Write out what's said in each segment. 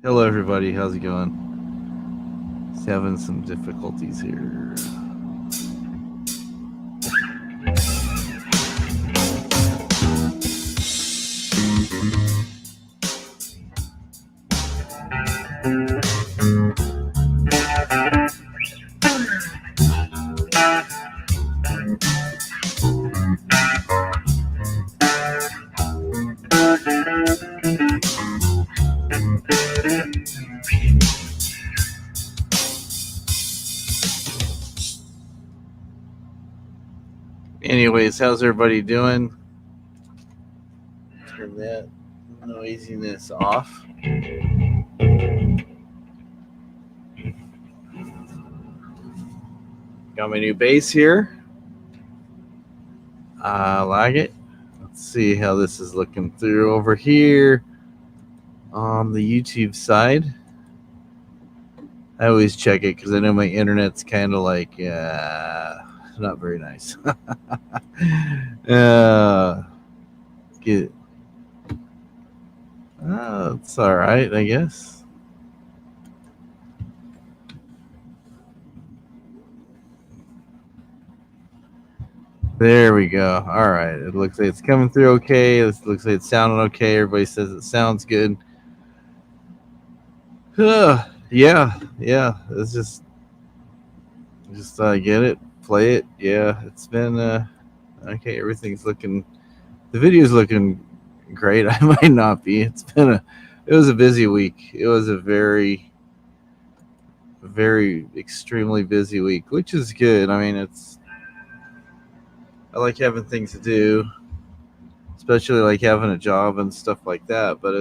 Hello, everybody. How's it going? Just having some difficulties here. Anyways, how's everybody doing? Turn that noisiness off. Got my new bass here. I like it. Let's see how this is looking through over here on the YouTube side. I always check it because I know my internet's kind of like, not very nice. Get. It's all right, I guess. There we go. All right. It looks like it's coming through okay. It looks like it's sounding okay. Everybody says it sounds good. Yeah. It's just get it, play it. Yeah, it's been okay. Everything's looking. The video's looking great. I might not be. It was a busy week. It was a very extremely busy week, which is good. I mean, I like having things to do, especially like having a job and stuff like that. But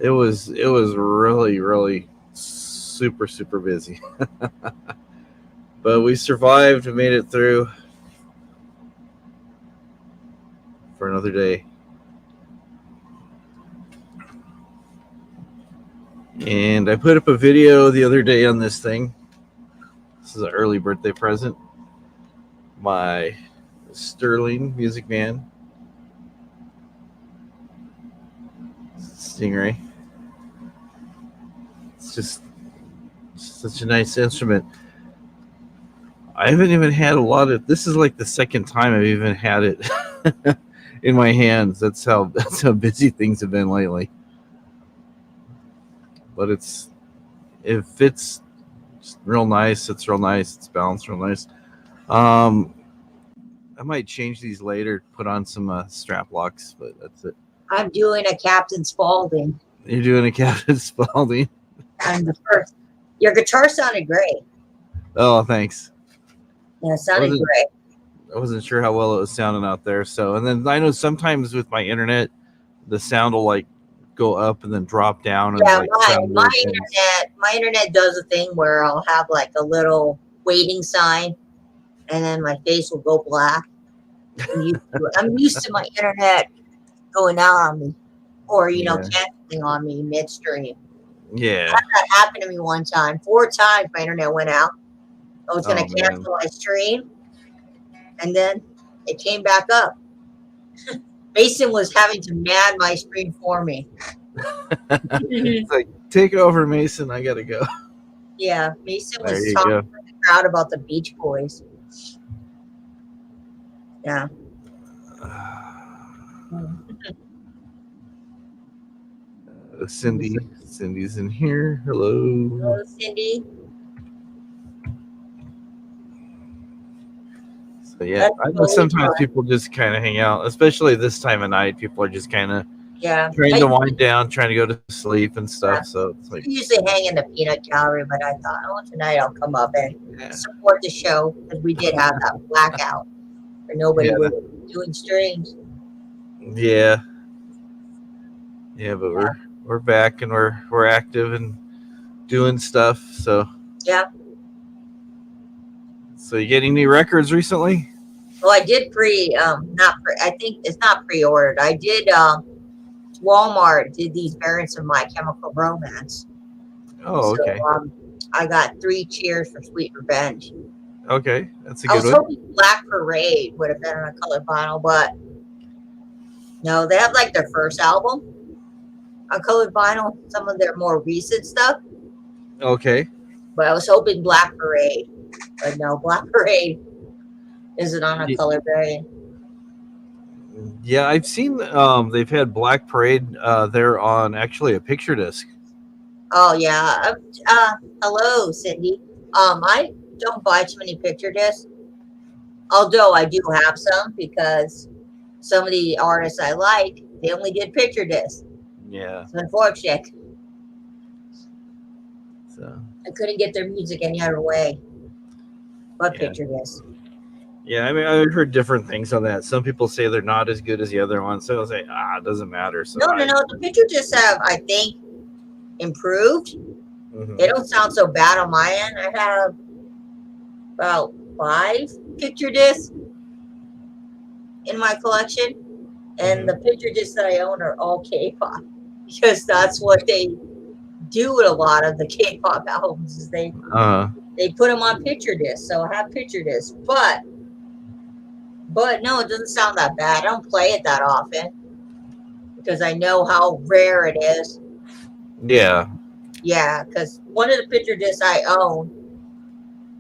it was really super busy. But we survived and made it through for another day. And I put up a video the other day on this thing. This is an early birthday present. My Sterling Music Man Stingray. It's just such a nice instrument. I haven't even had a lot of. This is like the second time I've even had it in my hands. That's how busy things have been lately. But it fits real nice. It's real nice. It's balanced real nice. I might change these later. Put on some strap locks, but that's it. I'm doing a Captain Spaulding. You're doing a Captain Spaulding. I'm the first. Your guitar sounded great. Oh, thanks. Yeah, it sounded great. I wasn't sure how well it was sounding out there. So, and then I know sometimes with my internet, the sound will like go up and then drop down. And yeah, like my internet does a thing where I'll have like a little waiting sign, and then my face will go black. I'm used to my internet going out on me, or canceling on me midstream. Yeah, that happened to me one time. 4 times my internet went out. I was going to cancel my stream, and then it came back up. Mason was having to man my stream for me. It's like, take over, Mason. I gotta go. Yeah, Mason was talking to the crowd about the Beach Boys. Yeah. Cindy's in here. Hello. Hello, Cindy. So yeah, I know sometimes people just kind of hang out, especially this time of night. People are just kind of trying to wind down, trying to go to sleep and stuff. Yeah. So it's like, I usually hang in the peanut gallery, but I thought, tonight I'll come up and support the show because we did have that blackout where nobody was doing streams. Yeah, but we're back and we're active and doing stuff. So yeah. So you getting any records recently? Well, I did I think it's not pre-ordered. I did. Walmart did these variants of My Chemical Romance. Oh, okay. So, I got 3 Cheers for Sweet Revenge. Okay, that's a good one. I was hoping Black Parade would have been on a colored vinyl, but no, they have like their first album. on colored vinyl, some of their more recent stuff. Okay. But I was hoping Black Parade, but no, Black Parade isn't on a color variant. Yeah, I've seen they've had Black Parade there on actually a picture disc. Oh yeah. Hello, Cindy. I don't buy too many picture discs, although I do have some because some of the artists I like, they only did picture discs. Yeah. It's unfortunate. So. I couldn't get their music any other way but Yeah. picture discs. Yeah, I mean, I've heard different things on that. Some people say they're not as good as the other ones. So I'll say, it doesn't matter. So No. The picture discs have, I think, improved. Mm-hmm. They don't sound so bad on my end. I have about 5 picture discs in my collection, and the picture discs that I own are all K-pop because that's what they do with a lot of the K-pop albums. Is they put them on picture discs. So I have picture discs, but no, it doesn't sound that bad. I don't play it that often because I know how rare it is. Yeah. Yeah, because one of the picture discs I own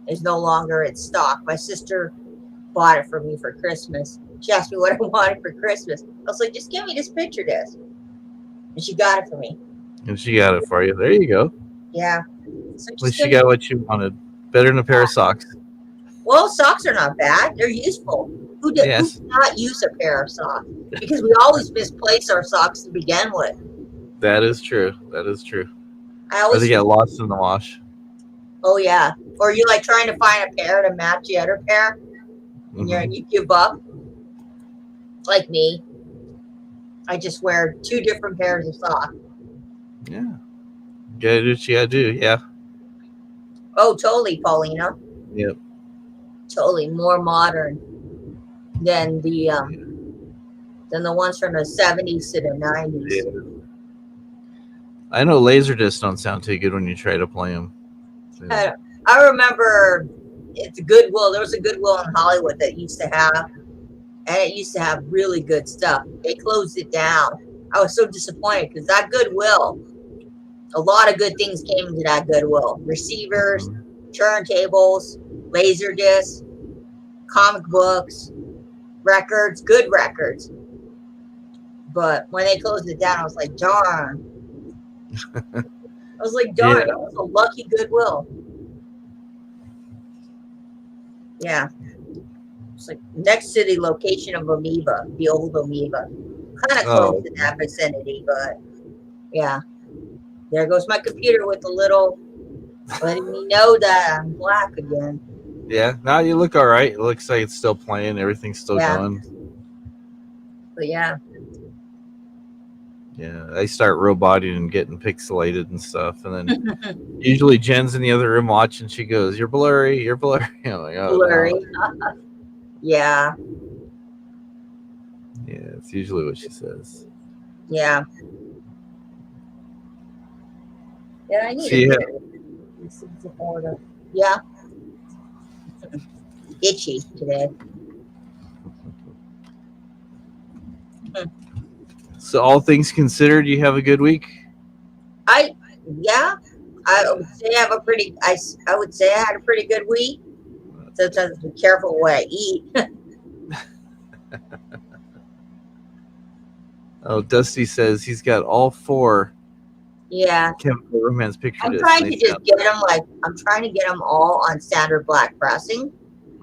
is no longer in stock. My sister bought it for me for Christmas. She asked me what I wanted for Christmas. I was like, just give me this picture disc. And she got it for me. And she got it for you. There you go. Yeah. So At least you got what you wanted. Better than a pair of socks. Well, socks are not bad. They're useful. Who does not use a pair of socks? Because we always misplace our socks to begin with. That is true. That is true. Or they get lost in the wash. Oh, yeah. Or you like trying to find a pair to match the other pair, and you give up. Like me. I just wear 2 different pairs of socks. Yeah. You gotta do what you gotta do, yeah. Oh, totally, Paulina. Yep. Totally more modern than the ones from the 70s to the 90s. Yeah. I know Laserdiscs don't sound too good when you try to play them. Yeah. I remember it's Goodwill. There was a Goodwill in Hollywood that used to have, and it used to have really good stuff. They closed it down. I was so disappointed because that Goodwill, a lot of good things came into that Goodwill. Receivers, turntables, laser discs, comic books, records, good records. But when they closed it down, I was like, darn. I was like, darn, that was a lucky Goodwill. Yeah. It's like next to the location of Amoeba, the old Amoeba. Kind of close in that vicinity, but yeah. There goes my computer with a little letting me know that I'm black again. Yeah, now you look all right. It looks like it's still playing. Everything's still going. But yeah. Yeah, I start roboting and getting pixelated and stuff. And then usually Jen's in the other room watching. She goes, "You're blurry. You're blurry." I'm like, oh, blurry. No. Yeah. Yeah, it's usually what she says. Yeah. Yeah, I need to Yeah. Itchy today. So all things considered, you have a good week? I would say I would say I had a pretty good week. Sometimes be careful what I eat. Oh, Dusty says he's got all 4 Chemical Romance picture discs. I'm trying to get them all on standard black pressing,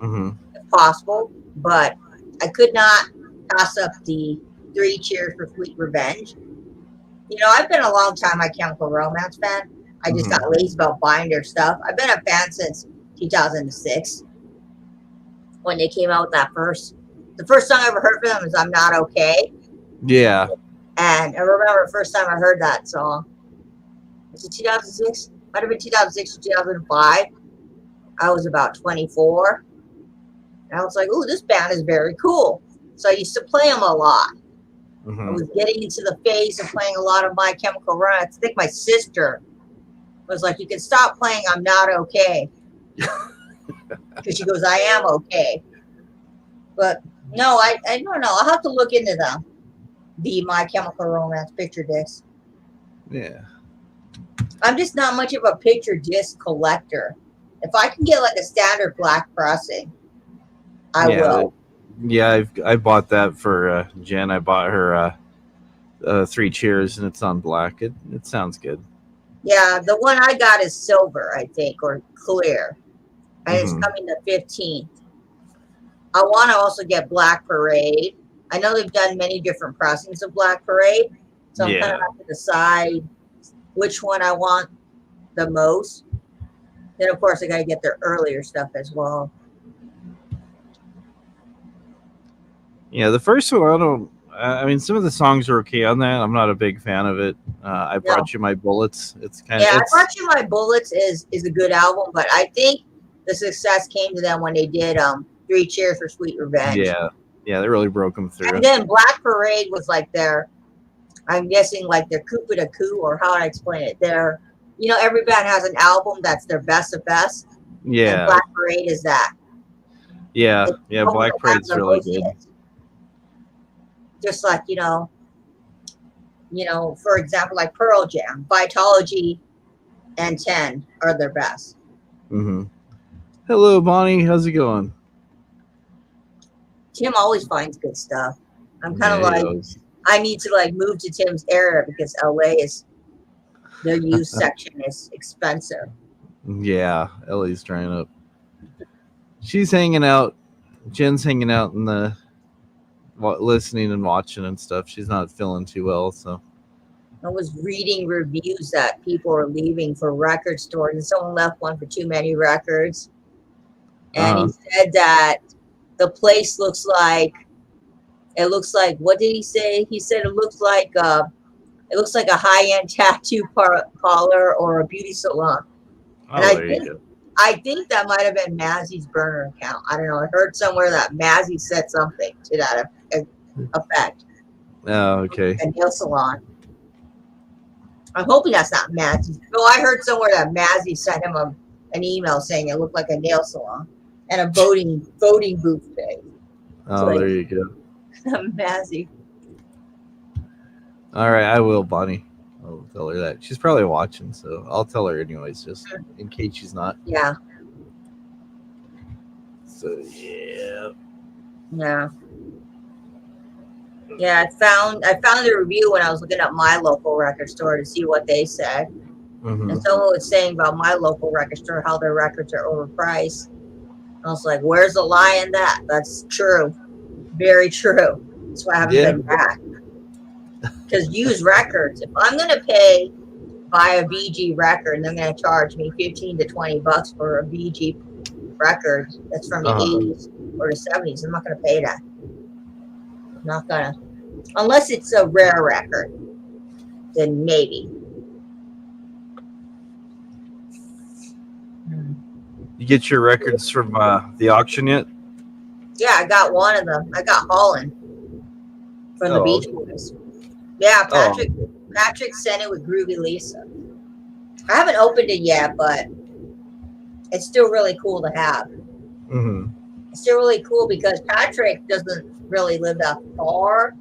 if possible. But I could not pass up the 3 Cheers for Sweet Revenge. You know, I've been a long time a Chemical Romance fan. I just got lazy about buying their stuff. I've been a fan since 2006 when they came out with that the first song I ever heard from them was I'm Not Okay. Yeah. And I remember the first time I heard that song. Was it 2006? Might have been 2006 or 2005. I was about 24. And I was like, ooh, this band is very cool. So I used to play them a lot. I was getting into the phase of playing a lot of My Chemical Romance. I think my sister was like, you can stop playing I'm Not Okay. Because she goes, I am okay. But no, I don't know. I'll have to look into them. The My Chemical Romance picture discs. Yeah. I'm just not much of a picture disc collector. If I can get like a standard black pressing, I Yeah. will. Yeah. I bought that for Jen. I bought her Three Cheers, and it's on black. It sounds good. Yeah, the one I got is silver, I think, or clear, and it's Mm-hmm. coming the 15th. I want to also get Black Parade. I know they've done many different pressings of Black Parade, so I'm kind of Yeah. have to decide which one I want the most. Then, of course, I got to get their earlier stuff as well. Yeah. The first one, I don't. I mean, some of the songs are okay on that. I'm not a big fan of it. I No, brought you my bullets. It's kind of yeah, I it's Brought You My Bullets is a good album, but I think the success came to them when they did Three Cheers for Sweet Revenge. yeah, yeah. They really broke them And through. then Black Parade was like their, I'm guessing like their coup de coup, or how would I explain it? Their, every band has an album that's their best of best, and Yeah, Black Parade is that. yeah, It's yeah. the album Black that has Parade's the really most good. hits. Just like, for example, like Pearl Jam, Vitology, and 10 are their best. Mm-hmm. Hello, Bonnie. How's it going? Tim always finds good stuff. I'm kind of Yeah, he like, was. I need to like move to Tim's area because LA is, their used section is expensive. Yeah, Ellie's trying up. She's hanging out. Jen's hanging out in the listening and watching and stuff. She's not feeling too well, so. I was reading reviews that people are leaving for record stores, and someone left one for too many records. And he Uh, said that the place looks like, what did he say? He said it looks like a high-end tattoo parlor or a beauty salon. And oh, there you go. I think that might have been Mazzy's burner account. I don't know. I heard somewhere that Mazzy said something to that effect. Oh, okay. A nail salon. I'm hoping that's not Mazzy. No, I heard somewhere that Mazzy sent him an email saying it looked like a nail salon and a voting booth page. Oh, there you go. Mazzy. All right, I will, Bonnie. I'll tell her that. She's probably watching, so I'll tell her anyways, just in case she's not. Yeah. So yeah. Yeah. Yeah, I found the review when I was looking at my local record store to see what they said. Mm-hmm. And someone was saying about my local record store how their records are overpriced. I was like, where's the lie in that? That's true. Very true. That's why I haven't been back. Because used records, if I'm going to buy a VG record and they're going to charge me $15 to $20 for a VG record that's from the 80s or the 70s, I'm not going to pay that. I'm not going to. Unless it's a rare record, then maybe. You get your records from the auction yet? Yeah, I got one of them. I got Holland from the Beach Boys. Yeah, Patrick sent it with Groovy Lisa. I haven't opened it yet, but it's still really cool to have. Mm-hmm. It's still really cool because Patrick doesn't really live that far.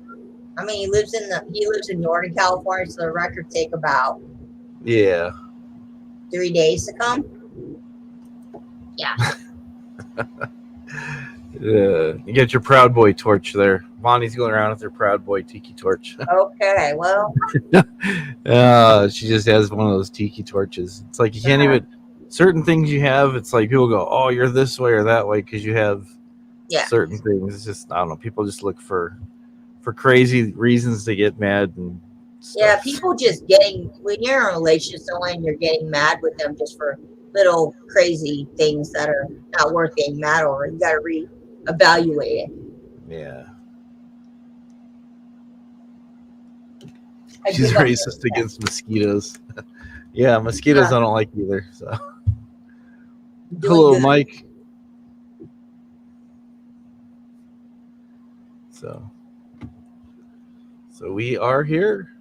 I mean, he lives in Northern California, so the record take about 3 days to come. Yeah. You get your Proud Boy torch there. Bonnie's going around with her Proud Boy tiki torch. Okay, well. She just has one of those tiki torches. It's like you can't even. Certain things you have, it's like people go, "Oh, you're this way or that way," because you have certain things. It's just I don't know. People just look for crazy reasons to get mad and stuff. Yeah, people just when you're in a relationship with someone, you're getting mad with them just for little crazy things that are not worth getting mad over. You got to reevaluate it. Yeah. She's racist against mosquitoes. Yeah, mosquitoes I don't like either. So, hello, Mike. So we are here.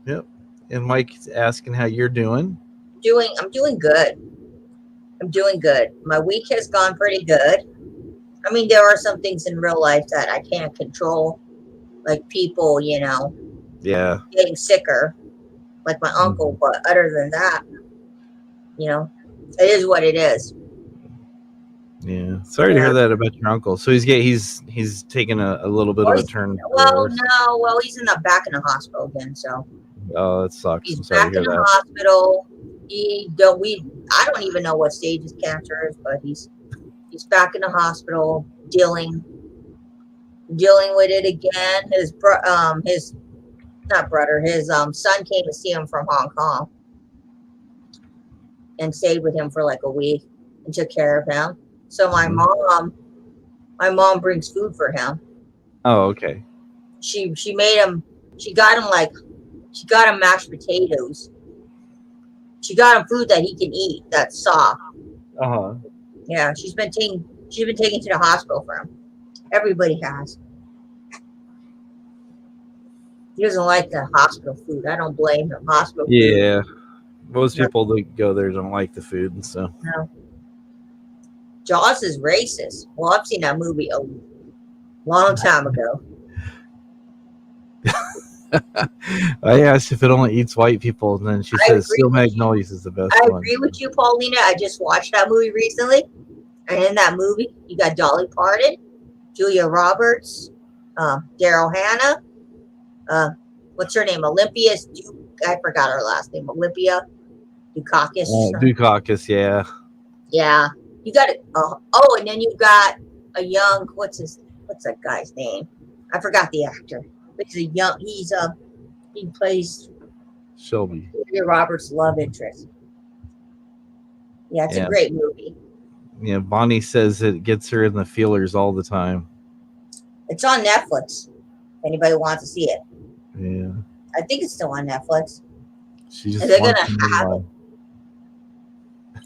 Yep. And Mike's asking how you're doing. I'm doing good. I'm doing good. My week has gone pretty good. I mean, there are some things in real life that I can't control, like people, Yeah. getting sicker. like my uncle. But other than that, it is what it is. Yeah, sorry to hear that about your uncle. So he's taken a little bit of a turn. Well, he's back in the hospital again. So that sucks. he's I'm sorry back to hear in the that. hospital. I don't even know what stage his cancer is, but he's back in the hospital dealing with it again. His son came to see him from Hong Kong and stayed with him for like a week and took care of him. So my mom brings food for him. Oh, okay. She made him. She got him mashed potatoes. She got him food that he can eat that's soft. Yeah, she's been taking to the hospital for him. Everybody has. He doesn't like the hospital food. I don't blame him. Hospital food. Yeah, most people that go there don't like the food and stuff. No. Jaws is racist. Well, I've seen that movie a long time ago. I asked if it only eats white people, and then she says Steel Magnolias is the best one. I agree with you, Paulina. I just watched that movie recently. And in that movie, you got Dolly Parton, Julia Roberts, Daryl Hannah, what's her name? Olympia's Duke. I forgot her last name. Olympia Dukakis. Dukakis, yeah. Yeah. You got it. And then you got a young, what's that guy's name? I forgot the actor. But he plays Shelby. Julia Roberts' love interest. Yeah, it's a great movie. Yeah, Bonnie says it gets her in the feelers all the time. It's on Netflix. If anybody wants to see it. Yeah. I think it's still on Netflix. They're going to have it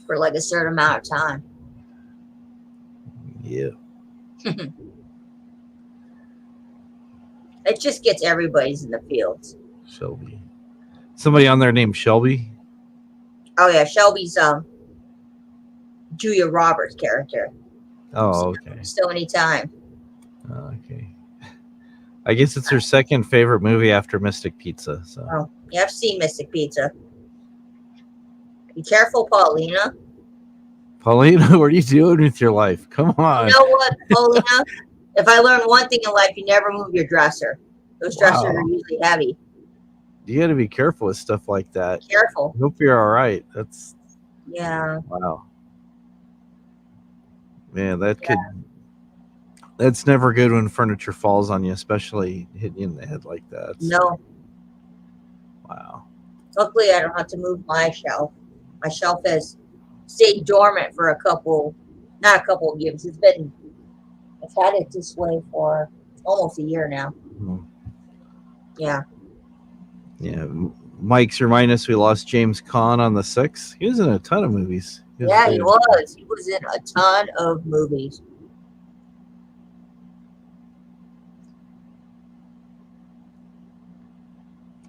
for like a certain amount of time. Yeah. It just gets everybody's in the fields. Shelby. Somebody on there named Shelby? Oh, yeah. Shelby's Julia Roberts character. Oh, okay. Still anytime. Okay. I guess it's her second favorite movie after Mystic Pizza. So. Oh, yeah, I've seen Mystic Pizza. Be careful, Paulina. Paulina, what are you doing with your life? Come on. You know what, Paulina? If I learned one thing in life, you never move your dresser. Those dressers are usually heavy. You got to be careful with stuff like that. Careful. Hope you're all right. Yeah. Wow. Man, that's never good when furniture falls on you, especially hitting you in the head like that. No. Wow. Luckily, I don't have to move my shelf. My shelf has stayed dormant for not a couple of years. I've had it this way for almost a year now. Mm-hmm. Yeah. Yeah. Mike's remind us we lost James Caan on the 6th. He was in a ton of movies. He was. He was in a ton of movies.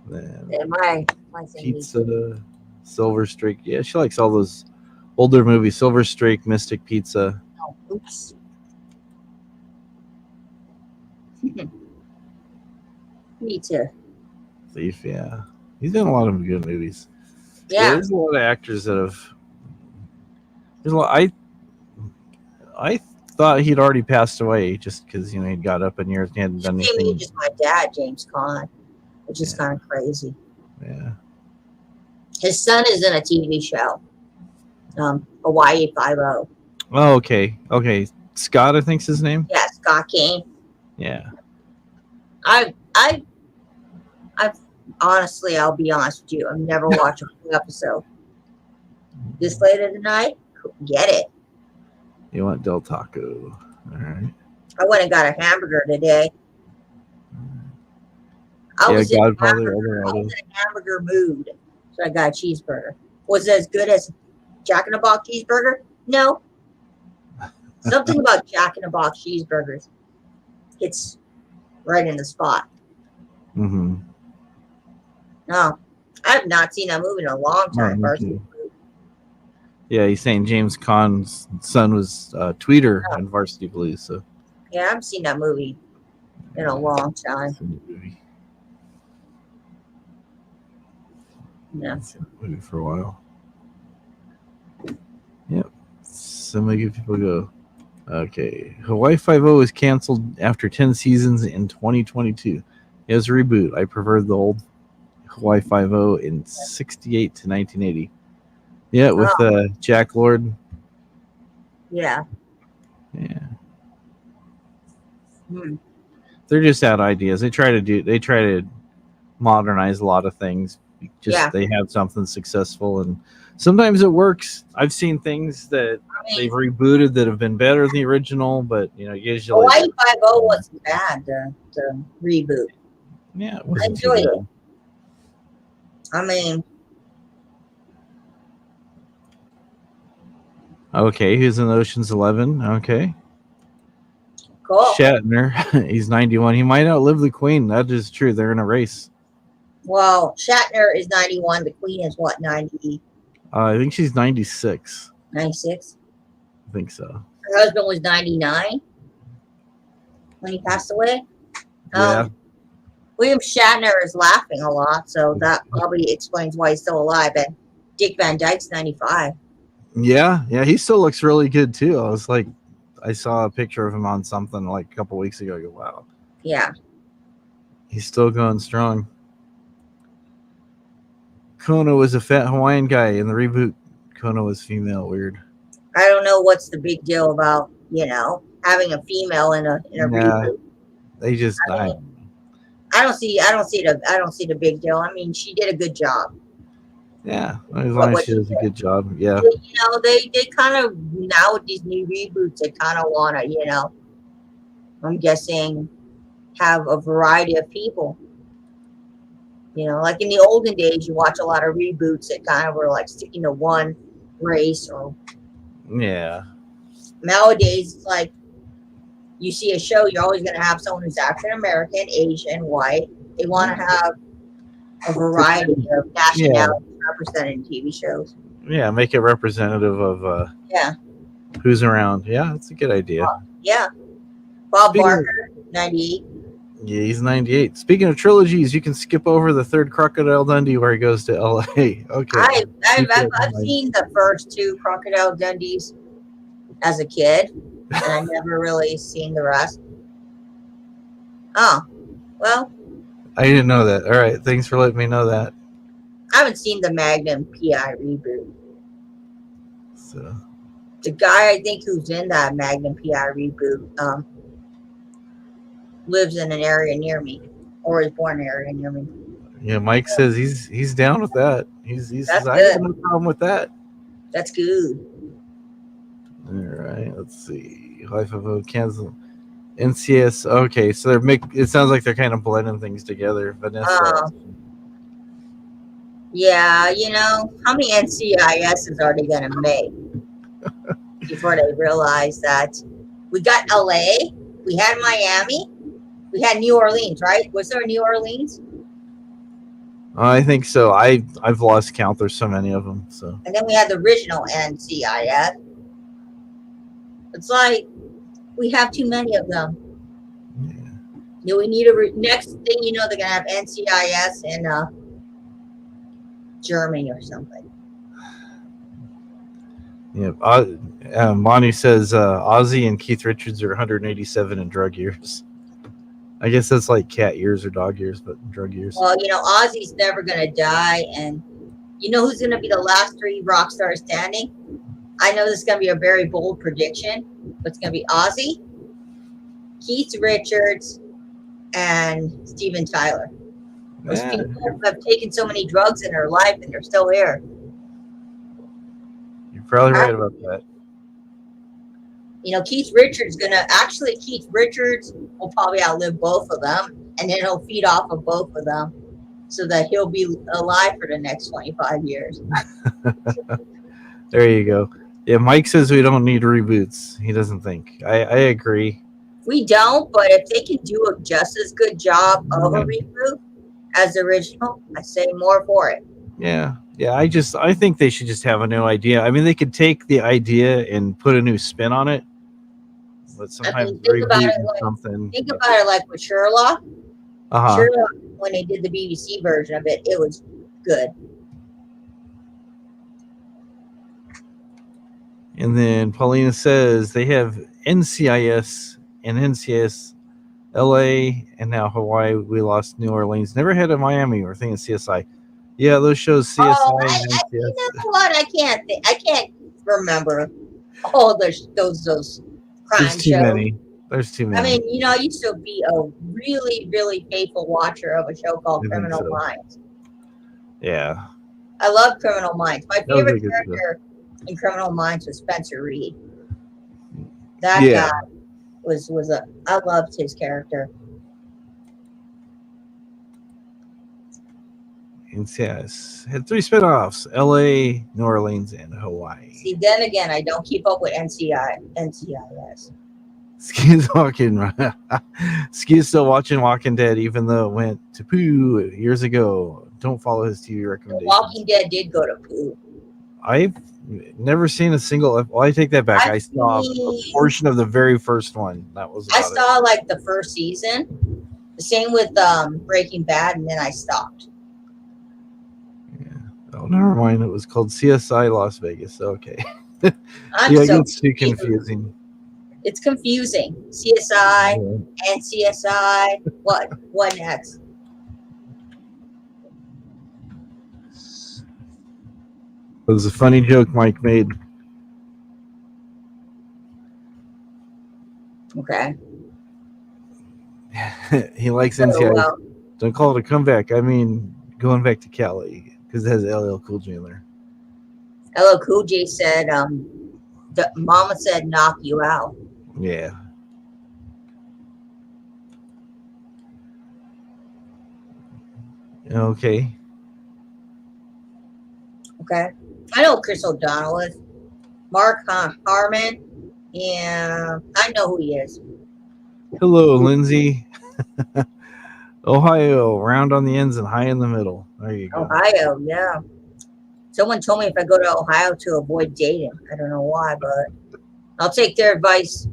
And my Pizza, Silver Streak. Yeah, she likes all those older movies. Silver Streak, Mystic Pizza. Oh, oops. Me too. Thief, yeah. He's done a lot of good movies. Yeah. There's a lot of actors that have. There's a lot. I thought he'd already passed away just because he got up in years and he hadn't done anything. Maybe just my dad, James Caan, which is kind of crazy. Yeah. His son is in a TV show, Hawaii 5-0. Oh, okay. Okay. Scott, I think's his name. Yeah, Scott Kane. Yeah. I've honestly, I'll be honest with you, I've never watched a full episode. This late at the night, get it. You want Del Taco. All right. I went and got a hamburger today. I was in a hamburger mood, so I got a cheeseburger. Was it as good as Jack in the Box cheeseburger? No. Something about Jack in the Box cheeseburgers. It's right in the spot. Mm-hmm. No, I have not seen that movie in a long time. Yeah, he's saying James Caan's son was Tweeter in Varsity Blues. So yeah, I haven't seen that movie in a long time. Yeah. Maybe for a while. Yep. So many good people go. Okay. Hawaii Five-O was canceled after 10 seasons in 2022. It was a reboot. I preferred the old Hawaii Five-O in 68 to 1980. Yeah, with Jack Lord. Yeah. Yeah. Hmm. They're just out ideas. They try to modernize a lot of things. Just they have something successful, and sometimes it works. I've seen things that they've rebooted that have been better than the original, but usually Hawaii Five-O wasn't bad. The reboot. Yeah, it I wasn't too enjoyed bad. it. I mean, Okay, he's in Ocean's 11. Okay. cool. Shatner, he's 91. He might outlive the Queen. That is true. They're in a race. Well, Shatner is 91. The Queen is what, 90? I think she's 96. 96? I think so. Her husband was 99 when he passed away. Yeah. William Shatner is laughing a lot, so that probably explains why he's still alive. And Dick Van Dyke's 95. Yeah, he still looks really good too. I saw a picture of him on something like a couple weeks ago. I go, wow. Yeah. He's still going strong. Kona was a fat Hawaiian guy in the reboot. Kona was female. Weird. I don't know what's the big deal about, having a female in a reboot. They just I don't see the big deal. I mean, she did a good job. Yeah, as long as she does a good job. Yeah. They kind of, now with these new reboots, they kind of want to, I'm guessing, have a variety of people. Like in the olden days, you watch a lot of reboots that kind of were like sticking to one race. Or yeah. Nowadays, it's like you see a show, you're always going to have someone who's African American, Asian, white. They want to have a variety of nationalities represented in TV shows. Yeah, make it representative of who's around. Yeah, that's a good idea. Yeah. Bob Barker, 98. Yeah, he's 98. Speaking of trilogies, you can skip over the third Crocodile Dundee where he goes to LA. Okay. I've seen the first two Crocodile Dundees as a kid, and I never really seen the rest. Oh, well. I didn't know that. All right, thanks for letting me know that. I haven't seen the Magnum PI reboot. So the guy I think who's in that Magnum PI reboot lives in an area near me, or is born in an area near me. Yeah, Mike says he's down with that. He says I have no problem with that. That's good. All right, let's see. Life of a Kansas NCS. Okay, so it sounds like they're kind of blending things together. Vanessa. Yeah, how many NCISs are they gonna make before they realize that we got LA, we had Miami, we had New Orleans, right? Was there a New Orleans? I think so. I've lost count. There's so many of them. So. And then we had the original NCIS. It's like we have too many of them. Yeah. We need next thing they're gonna have NCIS in Germany or something. Yeah. Monty says Ozzy and Keith Richards are 187 in drug years. I guess that's like cat years or dog years, but drug years. Well, Ozzy's never going to die. And who's going to be the last three rock stars standing? I know this is going to be a very bold prediction, but it's going to be Ozzy, Keith Richards, and Steven Tyler. Those people have taken so many drugs in their life and they're still here. You're probably right about that. Keith Richards will probably outlive both of them, and then he'll feed off of both of them so that he'll be alive for the next 25 years. There you go. Yeah, Mike says we don't need reboots. He doesn't think. I agree. We don't, but if they can do a just as good job of a reboot as the original, I say more for it. Yeah. I think they should just have a new idea. I mean, they could take the idea and put a new spin on it. But sometimes think about it like with Sherlock. Sherlock, when they did the BBC version of it, it was good. And then Paulina says they have NCIS and NCIS LA and now Hawaii. We lost New Orleans. Never had a Miami. We're thinking CSI. Yeah, those shows CSI Oh, and you NCIS. know what? I can't remember all those There's crime too shows. many. There's too I many. mean, I used to be a really, really faithful watcher of a show called I think Criminal so. Minds. Yeah. I love Criminal Minds. My That was a favorite good show. character in Criminal Minds was Spencer Reed. That Yeah. guy I loved his character. NCIS had 3 spinoffs: LA, New Orleans, and Hawaii. See, then again, I don't keep up with NCIS. Ski's still watching Walking Dead, even though it went to poo years ago. Don't follow his TV The recommendations. Walking Dead did go to poo. I've never seen a single. Well, I take that back. I saw a portion of the very first one. That was. I saw like the first season. The same with Breaking Bad, and then I stopped. Yeah. Oh, never mind. It was called CSI Las Vegas. Okay. I'm yeah, it so gets too confusing. It's confusing. CSI and CSI. What next? It was a funny joke Mike made. Okay. He likes Oh, NCIS. well. Don't call it a comeback. I mean, going back to Cali because it has LL Cool J in there. LL Cool J said, the mama said knock you out. Yeah. Okay. Okay. I know Chris O'Donnell is. Mark Harmon. Yeah, I know who he is. Hello, Lindsay. Ohio, round on the ends and high in the middle. There you go. Ohio, yeah. Someone told me if I go to Ohio to avoid dating. I don't know why, but I'll take their advice.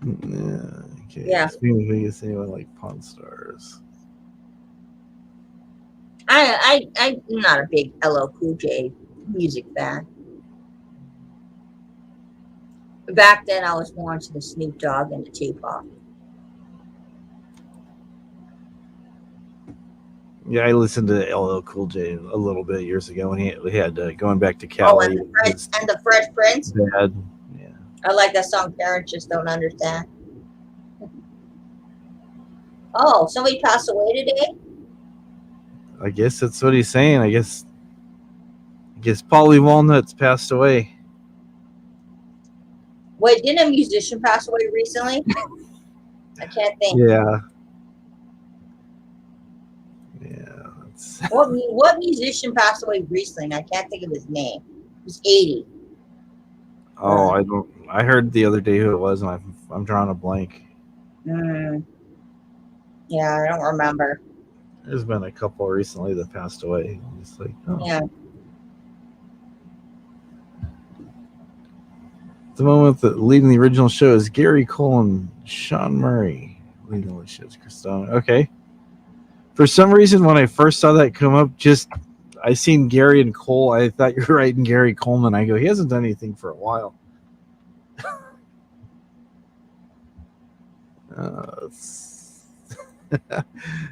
Yeah. Okay. Yeah. Speaking of Vegas, anyone like Pawn Stars? I'm not a big LL Cool J music fan. Back then, I was more into the Snoop Dogg and the Tupac. Yeah, I listened to LL Cool J a little bit years ago when he had going back to Cali. Oh, and the Fresh Prince. Dad. Yeah. I like that song. Parents just don't understand. Oh, somebody passed away today? I guess that's what he's saying. I guess Polly Walnuts passed away. Wait, didn't a musician pass away recently? I can't think. Yeah. What musician passed away recently? I can't think of his name. He's 80. Oh, I don't. I heard the other day who it was, and I'm drawing a blank. Yeah, I don't remember. There's been a couple recently that passed away. It's like, oh. Yeah. The moment that leading the original show is Gary Cole and Sean Murray. Leading the shows, Christina. Okay. For some reason, when I first saw that come up, I seen Gary and Cole. I thought you were writing Gary Coleman. I go, he hasn't done anything for a while.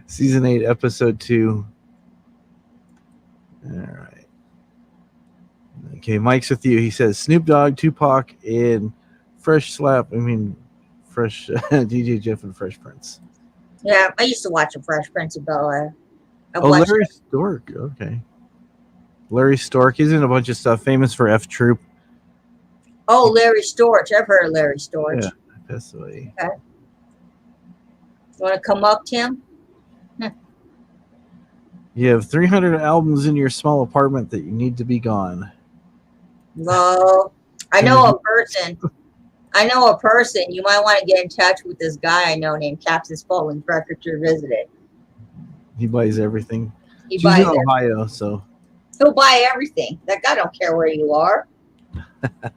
Season 8, episode 2. All right. Okay, Mike's with you. He says Snoop Dogg, Tupac, and Fresh DJ Jeff and Fresh Prince. Yeah, I used to watch The Fresh Prince of Bel-Air. Larry Stork. Okay. Larry Stork. He's in a bunch of stuff. Famous for F Troop. Oh, Larry Storch. I've heard of Larry Storch. Yeah, passed away. Okay. You want to come up, Tim? You have 300 albums in your small apartment that you need to be gone. No. I know a person. You might want to get in touch with this guy I know named Captain Spaulding Record Revisited. He buys everything. He She's buys in Ohio, so he'll buy everything. That guy don't care where you are.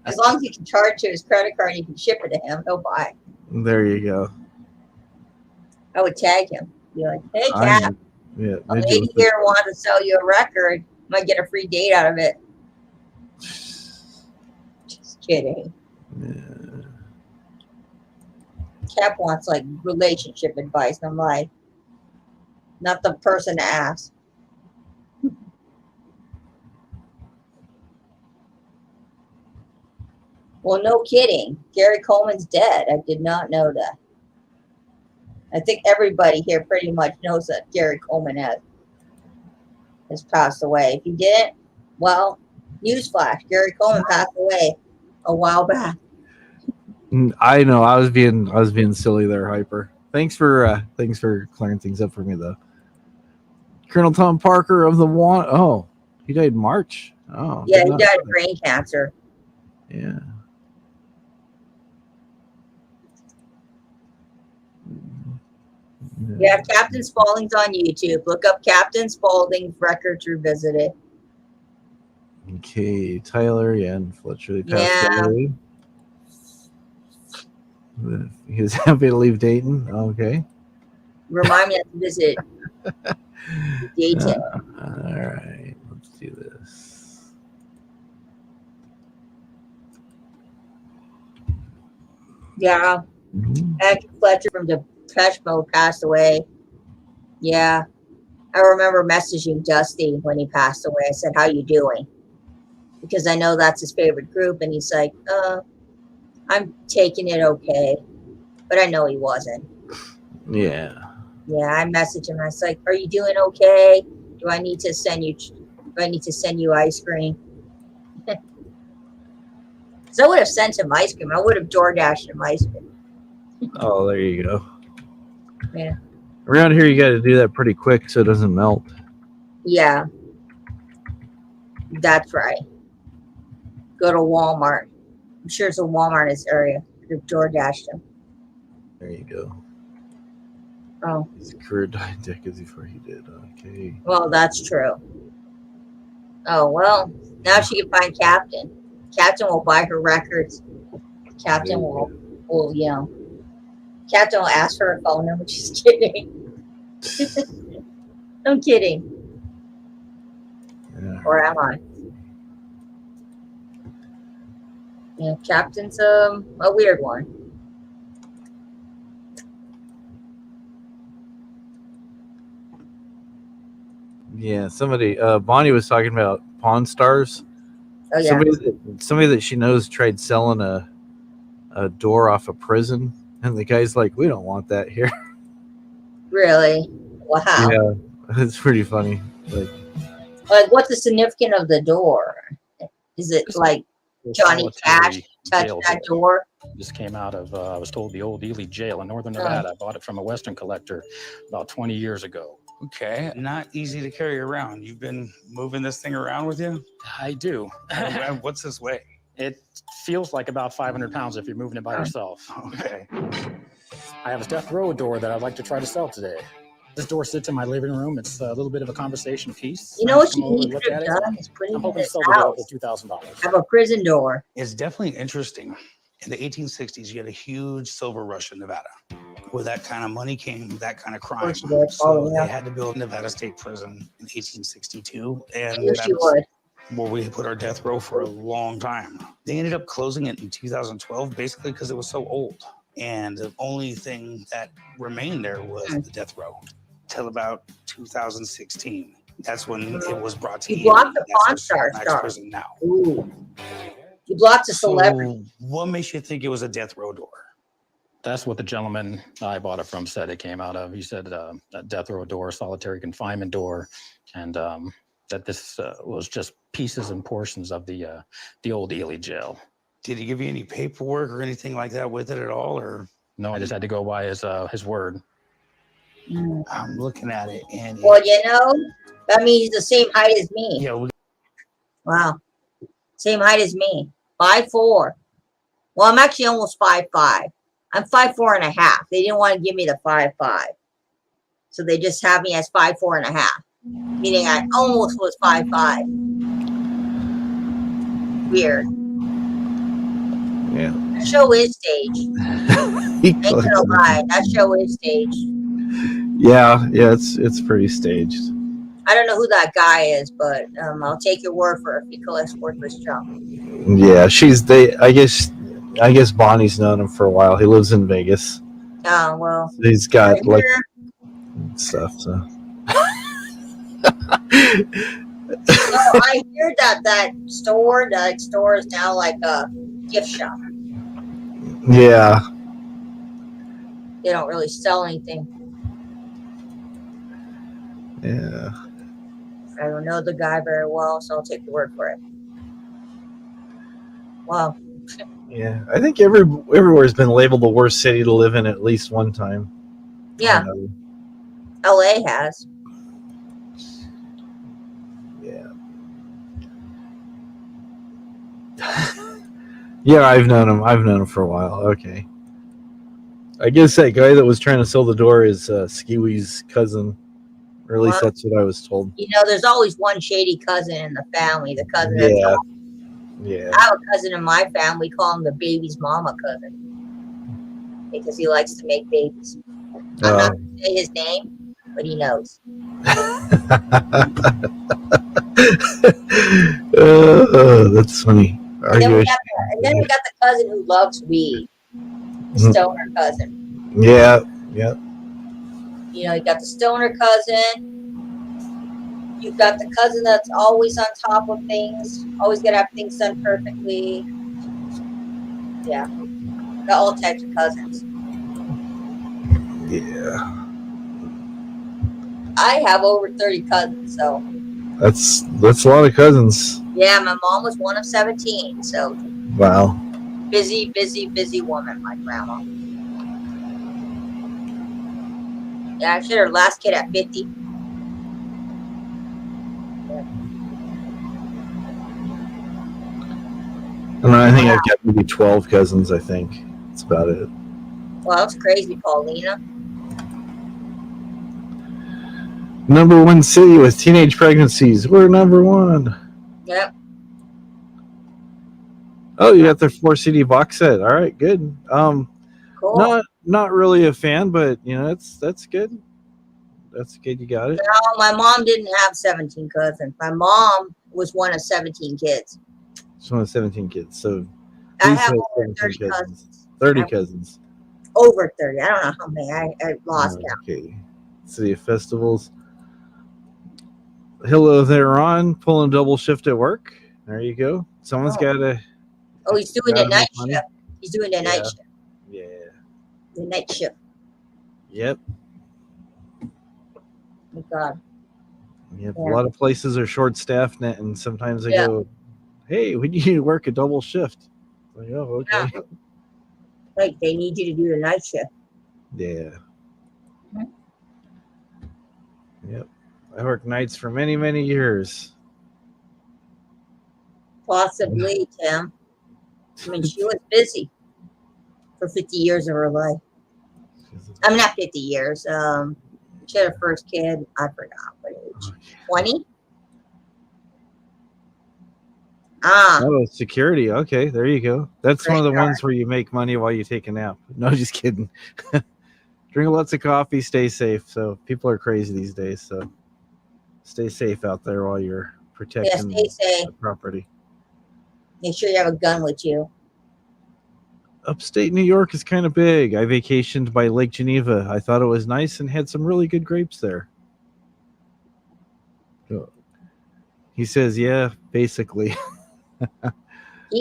As long as you can charge to his credit card and you can ship it to him, he'll buy. There you go. I would tag him. Be like, hey, Cap, a lady here wants to sell you a record. Might get a free date out of it. kidding. Yeah. Cap wants like relationship advice, and I'm like, not the person to ask. Well, no kidding. Gary Coleman's dead. I did not know that. I think everybody here pretty much knows that Gary Coleman has passed away. If you didn't, well, newsflash: Gary Coleman passed away a while back. I know. I was being silly there, Hyper. Thanks for clearing things up for me, though. Colonel Tom Parker of the Want. Oh, he died in March. Oh, Yeah, he died of brain cancer. Yeah. Yeah, Captain Spaulding's on YouTube. Look up Captain Spaulding's Records Revisited. Okay, Tyler, and Fletcher, they passed away. He was happy to leave Dayton. Okay. Remind me to visit Dayton. All right, let's do this. Yeah. Andrew Fletcher from Depeche Mode passed away. Yeah. I remember messaging Dusty when he passed away. I said, "How you doing?" Because I know that's his favorite group. And he's like, I'm taking it okay. But I know he wasn't. Yeah. Yeah, I messaged him. I was like, "Are you doing okay? Do I need to send you ice cream?" So I would have sent him ice cream. I would have DoorDashed him ice cream. Oh, there you go. Yeah. Around here, you got to do that pretty quick so it doesn't melt. Yeah. That's right. Go to Walmart. I'm sure it's a Walmart in this area. You've DoorDashed him. There you go. Oh. His career died decades before he did. Okay. Well, that's true. Oh, well, now she can find Captain. Captain will buy her records. Captain will Captain will ask for her phone number. Just kidding. I'm kidding. Yeah. Or am I? Yeah, Captain's a weird one. Yeah, somebody, Bonnie was talking about Pawn Stars. Oh, yeah. Somebody that she knows tried selling a door off a prison, and the guy's like, "We don't want that here." Really? Wow. Yeah, it's pretty funny. Like, what's the significance of the door? Is it like Johnny Cash touched that door? This came out of, I was told, the old Ely jail in northern Nevada. I bought it from a Western collector about 20 years ago. Okay, not easy to carry around. You've been moving this thing around with you? I do. What's this weigh? It feels like about 500 pounds if you're moving it by yourself. Okay. I have a death row door that I'd like to try to sell today. This door sits in my living room. It's a little bit of a conversation piece. You know what you need to have done is put it in his house. $2,000. Have a prison door. It's definitely interesting. In the 1860s, you had a huge silver rush in Nevada. With that kind of money came that kind of crime. So they had to build Nevada State Prison in 1862. And that's where we put our death row for a long time. They ended up closing it in 2012, basically because it was so old. And the only thing that remained there was the death row till about 2016. That's when it was brought to you. You blocked the Pawn Star prison now. Ooh. You blocked a celebrity. So what makes you think it was a death row door? That's what the gentleman I bought it from said it came out of. He said a death row door, solitary confinement door, and that this was just pieces and portions of the old Ely jail. Did he give you any paperwork or anything like that with it at all, or? No, I just had to go by his word. I'm looking at it, and well, you know, that means he's the same height as me. Yeah. Wow, same height as me. 5'4". Well, I'm actually almost 5'5". I'm 5'4.5". They didn't want to give me the 5'5", so they just have me as 5'4.5", meaning I almost was 5'5". Weird. Yeah. That show is staged. Ain't gonna lie, that show is staged. Yeah, it's pretty staged. I don't know who that guy is, but I'll take your word for it if he collects worthless junk. Yeah, I guess Bonnie's known him for a while. He lives in Vegas. Oh, well. So he's got like stuff. So. No, I hear that store is now like a gift shop. Yeah. They don't really sell anything. Yeah. I don't know the guy very well, so I'll take the word for it. Wow. Yeah, I think everywhere's been labeled the worst city to live in at least one time. Yeah. LA has. Yeah. Yeah, I've known him for a while. Okay. I guess that guy that was trying to sell the door is Skiwi's cousin. Or at least that's what I was told. You know, there's always one shady cousin in the family. The cousin that's Yeah. I have a cousin in my family. We call him the baby's mama cousin. Because he likes to make babies. I'm not going to say his name, but he knows. That's funny. And then we got the cousin who loves weed. The stoner cousin. Yeah. Yeah. You know, you got the stoner cousin. You've got the cousin that's always on top of things, always gonna have things done perfectly. Yeah, got all types of cousins. Yeah, I have over 30 cousins, so that's a lot of cousins. Yeah, my mom was one of 17, so wow. Busy woman, my grandma. Yeah, she had her last kid at 50. I think I've got maybe 12 cousins, I think. That's about it. Well, that's crazy, Paulina. Number one city with teenage pregnancies. We're number one. Yep. Oh, you got the 4 CD box set. All right, good. Cool. Not really a fan, but you know, that's good. That's good. You got it. No, my mom didn't have 17 cousins. My mom was one of 17 kids. She's one of 17 kids. So I have over 30 cousins. 30 cousins. Over 30. I don't know how many. I lost count. Okay. City of Festivals. Hello there, Ron. Pulling double shift at work. There you go. Someone's got to. Oh, he's doing the night shift. He's doing the night shift. Yeah. The night shift. Yep. Oh, God. Yep. Yeah. A lot of places are short-staffed, and sometimes they go, "Hey, we need you to work a double shift." Like, oh, okay. Yeah. Like they need you to do the night shift. Yeah. Yep. I worked nights for many, many years. Possibly, Tim. I mean, she was busy for 50 years of her life. I'm not 50 years. She had her first kid. I forgot what age. 20? Oh, security. Okay, there you go. That's one of the ones where you make money while you take a nap. No, just kidding. Drink lots of coffee. Stay safe. So people are crazy these days. So stay safe out there while you're protecting the property. Make sure you have a gun with you. Upstate New York is kind of big. I vacationed by Lake Geneva. I thought it was nice and had some really good grapes there. He says, yeah, basically.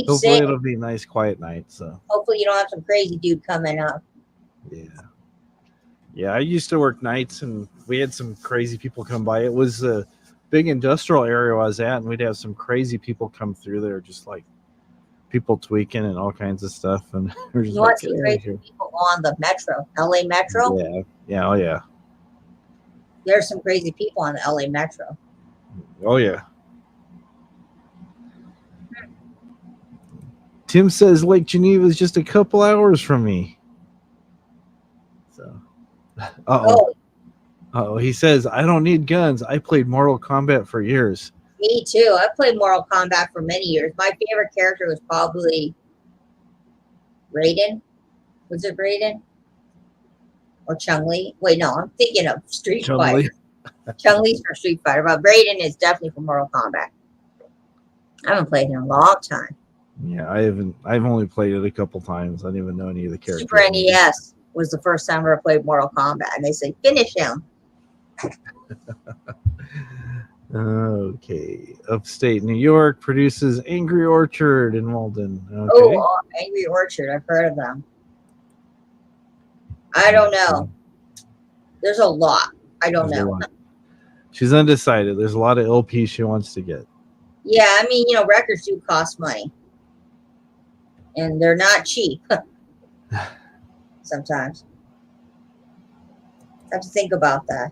Hopefully it'll be a nice, quiet night. So hopefully you don't have some crazy dude coming up. Yeah. Yeah, I used to work nights, and we had some crazy people come by. It was a big industrial area I was at, and we'd have some crazy people come through there, just like people tweaking and all kinds of stuff. And we're just want to see crazy people on the metro, LA Metro? Yeah, yeah, oh yeah. There's some crazy people on the LA Metro. Oh yeah. Tim says Lake Geneva is just a couple hours from me. So, oh, he says I don't need guns. I played Mortal Kombat for years. Me too. I played Mortal Kombat for many years. My favorite character was probably Raiden. Was it Raiden? Or Chun-Li? Wait, no, I'm thinking of Street Fighter. Chun-Li's from Street Fighter, but Raiden is definitely from Mortal Kombat. I haven't played in a long time. Yeah, I've only played it a couple times. I didn't even know any of the characters. Super NES was the first time I ever played Mortal Kombat, and they say finish him. Okay. Upstate New York produces Angry Orchard in Walden. Okay. Oh, Angry Orchard. I've heard of them. I don't know. There's a lot. I don't There's a know. lot. She's undecided. There's a lot of LPs she wants to get. Yeah, I mean, records do cost money. And they're not cheap. Sometimes. I have to think about that.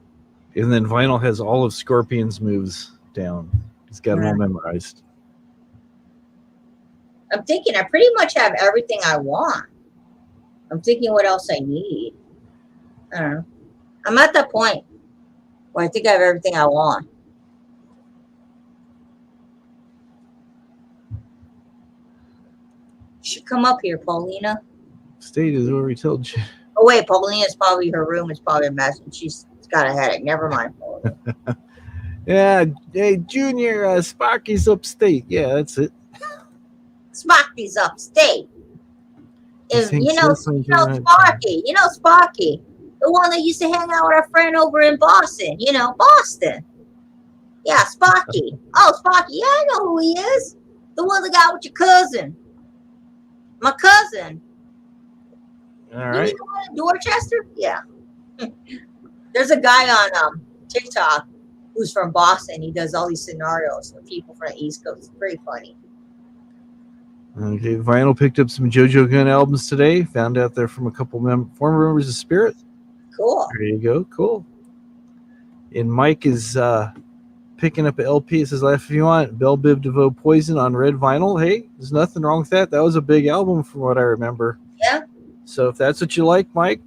And then Vinyl has all of Scorpion's moves down. He's got them all memorized. I'm thinking I pretty much have everything I want. I'm thinking what else I need. I don't know. I'm at that point where I think I have everything I want. You should come up here, Paulina. State is where we told you. Oh, wait, Paulina's probably, her room is probably a mess, and she's got a headache. Never mind, Paulina. Yeah, hey, Junior, Sparky's upstate. Yeah, that's it. Sparky's upstate. If, Sparky. Sparky. The one that used to hang out with our friend over in Boston. Boston. Yeah, Sparky. Oh, Sparky. Yeah, I know who he is. The one that got with your cousin. My cousin. All right. You mean the one in Dorchester? Yeah. There's a guy on TikTok who's from Boston. He does all these scenarios with people from the East Coast. It's pretty funny. Okay, Vinyl picked up some JoJo Gun albums today. Found out they're from a couple former members of Spirit. Cool. There you go. Cool. And Mike is picking up an LP. It says, "Laugh if you want." Belle Biv DeVoe Poison on red vinyl. Hey, there's nothing wrong with that. That was a big album from what I remember. Yeah. So if that's what you like, Mike,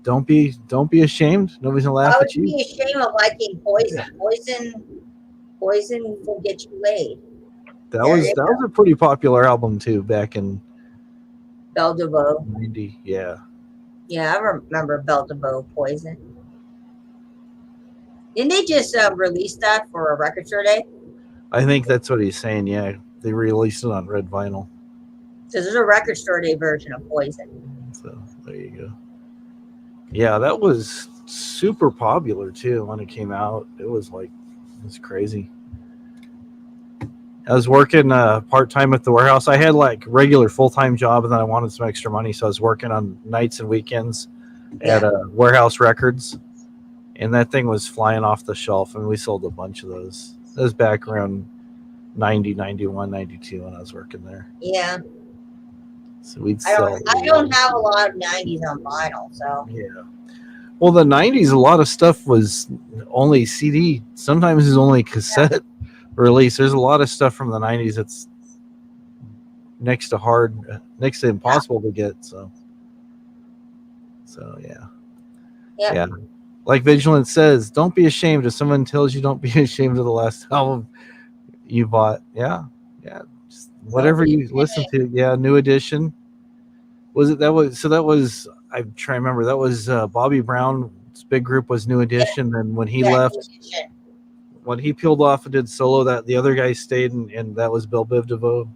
don't be ashamed. Nobody's gonna laugh at you. I would be ashamed of liking Poison. Poison will get you laid. That was a pretty popular album too back in Belle DeVoe. 90. Yeah. Yeah, I remember Belle DeVoe Poison. Didn't they just release that for a record store day? I think that's what he's saying. Yeah, they released it on red vinyl. So there's a record store day version of Poison. So there you go. Yeah, that was super popular too when it came out. It was crazy. I was working part-time at the warehouse. I had like regular full-time job, and then I wanted some extra money, so I was working on nights and weekends at Warehouse Records, and that thing was flying off the shelf, and we sold a bunch of those. That was back around 90, 91, 92 when I was working there. Yeah. So we'd I sell. don't have a lot of 90s on vinyl, so. Yeah. Well, the 90s, a lot of stuff was only CD. Sometimes it's only cassette release. There's a lot of stuff from the 90s that's next to impossible to get. So yeah. Yeah. Like Vigilant says, don't be ashamed if someone tells you don't be ashamed of the last album you bought. Yeah. Just whatever you listen to. Yeah. New Edition. I'm trying to remember. That was Bobby Brown's big group was New Edition. And when he left, when he peeled off and did solo, that the other guy stayed, and that was Belle Biv DeVoe,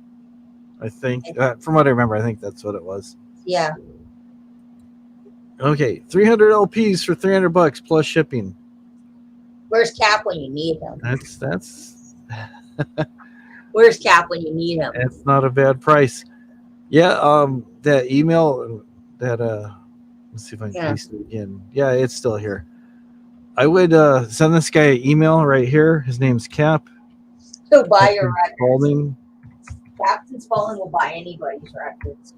I think. From what I remember, I think that's what it was. Yeah. Okay, 300 LPs for $300 plus shipping. Where's Cap when you need him? That's Where's Cap when you need him? That's not a bad price. Yeah, that email that let's see if I can paste it again. Yeah, it's still here. I would send this guy an email right here. His name's Cap. He'll buy your records. Spalding. Captain Spalding will buy anybody's records.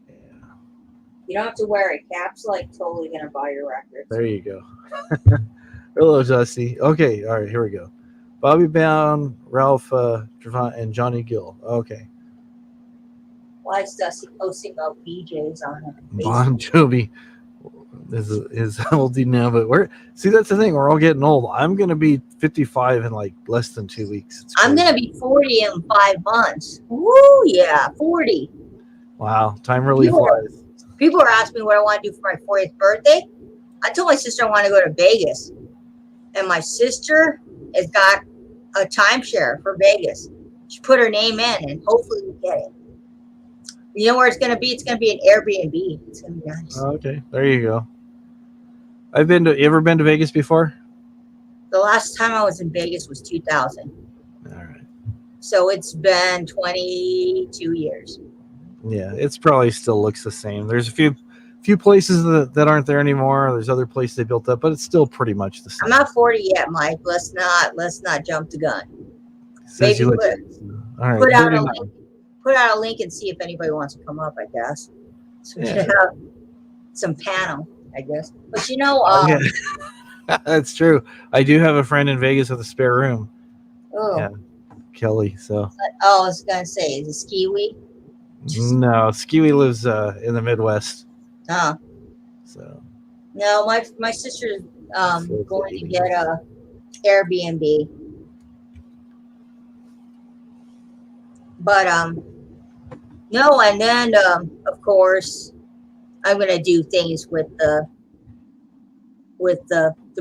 Yeah. You don't have to worry. Cap's totally gonna buy your records. There you go. Hello, Dusty. Okay, all right, here we go. Bobby Brown, Ralph Trevant, and Johnny Gill. Okay. Why is Dusty posting about BJ's on him? Bon Jovi is oldie now, but that's the thing. We're all getting old. I'm gonna be 55 in less than 2 weeks. I'm gonna be 40 in 5 months. Woo, yeah, 40. Wow, time really flies. People are asking me what I want to do for my 40th birthday. I told my sister I want to go to Vegas, and my sister has got a timeshare for Vegas. She put her name in, and hopefully we get it. You know where it's gonna be? It's gonna be an Airbnb. It's gonna be nice. Oh, okay, there you go. You ever been to Vegas before? The last time I was in Vegas was 2000. All right. So it's been 22 years. Yeah, it's probably still looks the same. There's a few places that aren't there anymore. There's other places they built up, but it's still pretty much the same. I'm not 40 yet, Mike. Let's not jump the gun. Says Maybe you look, all right, put out 39. a link and see if anybody wants to come up, I guess. So we Yeah. can have some panel, I guess. But you know, Yeah. That's true. I do have a friend in Vegas with a spare room. oh, Yeah. Kelly. So I was gonna say, is it Skiwi? no, Skiwi lives in the Midwest. So No, my sister's So going to it's get a Airbnb. But no, and then of course I'm gonna do things with the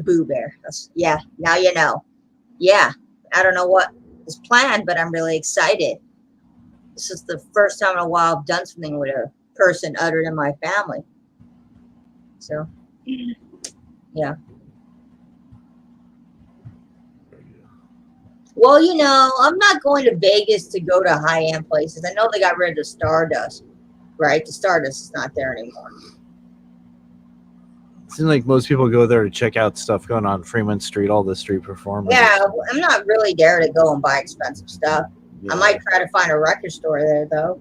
Boo Bear. Yeah, now you know. Yeah, I don't know what is planned, but I'm really excited. This is the first time in a while I've done something with a person other than my family. So, yeah. Well, you know, I'm not going to Vegas to go to high-end places. I know they got rid of the Stardust, right? The Stardust is not there anymore. it seems like most people go there to check out stuff going on Fremont Street, all the street performers. Yeah, I'm not really there to go and buy expensive stuff. Yeah. I might try to find a record store there, though.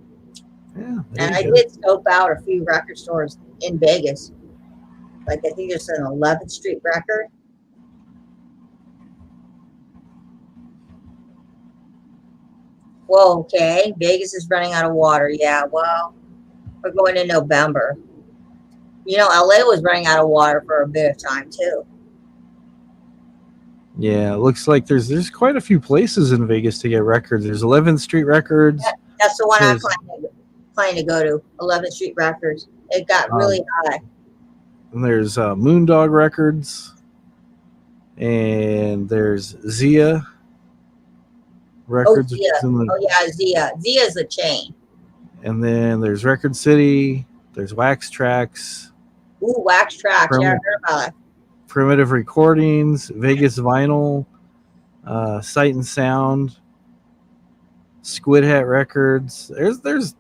Yeah, And I did scope out a few record stores in Vegas. Like, I think there's an 11th Street record. Well, okay. Vegas is running out of water. Yeah, well, we're going in November. You know, LA was running out of water for a bit of time, too. Yeah, it looks like there's quite a few places in Vegas to get records. There's 11th Street Records. Yeah, that's the one I'm There's- planning to go to, 11th Street Records. It got really high. And there's Moondog Records. And there's Zia Records. Oh, which is in the- Oh, yeah, Zia. Zia's a chain. And then there's Record City. There's Wax Tracks. Ooh, Wax Tracks. Yeah, I heard about it. Primitive Recordings, Vegas Vinyl, Sight and Sound, Squid Hat Records. There's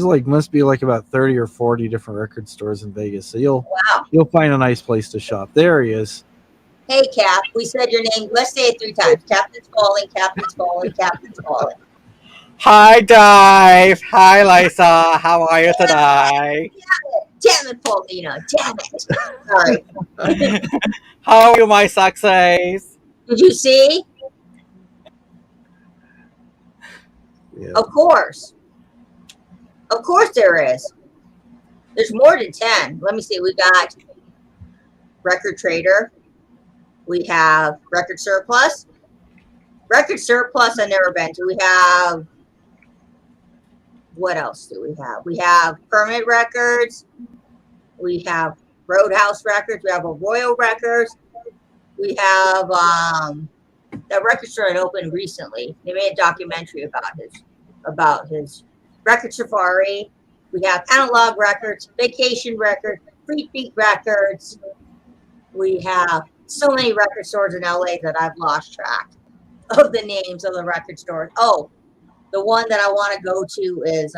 like must be like about 30 or 40 different record stores in Vegas. So you'll find a nice place to shop. There he is. Hey, Cap. We said your name. Let's say it 3 times. Captain's calling. Captain's calling. Captain's calling. Hi, Dave. Hi, Lisa. How are you today? Damn it, Paulina. Damn it. Sorry. How are you, my success? Did you see? Yeah. Of course. Of course there is. There's more than 10. Let me see. We got Record Trader. We have Record Surplus. Record Surplus I've never been to. We have, what else do we have? We have Permanent Records. We have Roadhouse Records. We have Royal Records. We have that record store that opened recently. They made a documentary about his Record Safari. We have Analog Records, Vacation Records, Free Beat Records. We have so many record stores in LA that I've lost track of the names of the record stores. Oh, the one that I want to go to is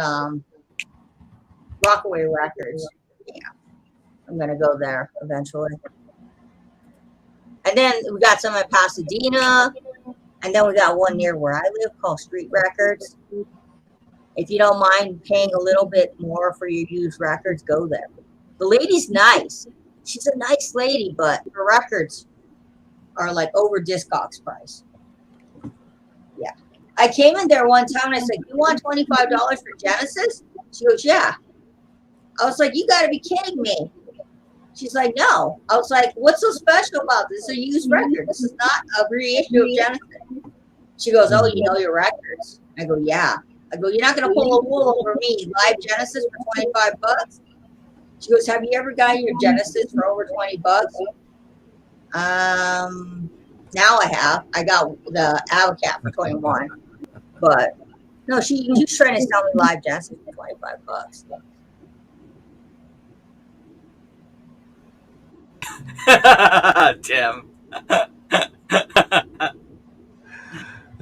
Rockaway Records. Yeah, I'm gonna go there eventually. And then we got some in Pasadena, and then we got one near where I live called Street Records. If you don't mind paying a little bit more for your used records, go there. The lady's nice. She's a nice lady, but her records are like over Discogs price. Yeah. I came in there one time and I said, "You want $25 for Genesis?" She goes, "Yeah." I was like, "You got to be kidding me." She's like, "No." I was like, "What's so special about this? It's a used record. This is not a reissue of Genesis." She goes, "Oh, you know your records?" I go, "Yeah." I go, "You're not going to pull a wool over me. Live Genesis for $25? She goes, "Have you ever gotten your Genesis for over $20? Now I have. I got the Avacat for 21. But no, she was trying to sell me live dances for $25. Tim.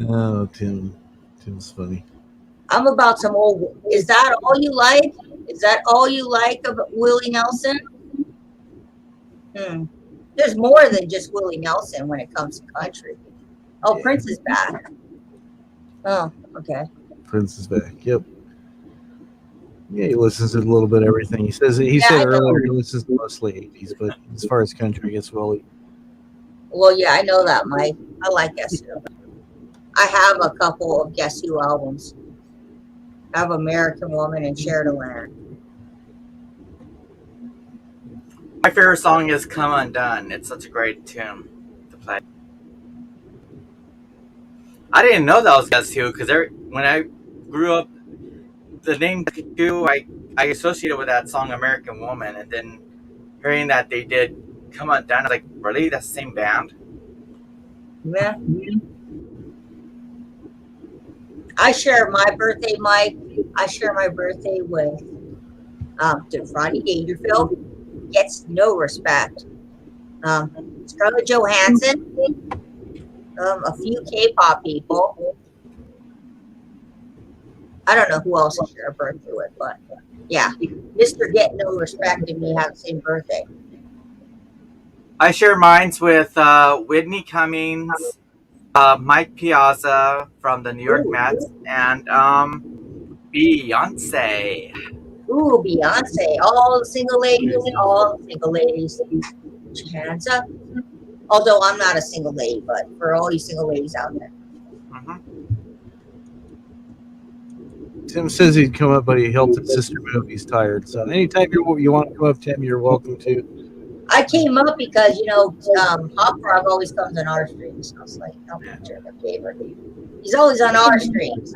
Oh, Tim's funny. I'm about some old. Is that all you like? Is that all you like of Willie Nelson? There's more than just Willie Nelson when it comes to country. Oh, Yeah. Prince is back. Oh, okay. Prince is back. Yep. Yeah, he listens to a little bit of everything. He said I earlier know. he listens to mostly 80s, but as far as country, I guess Well, yeah, I know that, Mike. I like Guess Who. I have a couple of Guess Who albums. I have American Woman and Share the Land. My favorite song is Come Undone. It's such a great tune to play. I didn't know that was Guess Who because when I grew up, the name Guess Who I associated with that song American Woman, and then hearing that they did Come Undone, I was like, really? That's the same band? Yeah. I share my birthday, Mike. I share my birthday with Rodney Dangerfield. Gets no respect. Scarlett Johansson. A few K-pop people. I don't know who else I share a birthday with, but yeah, Mr. Get No Respect and me have the same birthday. I share mines with Whitney Cummings, Mike Piazza from the New York Mets, and Beyonce. Ooh, Beyonce. All the single ladies. Hands up. Although I'm not a single lady, but for all you single ladies out there. Mm-hmm. Tim says he'd come up, but he helped his sister move. He's tired. So anytime you want to come up, Tim, you're welcome to. I came up because, Hop Frog always comes on our streams. I was like, he's always on our streams.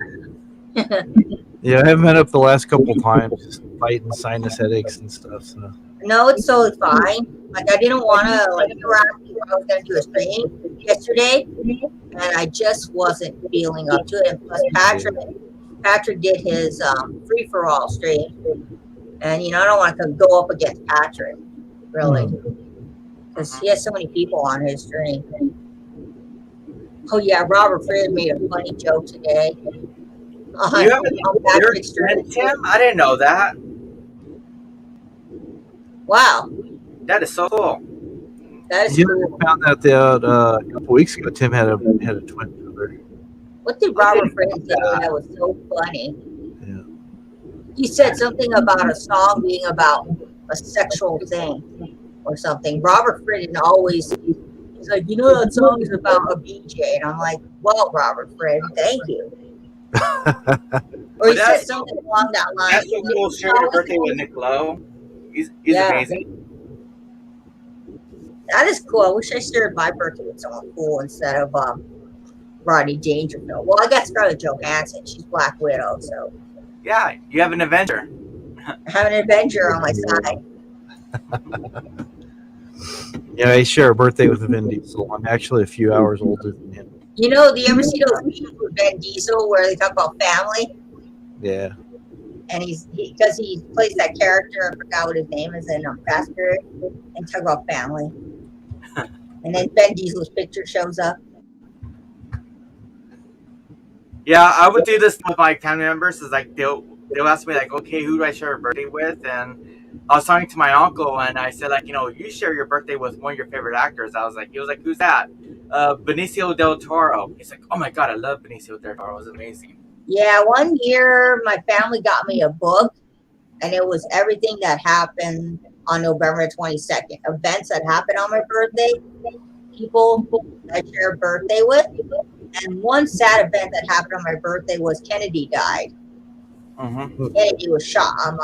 Yeah, I haven't been up the last couple times, just fighting sinus headaches and stuff. So no, it's totally fine. Like, I didn't want to, you were asking if I was going to do a stream yesterday, and I just wasn't feeling up to it. And plus, Patrick did his free-for-all stream, and, I don't want to go up against Patrick, really, because he has so many people on his stream. Oh, yeah, Robert Friend made a funny joke today. You have a weird friend, Tim? I didn't know that. Wow. That is so cool. That is cool. I found that out a couple weeks ago. Tim had a twin brother. What did Robert Friend say that was so funny? Yeah. He said something about a song being about a sexual thing or something. Robert Friend always, he's like, that song is about a BJ. And I'm like, well, Robert Friend, thank you. Or he said something along that line. That's so cool. Share your birthday with Nick Lowe. He's amazing. That is cool. I wish I shared my birthday with someone cool instead of Rodney Dangerfield. Well, I got Scarlett Johansson. She's Black Widow, so. Yeah, you have an Avenger. I have an Avenger on my side. Yeah, I share a birthday with Vin Diesel. I'm actually a few hours older than him. Do you ever see those memes with Vin Diesel where they talk about family? Yeah. And because he plays that character, I forgot what his name is in Fast Food, and talk about family. And then Vin Diesel's picture shows up. Yeah, I would do this with my family members. Is like they'll ask me like, okay, who do I share a birthday with? And I was talking to my uncle, and I said like, you share your birthday with one of your favorite actors. He was like, who's that? Benicio del Toro. He's like, oh my god, I love Benicio del Toro. It was amazing. Yeah, one year my family got me a book, and it was everything that happened on November 22nd. Events that happened on my birthday, people I share a birthday with. And one sad event that happened on my birthday was Kennedy died. Mm-hmm. Kennedy was shot on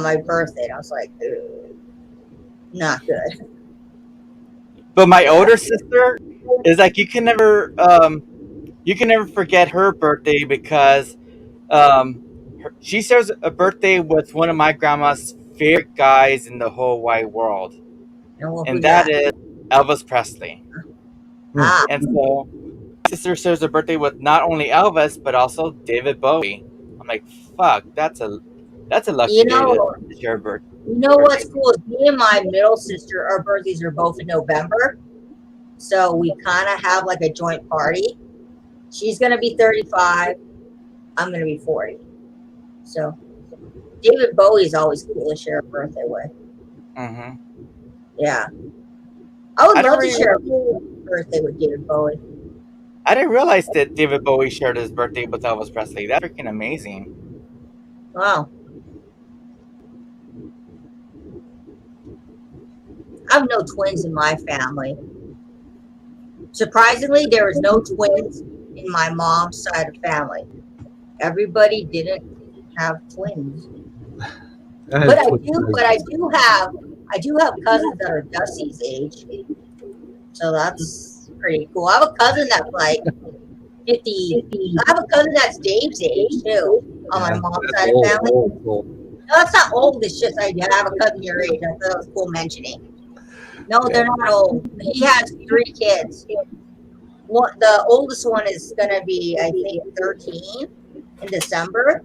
my birthday. And I was like, not good. But my older sister is like, you can never forget her birthday because she shares a birthday with one of my grandma's favorite guys in the whole wide world, and that is Elvis Presley. Ah, And so my sister shares her birthday with not only Elvis but also David Bowie. I'm like, fuck, that's a lucky you day to know, share a birthday. you know what's cool is me and my middle sister, our birthdays are both in November. So we kind of have like a joint party. She's going to be 35. I'm going to be 40. So David Bowie is always cool to share a birthday with. Mm-hmm. Yeah. I would I didn't love to really, share a birthday with David Bowie. I didn't realize that David Bowie shared his birthday with Elvis Presley. That's freaking amazing. Wow. I have no twins in my family. Surprisingly, there was no twins in my mom's side of family. Everybody didn't have twins. But I do have cousins that are Dusty's age. So that's pretty cool. I have a cousin that's like 50. I have a cousin that's Dave's age too on my mom's side of family. No, that's not old. It's just I have a cousin your age. I thought it was cool mentioning. No, they're not old. He has 3 kids. The oldest one is gonna be, I think, 13 in December.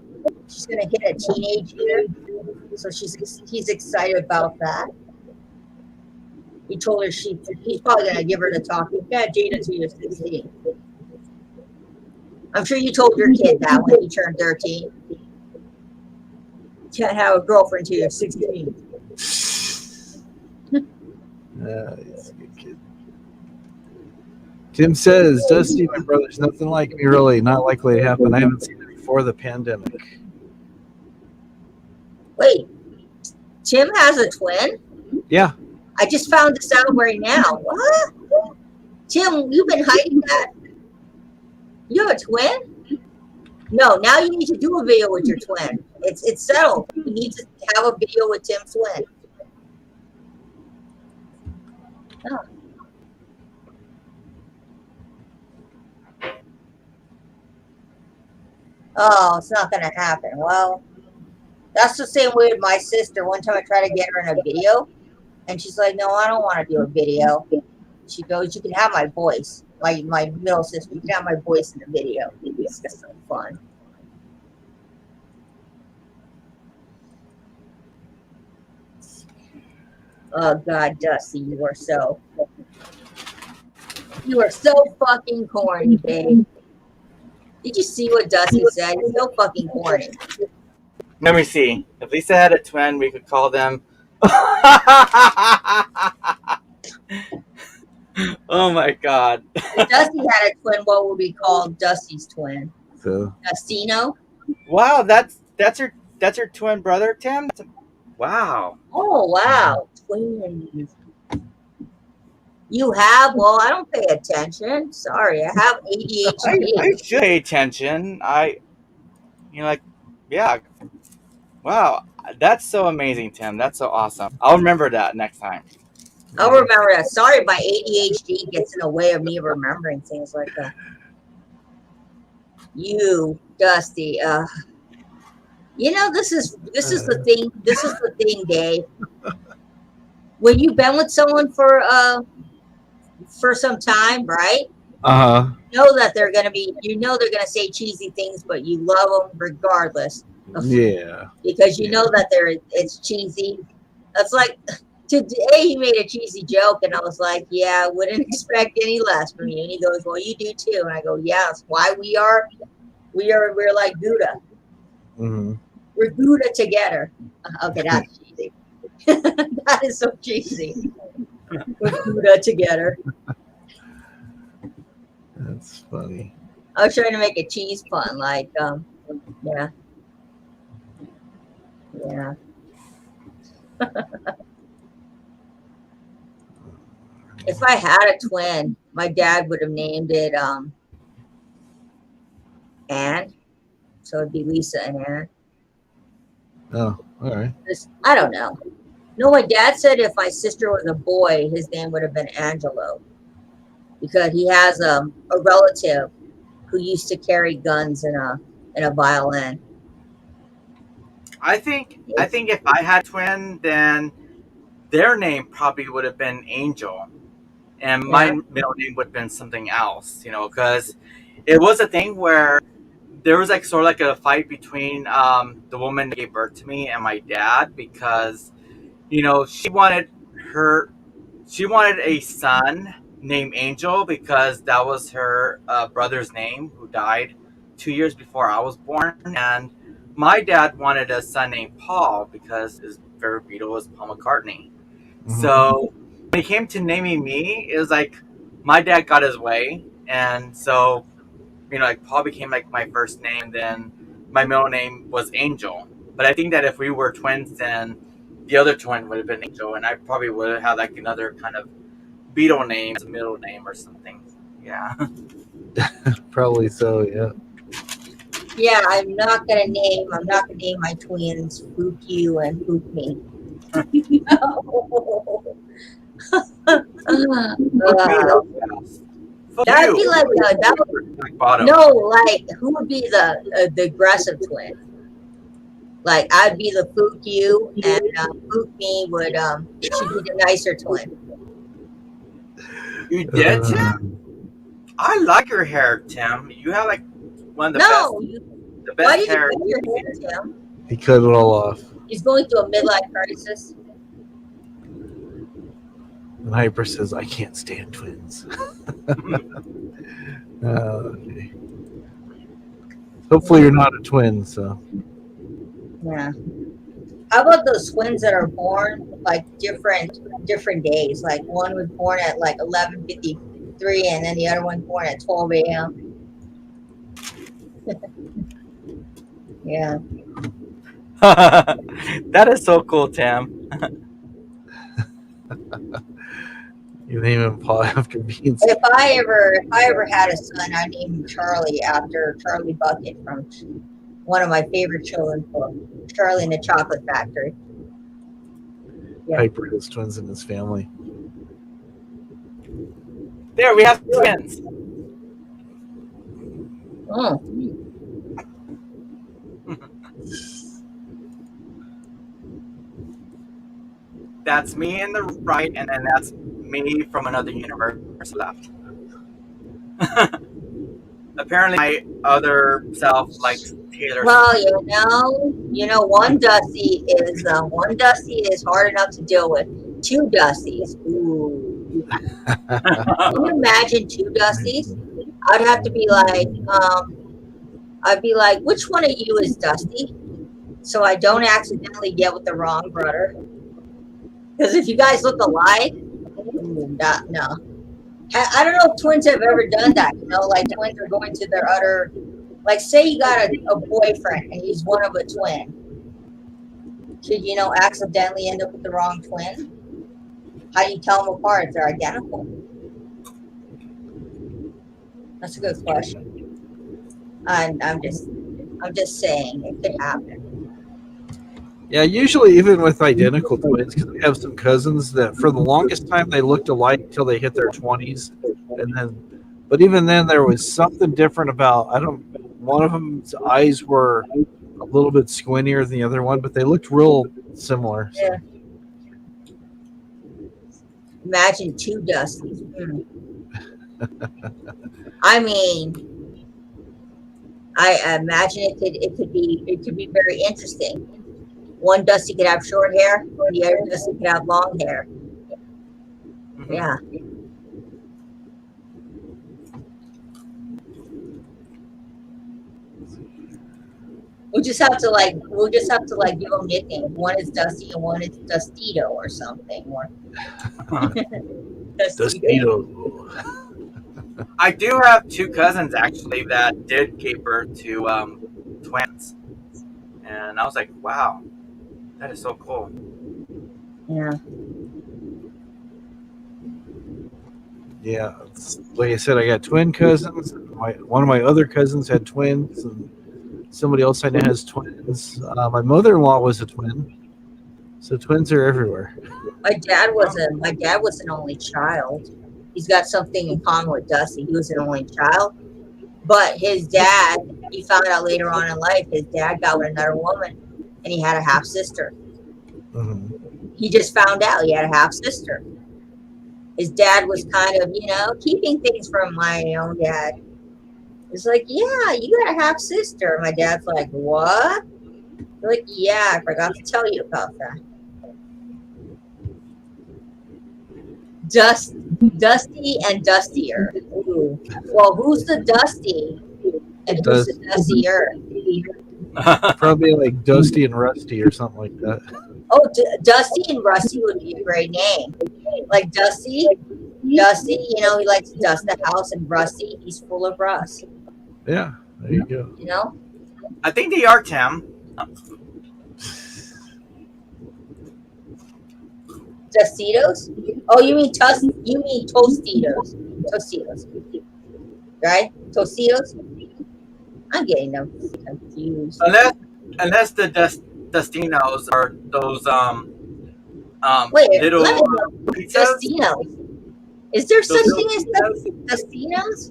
She's gonna hit a teenage year, so he's excited about that. He told her he's probably gonna give her the talk. You can't date until you're 16. I'm sure you told your kid that when he turned 13. You can't have a girlfriend until you're 16. He's a good kid. Tim says, Dusty, my brother's nothing like me, really. Not likely to happen. I haven't seen it before the pandemic. Wait, Tim has a twin? Yeah. I just found this out right now. What? Tim, you've been hiding that? You have a twin? No, now you need to do a video with your twin. It's settled. You need to have a video with Tim's twin. Oh. Oh, it's not gonna happen. Well, that's the same way with my sister. One time I tried to get her in a video, and she's like, "No, I don't want to do a video." She goes, "You can have my voice." My middle sister, "You can have my voice in the video." It's just so fun. Oh God, Dusty, you are so fucking corny, babe. Did you see what Dusty said? He's so fucking corny. Let me see. If Lisa had a twin, we could call them. Oh my God. If Dusty had a twin, what would we call Dusty's twin? So Dustino? Wow, that's your twin brother, Tim? Wow. Oh wow, twins. You have? Well, I don't pay attention. Sorry, I have ADHD. I should pay attention. Yeah. Wow. That's so amazing, Tim. That's so awesome. I'll remember that next time. I'll remember that. Sorry, my ADHD gets in the way of me remembering things like that. You, Dusty. You know, this is the thing. This is the thing, Dave. When you've been with someone for some time, right? You know that they're gonna say cheesy things, but you love them regardless. Yeah. Because you know that it's cheesy. That's like today he made a cheesy joke, and I was like, "Yeah, I wouldn't expect any less from you." And he goes, "Well, you do too." And I go, "Yeah, that's why we're like Gouda. Mm-hmm. We're Gouda together." Okay, that's cheesy. That is so cheesy. We're Gouda together. That's funny. I was trying to make a cheese pun, like, yeah. Yeah. If I had a twin, my dad would have named it Anne. So it'd be Lisa and Anne. Oh, all right. I don't know. No, my dad said if my sister was a boy, his name would have been Angelo. Because he has a relative who used to carry guns in a violin. I think if I had a twin, then their name probably would have been Angel. and my middle name would have been something else, because it was a thing where there was like sort of like a fight between the woman that gave birth to me and my dad because her she wanted a son named Angel because that was her brother's name who died 2 years before I was born, and my dad wanted a son named Paul because his favorite Beatle was Paul McCartney. So when it came to naming me, it was like my dad got his way, and so like Paul became like my first name. Then my middle name was Angel. But I think that if we were twins, then the other twin would have been Angel, and I probably would have had like another kind of Beatle name as a middle name or something. Yeah. Probably so. Yeah. Yeah, I'm not gonna name my twins Fook You and Fook Me. That'd be like who would be the aggressive twin? Like I'd be the Fook You, and Fook Me should be the nicer twin. You did, Tim? I like your hair, Tim. You have like one of the best why did hair. You cut your hair, Tim? He cut it all off. He's going through a midlife crisis. And Hyper says, I can't stand twins. Okay. Hopefully you're not a twin, so. Yeah. How about those twins that are born like different days? Like one was born at like 11:53 and then the other one born at 12 a.m. Yeah. That is so cool, Tim. You name him Paul after being. If I ever had a son, I'd name him Charlie after Charlie Bucket from one of my favorite children's books, Charlie and the Chocolate Factory. Yeah. Hyper has twins in his family. There, we have twins. Oh. That's me in the right, and then that's me from another universe left. Apparently, my other self likes Taylor. Well, one Dusty is hard enough to deal with. Two Dusties, ooh. Can you imagine two Dusties? I'd have to be like, I'd be like, which one of you is Dusty? So I don't accidentally get with the wrong brother. Because if you guys look alike, no. I don't know if twins have ever done that. Like twins are going to their other, like say you got a boyfriend and he's one of a twin. Should accidentally end up with the wrong twin? How do you tell them apart if they're identical? That's a good question. I'm just saying it could happen. Yeah, usually even with identical twins, because we have some cousins that for the longest time they looked alike until they hit their 20s, but even then there was something different about one of them's eyes were a little bit squintier than the other one, but they looked real similar. So. Yeah. Imagine two Dusties. I mean, I imagine it could be very interesting. One Dusty could have short hair, and the other Dusty could have long hair. Yeah. We'll just have to give them nicknames. One is Dusty and one is Dustito or something. Or Dustito. I do have two cousins actually that did give birth to twins, and I was like, wow. That is so cool. Yeah. Yeah. Like I said, I got twin cousins. One of my other cousins had twins, and somebody else I know has twins. My mother-in-law was a twin, so twins are everywhere. My dad was an only child. He's got something in common with Dusty. He was an only child, but his dad. He found out later on in life his dad got with another woman. And he had a half sister. Mm-hmm. He just found out he had a half sister. his dad was kind of, keeping things from my own dad. It's like, yeah, you got a half sister. My dad's like, what? They're like, yeah, I forgot to tell you about that. Dusty and Dustier. Ooh. Well, who's the Dusty and who's the Dustier? Probably like Dusty and Rusty or something like that. Oh, Dusty and Rusty would be a great name. Like Dusty, he likes to dust the house, and Rusty, he's full of rust. Yeah, there you go. I think they are, Tim. Tostitos? Oh, you mean Tostitos? Tostitos, right? Tostitos. I'm getting them confused. Unless the Dustinos are those Wait, little pizzas. Tostinos. Is there such thing as Tostinos?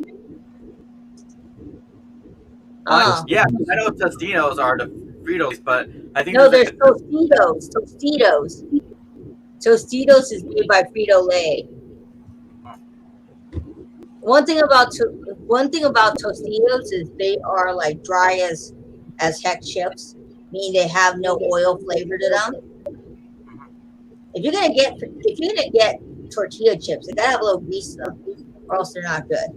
Yeah, I know Tostinos are the Fritos, but I think no, there's Tostitos. Tostitos is made by Frito-Lay. One thing about Tostitos is they are like dry as heck chips, meaning they have no oil flavor to them. If you're gonna get tortilla chips, they gotta have a little grease though, or else they're not good.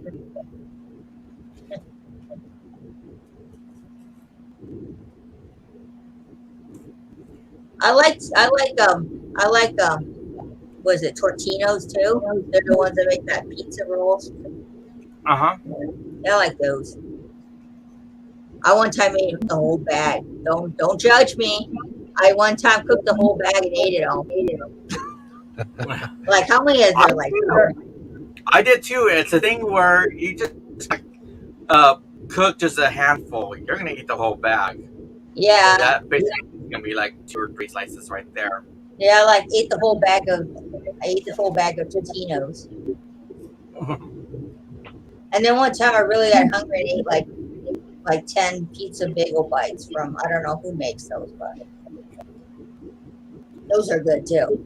I like was it Tortinos too? They're the ones that make that pizza rolls. Uh-huh. Yeah, I like those. I one time ate the whole bag. Don't judge me. I one time cooked the whole bag and ate it all. Like how many is there? Like I did too. It's a thing where you just cook just a handful. You're gonna eat the whole bag. Yeah. So that basically is gonna be like 2 or 3 slices right there. Yeah, I ate the whole bag of Totinos. And then one time I really got hungry and ate like 10 pizza bagel bites from, I don't know who makes those, but those are good too.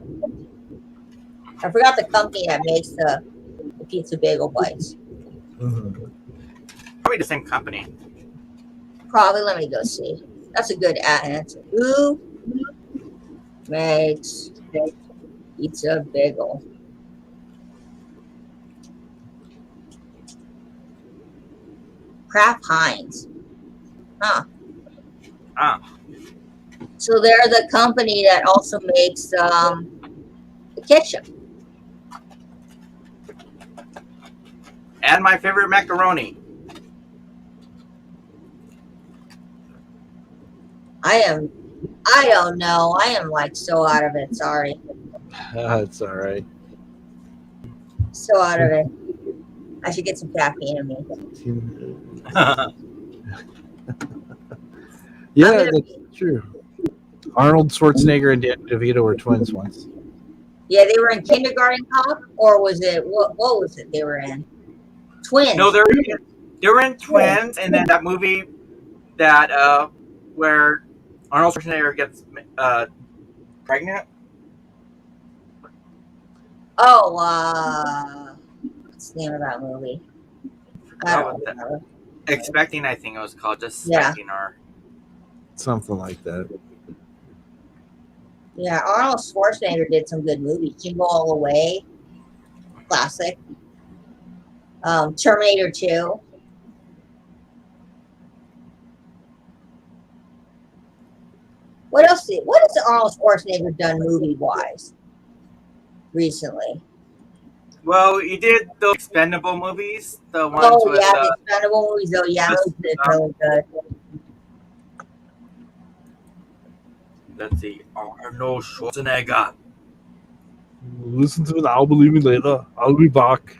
I forgot the company that makes the pizza bagel bites. Mm-hmm. Probably the same company. Probably. Let me go see. That's a good answer. Who makes pizza bagel? Kraft Heinz. Huh. So they're the company that also makes the ketchup. And my favorite macaroni. I don't know. I am like so out of it. Sorry. It's all right. So out of it. I should get some caffeine in me. Yeah, that's true. Arnold Schwarzenegger and Danny DeVito were twins once. Yeah, they were in Kindergarten Cop, or was it what was it they were in? Twins. No, they were in Twins, and then that movie that where Arnold Schwarzenegger gets pregnant. Oh, what's the name of that movie? I don't know. Expecting, I think it was called, just expecting, or something like that. Yeah, Arnold Schwarzenegger did some good movies. Jingle All the Way, classic. Terminator 2. What else? What has Arnold Schwarzenegger done movie-wise recently? Well, he did those Expendable movies, the ones with the Expendable movies. Oh, yeah, those did really good. Let's see, Arnold Schwarzenegger. Listen to it. I'll believe me later. I'll be back.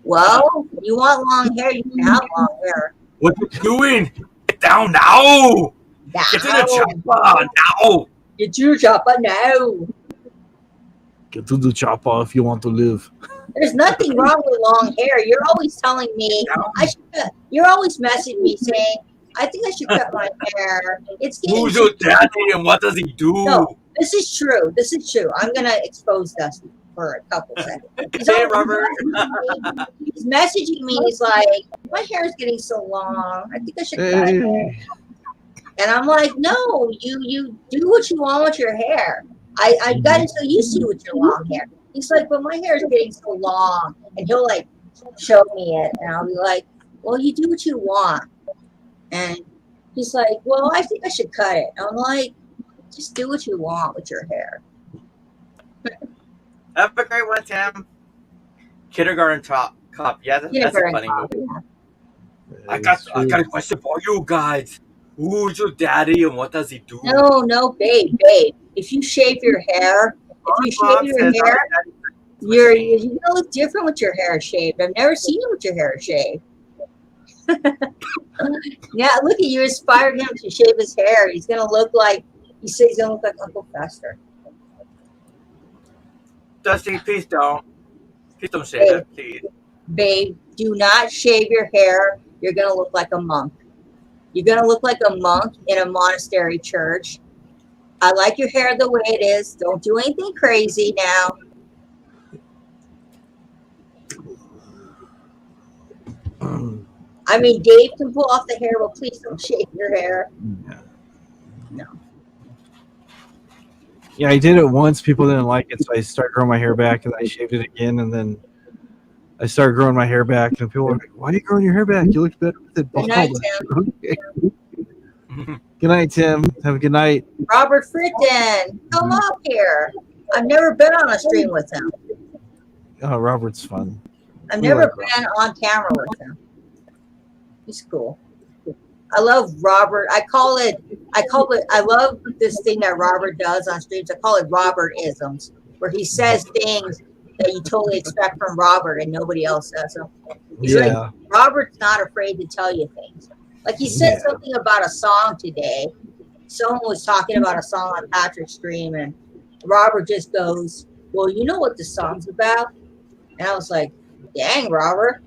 Well, you want long hair, you can have long hair. What you doing? Get down now! Get to the chopper now! Get to the chopper now! Get to the chopper if you want to live. There's nothing wrong with long hair. You're always telling me you're always messaging me saying, I think I should cut my hair. It's getting Who's your daddy and what does he do? No, this is true. I'm gonna expose Dusty. for a couple seconds. Hey, Robert. He's messaging me. He's like, my hair is getting so long. I think I should cut it. Hey. And I'm like, no, you do what you want with your hair. I gotten so used to you with your long hair. He's like, but my hair is getting so long. And he'll like show me it. And I'll be like, well, you do what you want. And he's like, well, I think I should cut it. I'm like, just do what you want with your hair. Have a great one, Tim. Kindergarten Cop. Yeah, that's a funny movie. I got a question for you guys. Who's your daddy and what does he do? No, babe. If you shave your hair, you're gonna look different with your hair shaved. I've never seen you with your hair shaved. Yeah, look at you, inspired him to shave his hair. He's gonna look like Uncle Fester. Dusty, please don't shave it, please. Babe, do not shave your hair. You're gonna look like a monk. You're gonna look like a monk in a monastery church. I like your hair the way it is. Don't do anything crazy now. I mean, Dave can pull off the hair, but please don't shave your hair. No. Yeah, I did it once. People didn't like it, so I started growing my hair back, and I shaved it again, and then I started growing my hair back, and people were like, "Why are you growing your hair back? You look better with it bald." Good night, Tim. Good night, Tim. Have a good night. Robert Fritten, come up here. I've never been on a stream with him. Oh, Robert's fun. I've never been on camera with him. He's cool. I love Robert. I love this thing that Robert does on streams. I call it Robert-isms, where he says things that you totally expect from Robert and nobody else says them. He's like, Robert's not afraid to tell you things. Like he said something about a song today. Someone was talking about a song on Patrick's stream, and Robert just goes, well, you know what the song's about? And I was like, dang, Robert.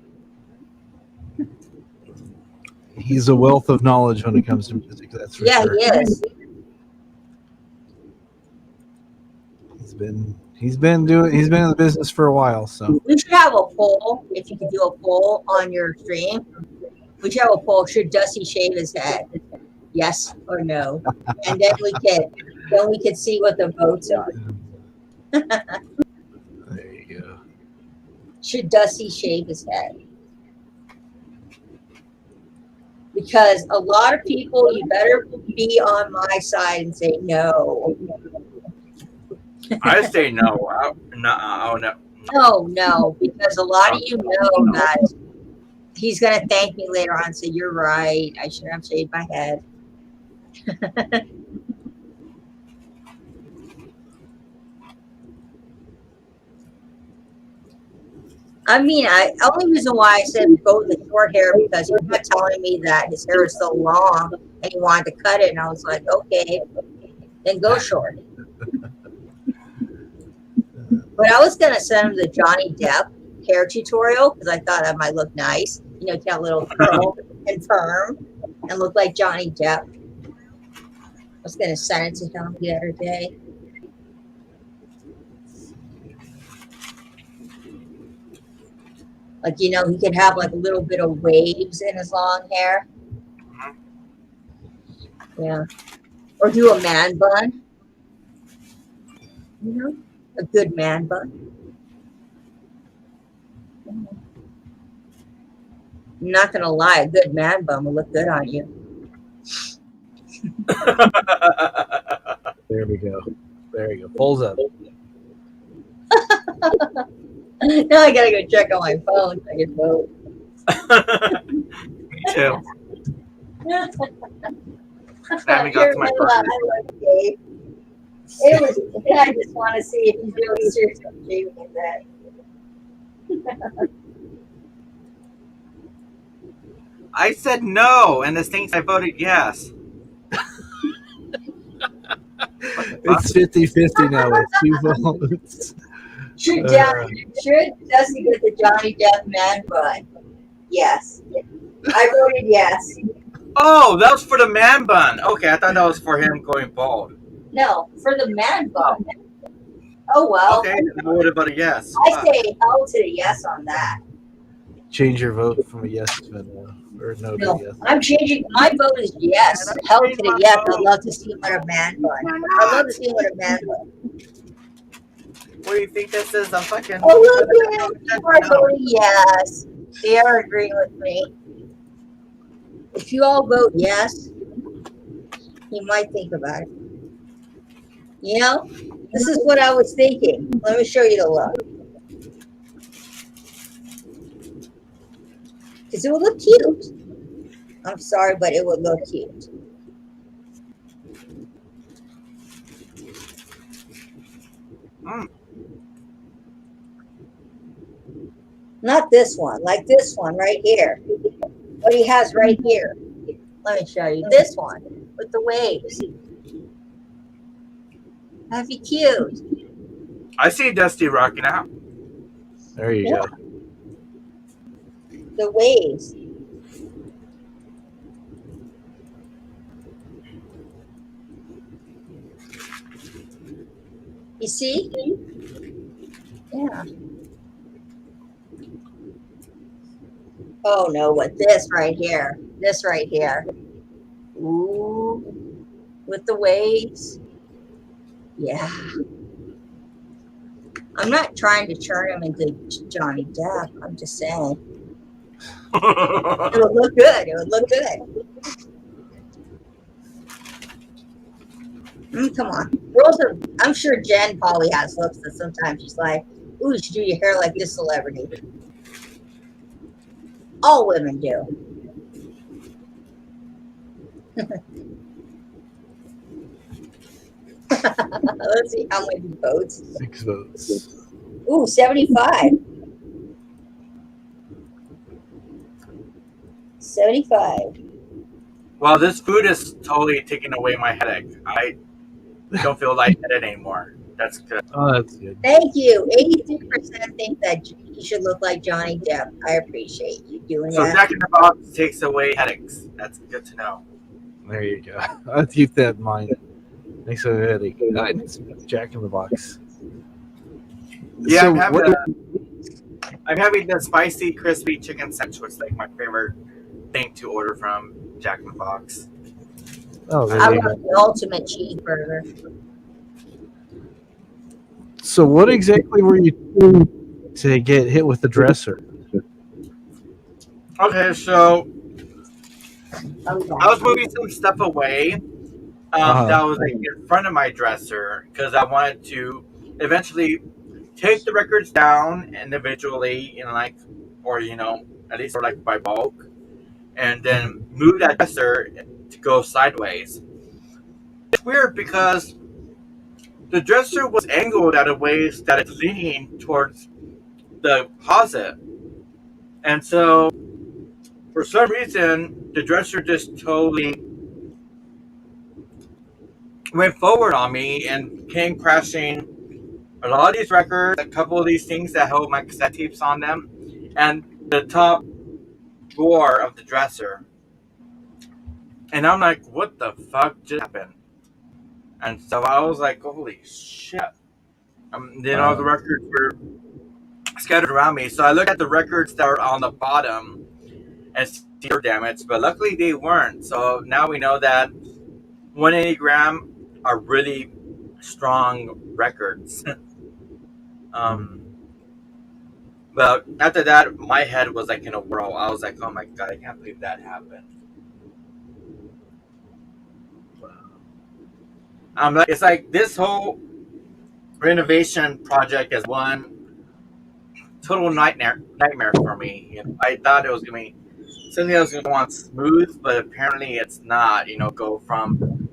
He's a wealth of knowledge when it comes to music. That's for sure. He is. He's been in the business for a while. So we should have a poll. If you could do a poll on your stream, we should have a poll. Should Dusty shave his head? Yes or no? And then we could see what the votes are. There you go. Should Dusty shave his head? Because a lot of people, you better be on my side and say no. I say no. No, because a lot of you know that he's going to thank me later on and say, you're right, I should have shaved my head. I mean, only reason why I said go with the short hair because he was telling me that his hair is so long and he wanted to cut it, and I was like, okay, then go short. But I was gonna send him the Johnny Depp hair tutorial because I thought that might look nice. You know, get a little curl and perm and look like Johnny Depp. I was gonna send it to him the other day. Like, you know, he could have like a little bit of waves in his long hair. Yeah. Or do a man bun. You know, a good man bun. I'm not going to lie, a good man bun will look good on you. There we go. There you go. Pulls up. Now I gotta go check on my phone so I can vote. Me too. I haven't got to my first. It was. I just want to see if he's really serious about shaving that. I said no, and the Saints I voted yes. It's 50-50 now. It's 2 votes. Should Dusty get the Johnny Depp man bun? Yes. I voted yes. Oh, that was for the man bun. Okay, I thought that was for him going bald. No, for the man bun. Oh well. Okay, then I would have voted yes. I say hell to the yes on that. Change your vote from a yes to a no, or no to a No, yes. I'm changing. My vote is yes. And I Hell to changed the my yes. vote. I'd love to see him with a man bun. Why I'd love not? to see him with a man bun. What do you think this is? I'm fucking. Oh look, people are voting yes. They are agreeing with me. If you all vote yes, you might think about it. You know, this is what I was thinking. Let me show you the look. Because it would look cute. I'm sorry, but it would look cute. Mm. Not this one, like this one right here. What he has right here. Let me show you this one with the waves. That'd be cute. I see Dusty rocking out. There you Yeah. go. The waves. You see? Yeah. Oh no, with this right here. This right here. Ooh. With the waves. Yeah. I'm not trying to turn him into Johnny Depp. I'm just saying. It would look good. It would look good. Come on. Girls are, I'm sure Jen probably has looks that sometimes she's like, ooh, you should do your hair like this celebrity. All women do. Let's see how many votes. 6 votes. Ooh, 75. 75. Well, this food is totally taking away my headache. I don't feel lightheaded anymore. That's good. Oh, that's good. Thank you. 83% think that you should look like Johnny Depp. I appreciate you doing So that. Jack in the Box takes away headaches. That's good to know. There you go. I'll keep that in mind. Thanks for the headache. I need some Jack in the Box. Yeah, So I'm having the spicy crispy chicken sandwich, which is like my favorite thing to order from Jack in the Box. Oh, I there you love go. the ultimate cheeseburger. So what exactly were you doing to get hit with the dresser? Okay, so Oh, I was moving some stuff away that was like in front of my dresser because I wanted to eventually take the records down individually, at least or like by bulk, and then move that dresser to go sideways. It's weird because the dresser was angled at a ways that it's leaning towards the closet, and so for some reason the dresser just totally went forward on me and came crashing a lot of these records, a couple of these things that hold my cassette tapes on them, and the top drawer of the dresser. And I'm like, what the fuck just happened? And so I was like, holy shit. Then all the records were scattered around me. So I looked at the records that are on the bottom and see they were damaged, but luckily they weren't. So now we know that 180 gram are really strong records. But after that, my head was like in a whirl. I was like, oh my god, I can't believe that happened. It's like this whole renovation project is one total nightmare for me. I thought it was gonna be something that was gonna go on smooth, but apparently it's not. Go from.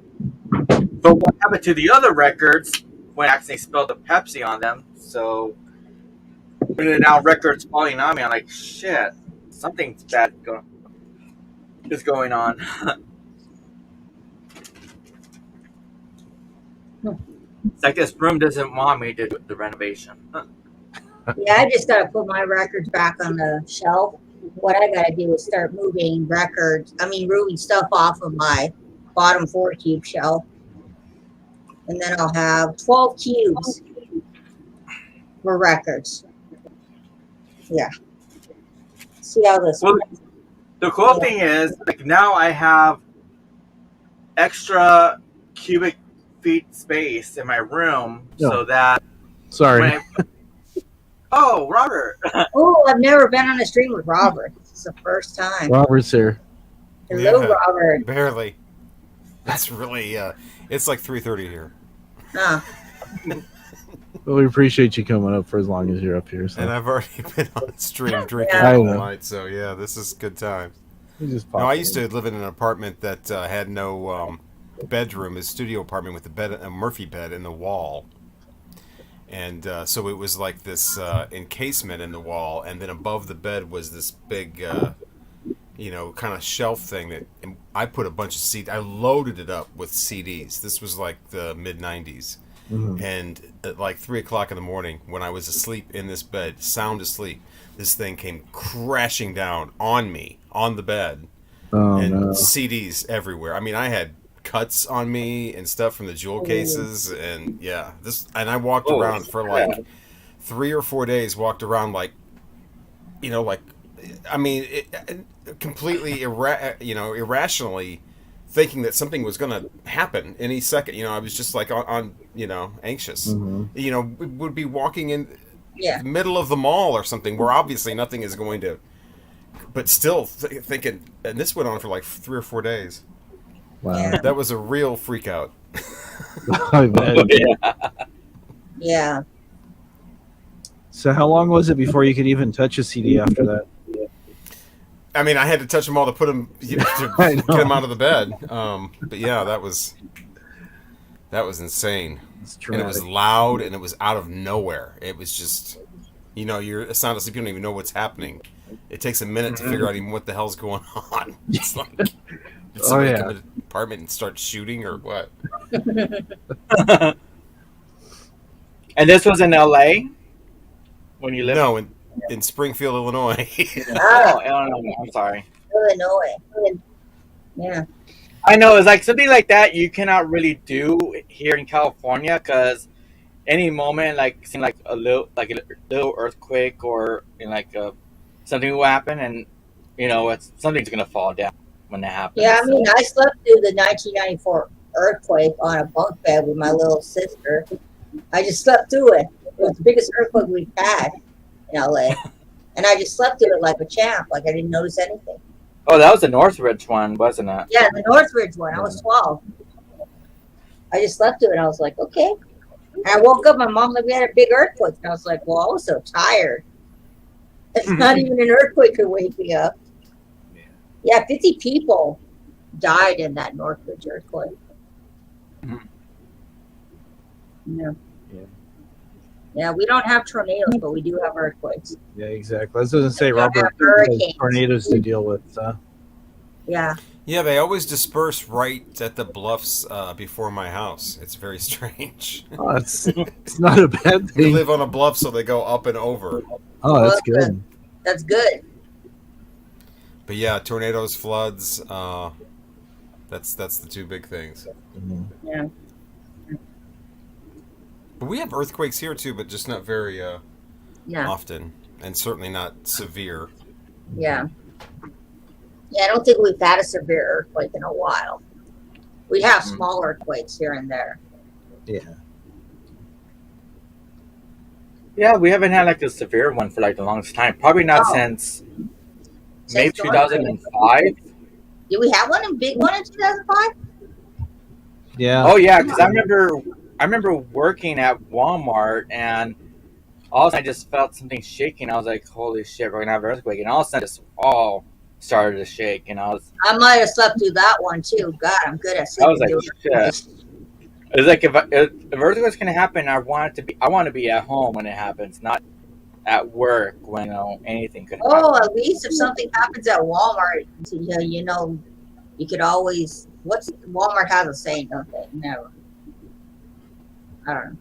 But what happened to the other records when I accidentally spilled the Pepsi on them? So now records falling on me. I'm like, shit, something's bad is going on. It's like this room doesn't want me to do the renovation. yeah, I just got to put my records back on the shelf. What I got to do is start moving stuff off of my bottom 4 cube shelf. And then I'll have 12 cubes. for records. Yeah. See how this Well, works. the cool thing is, like now I have extra cubic feet space in my room, Yeah. so that Sorry. when oh, Robert. Oh, I've never been on a stream with Robert. This is the first time. Robert's here. Hello, Yeah. Robert. Barely. It's really it's like 3:30 here. Huh. Well, we appreciate you coming up for as long as you're up here. So And I've already been on stream drinking Yeah. all I know. night, so yeah, this is good times. we just No, popped I in. used to live in an apartment that had no bedroom, a studio apartment with a Murphy bed in the wall. And so it was like this encasement in the wall, and then above the bed was this big, kind of shelf thing that and I put a bunch of CDs. I loaded it up with CDs. This was like the mid '90s, Mhm. and at like 3 o'clock in the morning, when I was asleep in this bed, sound asleep, this thing came crashing down on me on the bed, Oh and no. CDs everywhere. I mean, I had cuts on me and stuff from the jewel cases, and I walked Oh, around for like 3 or 4 days. Walked around completely irrationally thinking that something was going to happen any second. I was just like on anxious. Mhm. We would be walking in Yeah. the middle of the mall or something where obviously nothing is going to, but still thinking, and this went on for like 3 or 4 days. Wow. Yeah. That was a real freak out. I bet. Yeah. So how long was it before you could even touch a CD after that? I mean, I had to touch them all to put them to I get know. them out of the bed. But yeah, that was insane. It's And it was traumatic. loud, and it was out of nowhere. It was just, you're sound asleep. You don't even know what's happening. It takes a minute to figure out even what the hell's going on. It's like, did somebody come into the apartment and start shooting or what? And this was in LA when you lived. No, in Springfield, Illinois. Oh, Illinois. I'm sorry. Illinois. Yeah. I know it's like something like that you cannot really do here in California because any moment, like seem like a little earthquake or something will happen, and something's gonna fall down when that happens. Yeah, I mean, I slept through the 1994 earthquake on a bunk bed with my little sister. I just slept through it. It was the biggest earthquake we've had in LA. And I just slept through it like a champ, like I didn't notice anything. Oh, that was the Northridge one, wasn't it? Yeah, the Northridge one. I was 12. I just slept through it. And I was like, okay. And I woke up. My mom like, we had a big earthquake. And I was like, well, I was so tired. It's not even an earthquake could wake me up. Yeah, 50 people died in that Northridge earthquake. Mhm. Yeah. Yeah. Yeah, we don't have tornadoes, but we do have earthquakes. Yeah, exactly. I was going to say, We don't Robert, have hurricanes. tornadoes to deal with. Yeah. Yeah, they always disperse right at the bluffs before my house. It's very strange. Oh, it's not a bad We thing. live on a bluff, so they go up and over. Oh, that's Well, good. That's good. But yeah, tornadoes, floods. That's the two big things. Mhm. Yeah. But we have earthquakes here too, but just not very Yeah. often, and certainly not severe. Yeah. Yeah, I don't think we've had a severe earthquake in a while. We have small earthquakes here and there. Yeah. Yeah, we haven't had like a severe one for like the longest time. Probably not Oh. since maybe Since Northridge. 2005. Did we have one, a big one in 2005? Yeah. Oh yeah, because I remember working at Walmart and all of a sudden I just felt something shaking. I was like, "Holy shit, we're gonna have an earthquake!" And all of a sudden, just all started to shake, and I was I might have slept through that one too. God, I'm good at I sleeping was like, through "Shit." earthquakes. It's like if earthquake's gonna happen, I want to be at home when it happens, not at work when anything could happen. Oh, at least if something happens at Walmart, you could always. Walmart has a saying, don't they? Never. I don't know.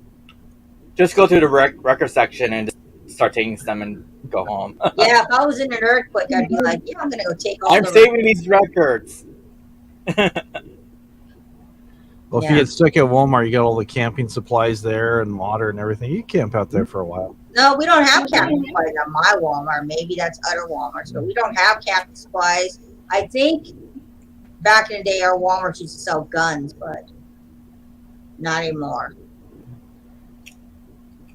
Just go through the record section and just start taking some and go home. Yeah, if I was in an earthquake, I'd be like, yeah, I'm gonna go take all I'm the. saving these records. Well, if you get stuck at Walmart, you got all the camping supplies there and water and everything. You camp out there for a while. No, we don't have cactus supplies at my Walmart. Maybe that's other Walmarts, but we don't have cactus supplies. I think back in the day, our Walmart used to sell guns, but not anymore.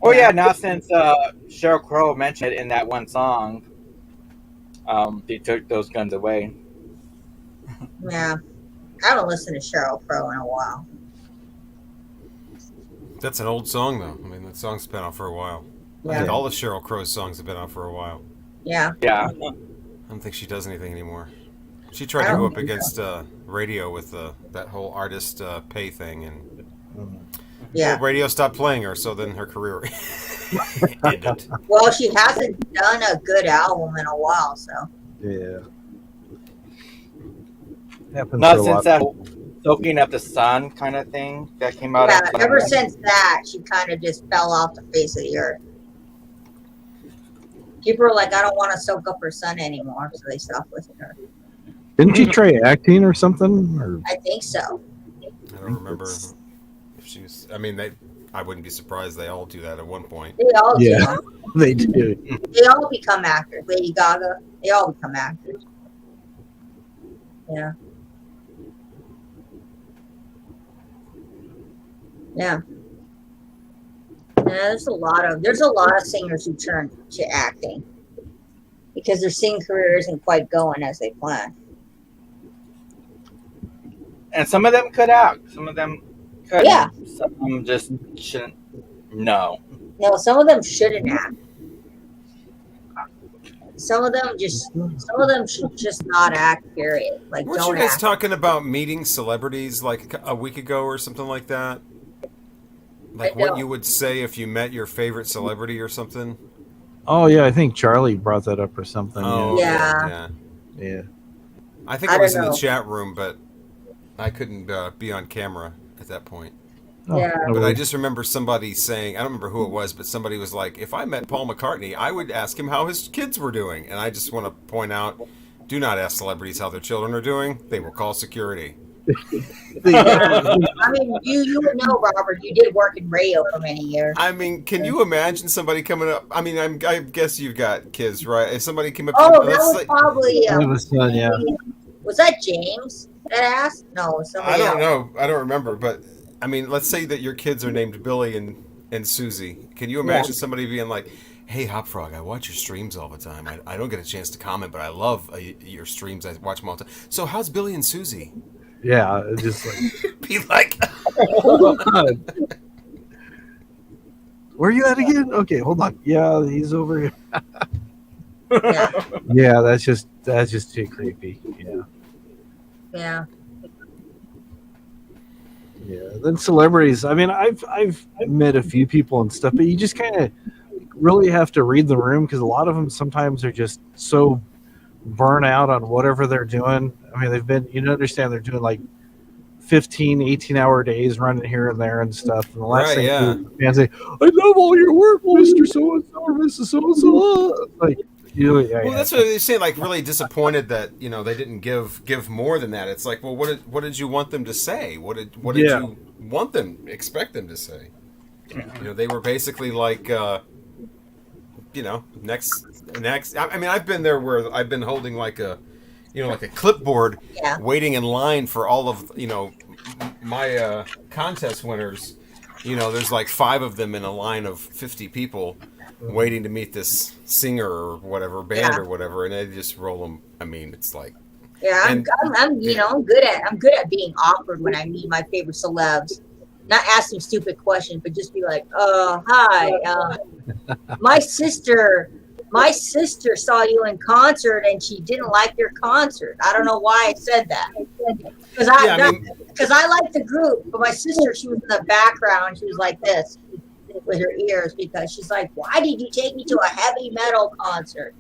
Oh yeah, now since Sheryl Crow mentioned it in that one song, they took those guns away. Yeah, I haven't listened to Sheryl Crow in a while. That's an old song, though. I mean, that song's been out for a while. I think Yeah, all the Sheryl Crow songs have been out for a while. yeah. Yeah. I don't think she does anything anymore. She I tried to don't go up think against radio with that whole artist pay thing, and Yeah. well, radio stopped playing her, so then her career ended. Well, she hasn't done a good album in a while, so. Yeah. Happens Not to a since lot. that soaking up the sun kind of thing that came out. Yeah, of, ever since that, she kind of just fell off the face of the earth. People are like, I don't want to soak up her sun anymore, so they stopped listening to her. Didn't she try acting or something? Or I think so. I don't remember if she was. I mean, I wouldn't be surprised they all do that at one point. They all Yeah. do. they do. They all become actors. Lady Gaga, they all become actors. Yeah. Yeah. Yeah, there's a lot of singers who turn to acting because their singing career isn't quite going as they planned. And some of them could act. Some of them could. Yeah. Some of them just shouldn't. No. No, some of them shouldn't act. Some of them should just not act. Period. Like, Weren't don't you guys act. talking about meeting celebrities like a week ago or something like that? Like I what don't. you would say if you met your favorite celebrity or something? Oh yeah, I think Charlie brought that up or something. Oh, Yeah. yeah. Yeah. I think I it was in don't the know. chat room, but I couldn't be on camera at that point. Oh, Yeah. no But I worries. just remember somebody saying, I don't remember who it was, but somebody was like, if I met Paul McCartney, I would ask him how his kids were doing. And I just want to point out, do not ask celebrities how their children are doing. They will call security. I mean, you would know, Robert. You did work in radio for many years. I mean, can you imagine somebody coming up? I mean, I guess you've got kids, right? If somebody came up to Oh, you, that let's was say- probably. I have a son, yeah. Was that James that asked? No, it was somebody I don't else. know. I don't remember. But, I mean, let's say that your kids are named Billy and Susie. Can you imagine somebody being like, hey, Hop Frog, I watch your streams all the time. I don't get a chance to comment, but I love your streams. I watch them all the time. So how's Billy and Susie? Yeah, it's just like, Be like, hold on. Where are you at again? Okay, hold on. Yeah, he's over here. Yeah, Yeah, that's just too creepy. Yeah. yeah. Yeah. Then celebrities. I mean, I've met a few people and stuff, but you just kind of really have to read the room because a lot of them sometimes are just so burn out on whatever they're doing. I mean, they've been, you understand, they're doing like 15, 18-hour days running here and there and stuff. And the last Right, thing yeah. fans say, I love all your work, Mr. So-and-so or Mrs. So-and-so. Like, yeah, well, that's what they're saying. Like, really disappointed that they didn't give more than that. It's like, well, what did you want them to say? What did Yeah. you expect them to say? They were basically like, next. I mean, I've been there where I've been holding like a clipboard, Yeah. waiting in line for all of my contest winners. There's like 5 of them in a line of 50 people waiting to meet this singer or whatever band or whatever, and they just roll them. I mean, it's like, Yeah, I'm good at being awkward when I meet my favorite celebs. Not asking stupid questions, but just be like, hi, my sister saw you in concert and she didn't like your concert. I don't know why I said that. Because I like the group, but my sister, she was in the background. She was like this with her ears because she's like, why did you take me to a heavy metal concert?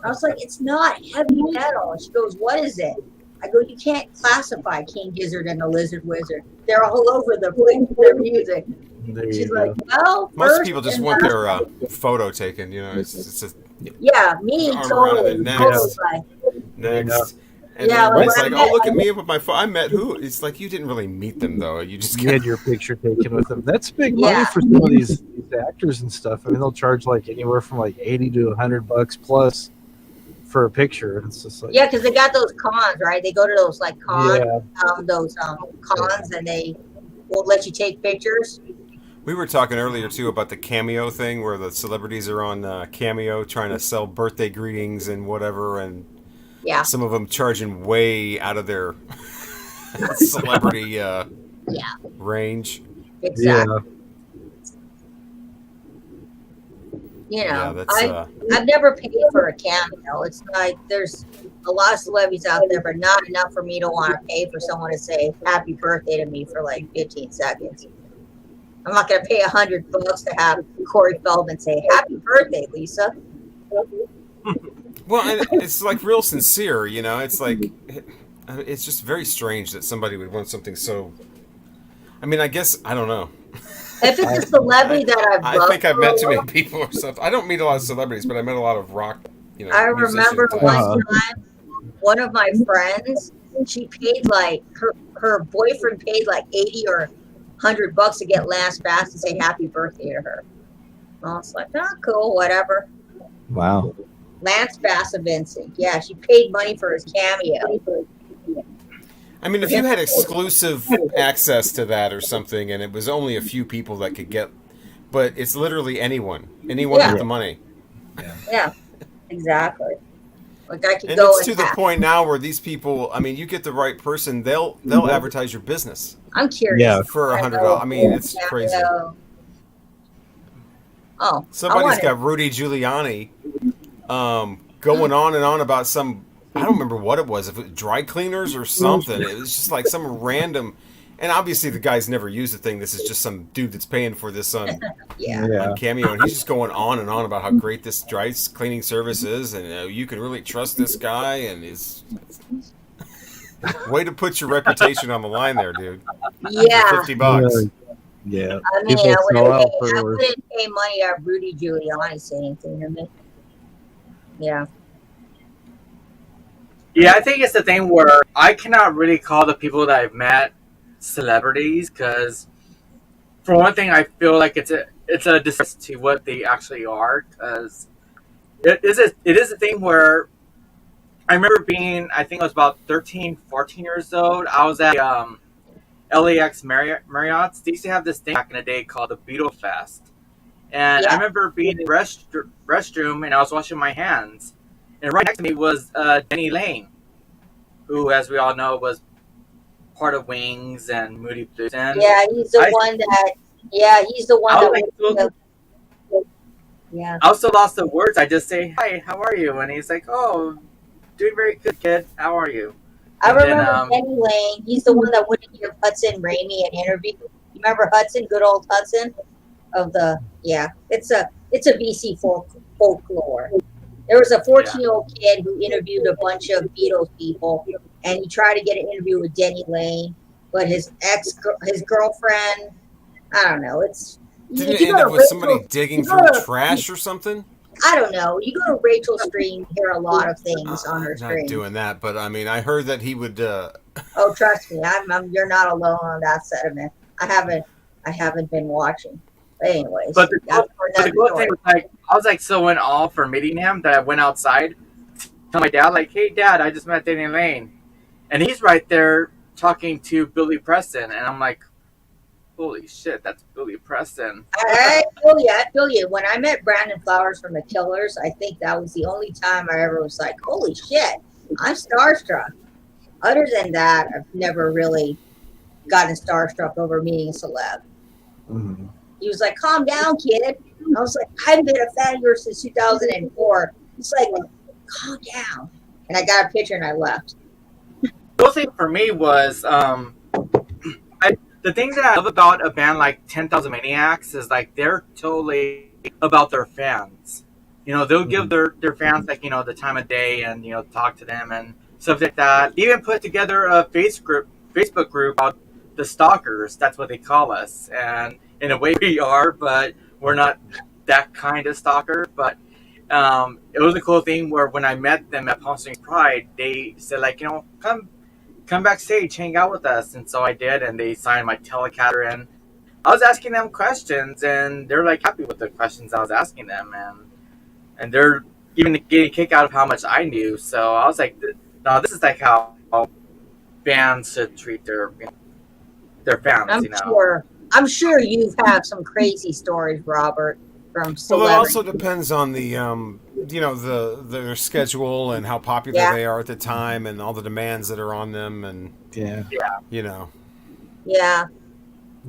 I was like, it's not heavy metal. She goes, what is it? I go, you can't classify King Gizzard and the Lizard Wizard. They're all over the place with their music. There you She's go. like, well, most first people just and want last- their photo taken. It's just Yeah, me arm around totally. it. Totally. Next. And Yeah, everybody's when I like, met- "Oh, look at me with my phone. I met who?" It's like you didn't really meet them though. You just You had your picture taken with them. That's big money Yeah. for some of these actors and stuff. I mean, they'll charge like anywhere from like $80 to $100 plus for a picture. It's just like, Yeah, because they got those cons, right? They go to those like cons, yeah, cons, and they won't let you take pictures. We were talking earlier too about the Cameo thing, where the celebrities are on Cameo trying to sell birthday greetings and whatever, and Yeah, some of them charging way out of their celebrity range. exactly. yeah. You know, Yeah, that's I've never paid for a cameo. It's like there's a lot of celebrities out there, but not enough for me to want to pay for someone to say happy birthday to me for like 15 seconds. I'm not going to pay $100 to have Corey Feldman say happy birthday, Lisa. well, and it's like real sincere, you know. It's like it's just very strange that somebody would want something so. I mean, I guess I don't know. If it's a celebrity that I think I've met too many people or something. I don't meet a lot of celebrities, but I met a lot of rock. You know, I remember musician one types. time, one of my friends, she paid like her boyfriend paid like 80 or $100 to get Lance Bass to say happy birthday to her. I was like, oh, cool, whatever. Wow. Lance Bass of Vincent. Yeah, she paid money for his cameo. I mean, if you had exclusive access to that or something, and it was only a few people that could get, but it's literally anyone Yeah. with the money. Yeah, exactly. Like I could And go it's to the point now where these people, I mean, you get the right person, they'll advertise your business I'm curious. Yeah. for $100. I mean, it's crazy. Oh, Somebody's got Rudy Giuliani going on and on about some, I don't remember what it was, if it was dry cleaners or something. It was just like some random, and obviously the guy's never used the thing. This is just some dude that's paying for this on Yeah. Cameo, and he's just going on and on about how great this dry cleaning service is, and you can really trust this guy, and his way to put your reputation on the line there, dude. Yeah. For $50. Yeah. I mean, People I sell out wouldn't for pay money to have Rudy Giuliani say anything to me. Yeah. Yeah, I think it's the thing where I cannot really call the people that I've met celebrities because, for one thing, I feel like it's a disservice to what they actually are. Because it is a thing where I remember being, I think I was about 13, 14 years old. I was at LAX Marriott's. They used to have this thing back in the day called the Beetle Fest. And I remember being in the restroom and I was washing my hands. And right next to me was Denny Lane, who, as we all know, was part of Wings and Moody Blues. And Yeah, he's the one that. Yeah, he's the one that. Yeah. I also lost the words. I just say, "Hi, how are you?" And he's like, "Oh, doing very good, kid. How are you?" I And remember Denny Lane. He's the one that wouldn't give Hudson Rainey an interview. You remember Hudson, good old Hudson, of the It's a BC folklore. There was a 14-year-old kid who interviewed a bunch of Beatles people, and he tried to get an interview with Denny Lane, but his girlfriend, I don't know. Didn't it end up with somebody digging through trash or something? I don't know. You go to Rachel's stream, you hear a lot of things on her stream. Not doing that, but I mean, I heard that he would. Oh, trust me, you're not alone on that sentiment. I haven't been watching. But anyways, But the cool thing was, like, I was like so in awe for meeting him that I went outside to tell my dad, like, "Hey, Dad, I just met Danny Lane," and he's right there talking to Billy Preston, and I'm like, "Holy shit, that's Billy Preston!" I feel you. When I met Brandon Flowers from the Killers, I think that was the only time I ever was like, "Holy shit, I'm starstruck." Other than that, I've never really gotten starstruck over meeting a celeb. Mm-hmm. He was like, "Calm down, kid." I was like, "I've been a fan of yours since 2004." He's like, "Calm down." And I got a picture and I left. The cool thing for me was the thing that I love about a band like 10,000 Maniacs is like they're totally about their fans. You know, they'll give their fans like, you know, the time of day and, you know, talk to them and stuff like that. They even put together a Facebook group called the Stalkers. That's what they call us. And in a way we are, but we're not that kind of stalker. But it was a cool thing where when I met them at Palm Springs Pride, they said like, come backstage, hang out with us, and so I did, and they signed my Telecaster, and I was asking them questions, and they're like happy with the questions I was asking them, and they're even getting a kick out of how much I knew. So I was like, no, this is like how bands should treat their fans. I'm sure you've had some crazy stories, Robert, from celebrities. Well, it also depends on the their schedule and how popular they are at the time, and all the demands that are on them, and Yeah.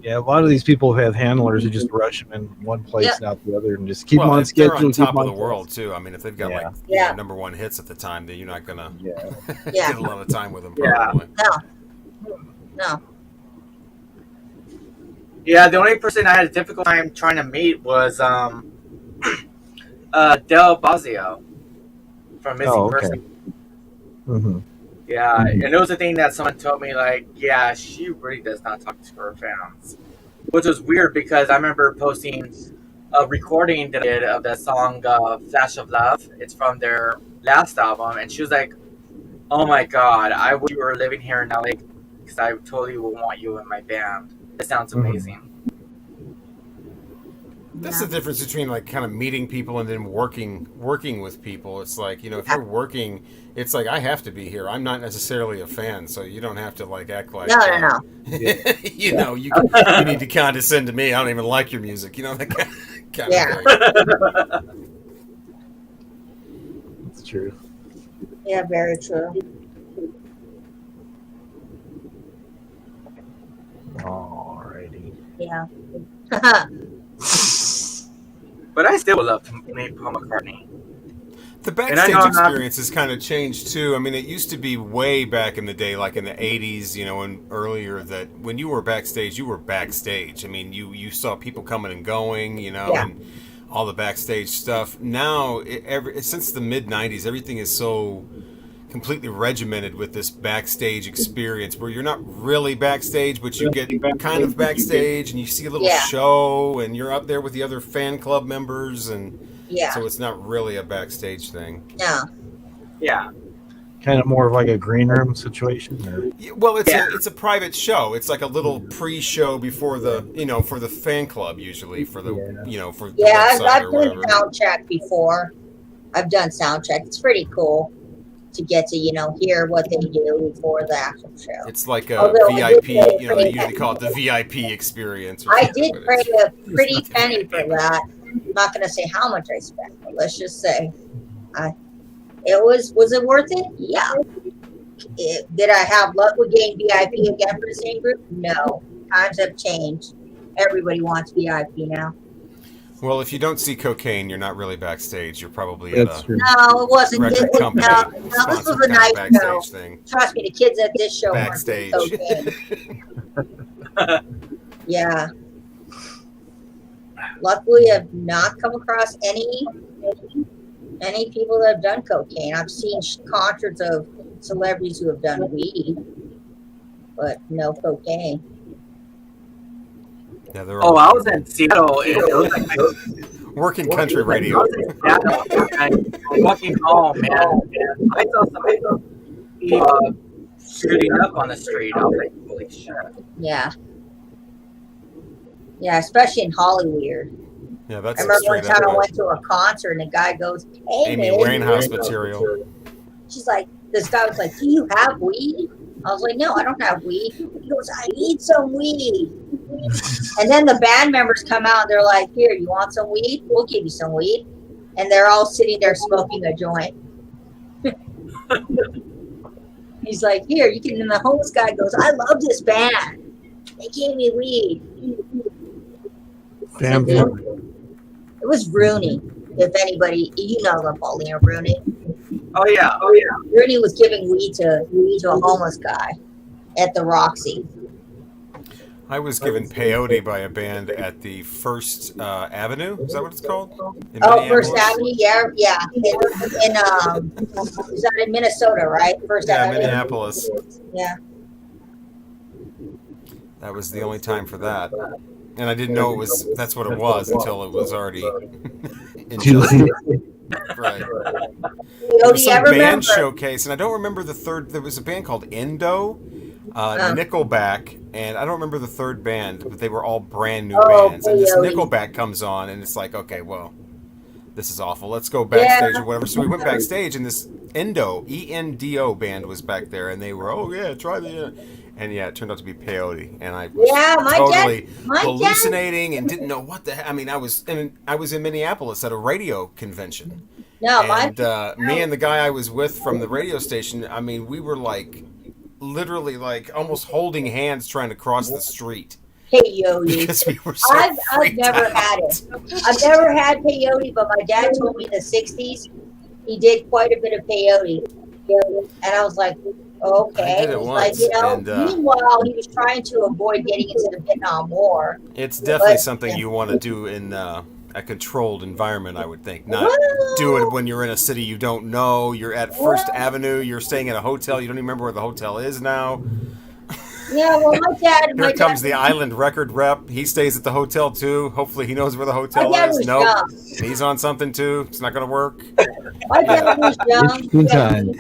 Yeah, a lot of these people have handlers who just rush them in one place and out the other, and just keep them on schedule. They're on top of the world too. I mean, if they've got number one hits at the time, then you're not gonna get a lot of time with them. Probably. No. Yeah, the only person I had a difficult time trying to meet was Del Bazio from Missing Person. Mm-hmm. Yeah, and it was a thing that someone told me, like, yeah, she really does not talk to her fans. Which was weird because I remember posting a recording that I did of the song Flash of Love. It's from their last album, and she was like, oh my god, I wish you were living here in LA because I totally would want you in my band. It sounds amazing. That's the difference between like kind of meeting people and then working with people. It's like, if you're working, it's like I have to be here. I'm not necessarily a fan, so you don't have to like act like No. you need to condescend to me. I don't even like your music. That kind of thing. That's true. Yeah, very true. Alrighty. Yeah. But I still would love to meet Paul McCartney. The backstage experience has kind of changed too. I mean, it used to be way back in the day, like in the 80s, and earlier, that when you were backstage, you were backstage. I mean, you saw people coming and going, and all the backstage stuff. Now, since the mid-90s, everything is so completely regimented with this backstage experience where you're not really backstage, but you get kind of backstage and you see a little show and you're up there with the other fan club members, and so it's not really a backstage thing. Yeah. Kind of more of like a green room situation, or? Well, it's a private show. It's like a little pre-show before the for the fan club, usually for the for the website I've or whatever. done sound check before. I've done sound check. It's pretty cool to get to hear what they do before the actual show. It's like a VIP. They usually call it the VIP experience. I did pay a pretty penny for that. I'm not going to say how much I spent, but let's just say, was it worth it? Yeah. Did I have luck with getting VIP again for the same group? No. Times have changed. Everybody wants VIP now. Well, if you don't see cocaine, you're not really backstage. You're probably No, it wasn't. Record company No, this was a nice show. Thing. Trust me, the kids at this show backstage. weren't cocaine. Yeah. Luckily, I've not come across any people that have done cocaine. I've seen concerts of celebrities who have done weed, but no cocaine. Yeah, I was in Seattle. Working country radio. I was in Seattle. And walking home, man. I saw somebody shooting up on the street. I was like, holy shit. Yeah. Yeah, especially in Hollywood. Yeah, that's. I remember one time I went to a concert and the guy goes, "Hey, Amy Winehouse material." She's like, this guy was like, "Do you have weed?" I was like, "No, I don't have weed." He goes, "I need some weed." And then the band members come out and they're like, "Here, you want some weed? We'll give you some weed." And they're all sitting there smoking a joint. He's like, "Here, you can." And the homeless guy goes, "I love this band. They gave me weed." It was Rooney. If anybody, them, Paulina Rooney. Oh yeah. Rooney was giving weed to a homeless guy at the Roxy. I was given peyote by a band at the First Avenue. Is that what it's called? First Avenue, yeah. In is that in Minnesota, right? First Avenue. Minneapolis. Yeah. That was the only time for that, and I didn't know that's what it was until it was already ingested. Right. There Peyote, was I some remember. band showcase, and I don't remember the third. There was a band called Endo, Nickelback, and I don't remember the third band, but they were all brand new bands. And this Peyote. Nickelback comes on, and it's like, okay, well, this is awful. Let's go Yeah. backstage or whatever. So we went backstage, and this Endo, ENDO band was back there, and they were, oh yeah, try the. And yeah, it turned out to be peyote, and I was totally hallucinating and didn't know what the heck. I mean, I was in Minneapolis at a radio convention. No, and me and the guy I was with from the radio station, I mean, we were like, literally like almost holding hands trying to cross the street. Peyote. Because we were so I've never had it. I've never had peyote, but my dad told me in the 60s he did quite a bit of peyote. And I was like, okay. I did it once, and, meanwhile, he was trying to avoid getting into the Vietnam War. It's definitely something you want to do in a controlled environment, I would think. Not do it when you're in a city you don't know. You're at First Avenue. You're staying at a hotel. You don't even remember where the hotel is now. Yeah, well, my dad. Here comes the Island record rep. He stays at the hotel too. Hopefully, he knows where the hotel is. Nope. He's on something too. It's not going to work. My dad was young. Good time.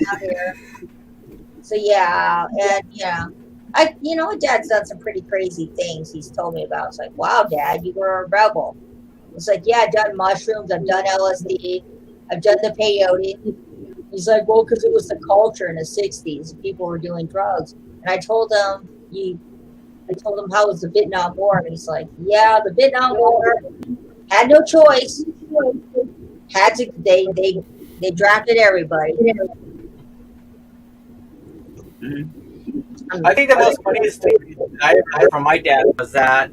So yeah, and my dad's done some pretty crazy things. He's told me about. It's like, wow, Dad, you were a rebel. It's like, yeah, I've done mushrooms, I've done LSD, I've done the peyote. He's like, well, because it was the culture in the 60s. People were doing drugs. And I told him how it was the Vietnam War. And he's like, yeah, the Vietnam War had no choice. Had to, they drafted everybody. I think the most funniest thing I ever heard from my dad was that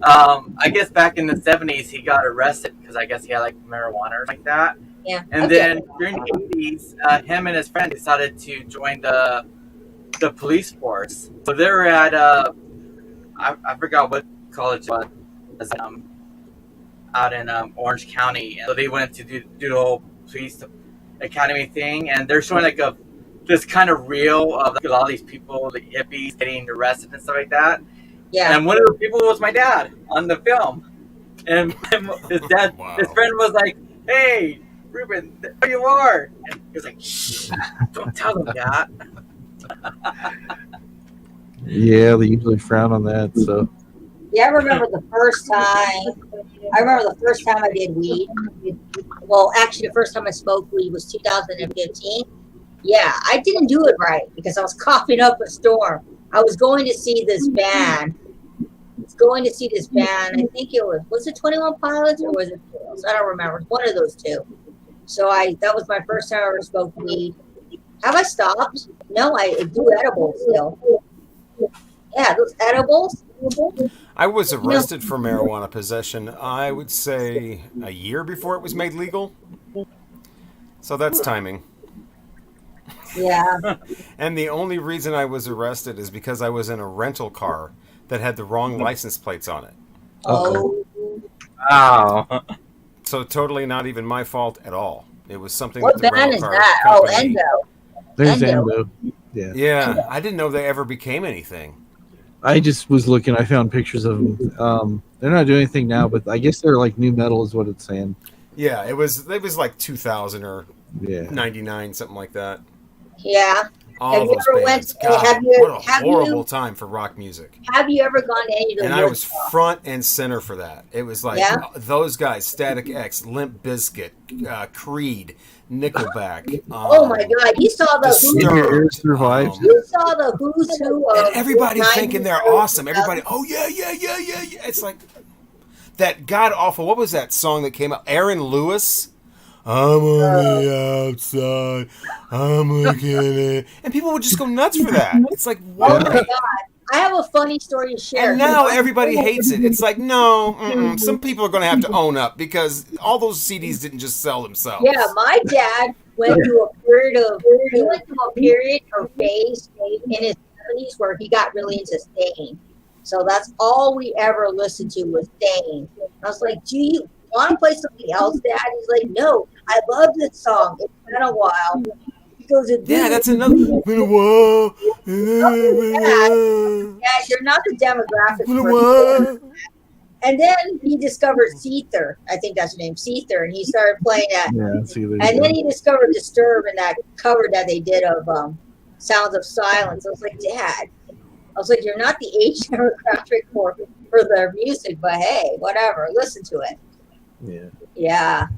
I guess back in the 70s he got arrested because I guess he had like marijuana or like that. Yeah. And then during the 80s, him and his friend decided to join the police force. So they were at I forgot what college it was, out in Orange County. So they went to do the whole police academy thing, and they're showing like this kind of reel of like a lot of these people, the hippies, getting arrested and stuff like that. Yeah. And one of the people was my dad on the film, and his dad, his friend was like, "Hey, Ruben, there you are." And he was like, "Shh, don't tell them that." Yeah, they usually frown on that. So. Yeah, I remember the first time I did weed. Well, actually, the first time I smoked weed was 2015. Yeah, I didn't do it right because I was coughing up a storm. I was going to see this band. I think it was it 21 Pilots or was it Beatles? I don't remember. One of those two. So that was my first time I ever smoked weed. Have I stopped? No, I do edibles still. Yeah, those edibles. I was arrested for marijuana possession, I would say, a year before it was made legal. So that's timing. Yeah. And the only reason I was arrested is because I was in a rental car that had the wrong license plates on it. Oh. Wow. So totally not even my fault at all. It was something What that the band rental is car that? company... Oh, Endo. There's Endo. Endo. Yeah. Yeah, I didn't know they ever became anything. I just was looking. I found pictures of them. They're not doing anything now, but I guess they're like new metal, is what it's saying. Yeah, it was like 2000 or Yeah. 99, something like that. Yeah. All those bands. God, what a horrible time for rock music. Have you ever gone to any of the And I was front and center for that. It was like those guys, Static X, Limp Bizkit, Creed, Nickelback. Oh my God! You saw the Disturbed. You saw the who's who of and everybody's thinking they're awesome. Everybody, oh yeah. It's like that god awful. What was that song that came out? Aaron Lewis. I'm on the outside. I'm looking in. And people would just go nuts for that. It's like, what? Oh my God. I have a funny story to share. And now everybody hates it. It's like, no, some people are going to have to own up because all those CDs didn't just sell themselves. Yeah, my dad went through a period of phase in his 70s where he got really into Stain. So that's all we ever listened to was Stain. I was like, do you want to play something else, Dad? He's like, no, I love this song. It's been a while. He goes, yeah, that's another. Been a while. Yeah, you're not the demographic. And then he discovered Seether. I think that's her name, Seether, and he started playing that. Yeah, see, there you And go. then he discovered Disturb and that cover that they did of Sounds of Silence. I was like, Dad, I was like, you're not the age demographic for their music, but hey, whatever, listen to it. Yeah. Yeah.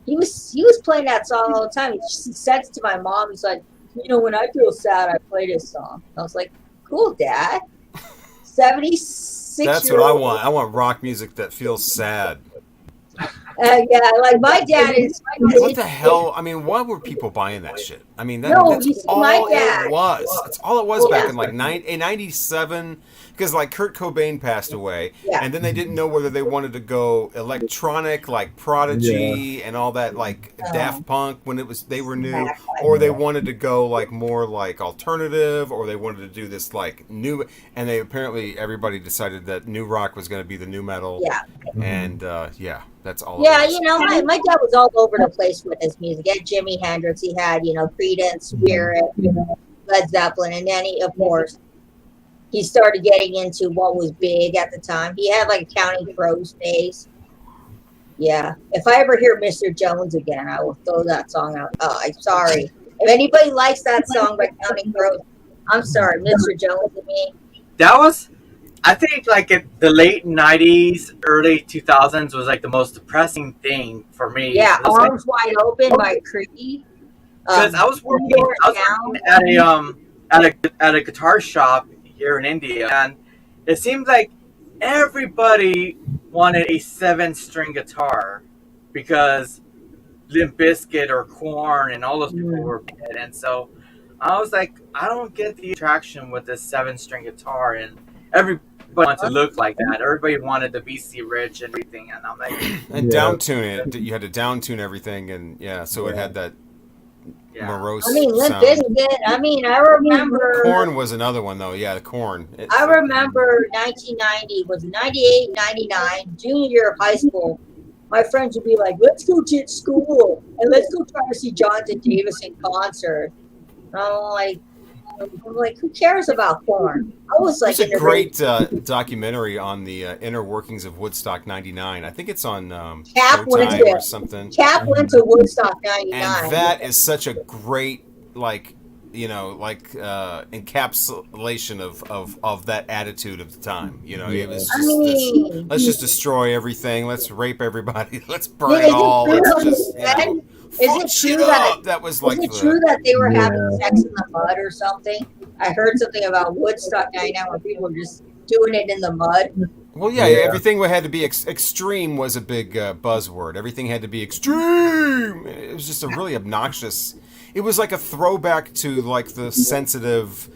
He was playing that song all the time. He said to my mom, he's like, you know, when I feel sad, I play this song. I was like, cool, Dad. 76 That's what I want. I want rock music that feels sad. Yeah, like my dad is. What the hell? I mean, why were people buying that shit? I mean, No, that's you see, all my dad. it was. That's all it was Oh, back yeah. in like 97. Because like Kurt Cobain passed away, Yeah. and then they didn't know whether they wanted to go electronic, like Prodigy and all that, like Daft Punk when they were new, or they wanted to go like more like alternative, or they wanted to do this like new. And they apparently everybody decided that new rock was going to be the new metal. Yeah. And yeah, that's all. Yeah, it was. you know, my dad was all over the place with his music. He had Jimi Hendrix, he had, you know, Creedence, Spirit, Led Zeppelin, and then he, of course, he started getting into what was big at the time. He had like a Counting Crows phase. Yeah. If I ever hear Mr. Jones again, I will throw that song out. Oh, I'm sorry. If anybody likes that song by Counting Crows, I'm sorry. Mr. Jones to me. That was, I think, like the late 90s, early 2000s was like the most depressing thing for me. Yeah, It was like- Arms Wide Open by Creed. Because I was working at a guitar shop here in India, and it seems like everybody wanted a 7-string guitar because Limp Bizkit or Korn and all those people were bad, and so I was like, I don't get the attraction with this 7-string guitar, and everybody wanted to look like that. Everybody wanted to be rich and everything, and I'm like, And down tune it. You had to down tune everything, and so it had that yeah. morose I mean, Limp sound. Bizkit. I mean, I remember. Corn was another one though. Yeah, the Corn. I remember 1990 was 98, 99, junior year of high school. My friends would be like, "Let's go to school and let's go try to see Jonathan Davis in concert." And I'm like, who cares about Korn? I was like, There's a great documentary on the inner workings of Woodstock ~99. I think it's on Cap went Showtime to or something. Cap went to Woodstock '99. And that is such a great, encapsulation of that attitude of the time. You know, it was just this, let's just destroy everything. Let's rape everybody. Let's burn it all. Let's just, fuck shit up. That was like. Is it true that they were having sex in the mud or something? I heard something about Woodstock '99 where people were just doing it in the mud. Well, yeah. Everything had to be extreme was a big buzzword. Everything had to be extreme. It was just a really obnoxious. It was like a throwback to like the sensitive,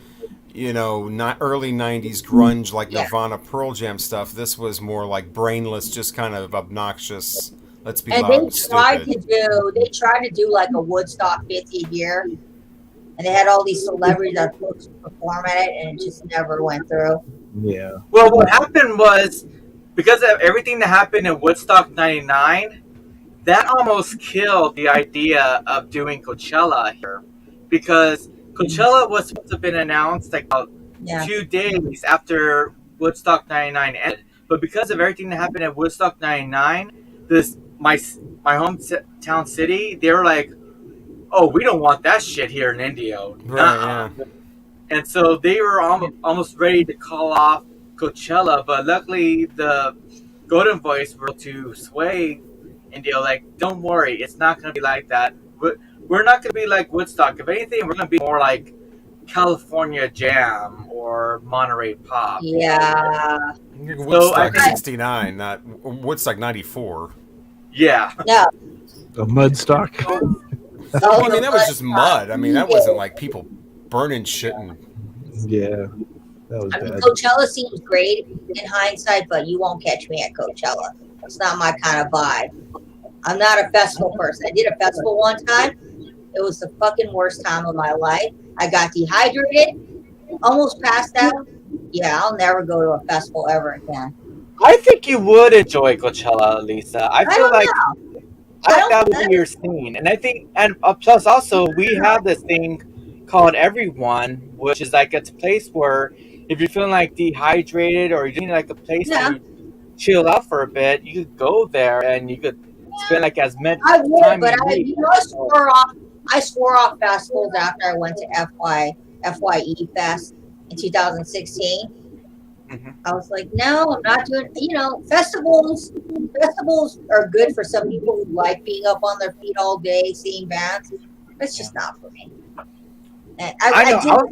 not early '90s grunge like Nirvana, Pearl Jam stuff. This was more like brainless, just kind of obnoxious. Let's be loud and stupid. They tried to do like a Woodstock 50th year, and they had all these celebrities that were supposed to perform at it, and it just never went through. Yeah. Well, what happened was, because of everything that happened in Woodstock '99, that almost killed the idea of doing Coachella here, because Coachella was supposed to have been announced like about 2 days after Woodstock '99 ended, but because of everything that happened at Woodstock '99, my hometown city, they were like, oh, we don't want that shit here in India. Right, yeah. And so they were almost ready to call off Coachella, but luckily the Golden Voice were to sway India, like, don't worry, it's not going to be like that. We're not going to be like Woodstock. If anything, we're going to be more like California Jam or Monterey Pop. Yeah. Woodstock '69, not Woodstock '94. Yeah. No. A Mudstock. Well, I mean, that was just mud. I mean, that wasn't like people burning shit. Yeah. That was bad. Coachella seems great in hindsight, but you won't catch me at Coachella. It's not my kind of vibe. I'm not a festival person. I did a festival one time. It was the fucking worst time of my life. I got dehydrated, almost passed out. Yeah, I'll never go to a festival ever again. I think you would enjoy Coachella, Lisa. I feel like that would be your scene. And I think, plus also, we have this thing called Everyone, which is like it's a place where if you're feeling like dehydrated or you're in like a place where chill out for a bit, you could go there and you could spend like as much I would, time but you need. I swore off festivals after I went to FYE Fest in 2016. Mhm. I was like, no, I'm not doing. Festivals. Festivals are good for some people who like being up on their feet all day, seeing bands. It's just not for me. And I know.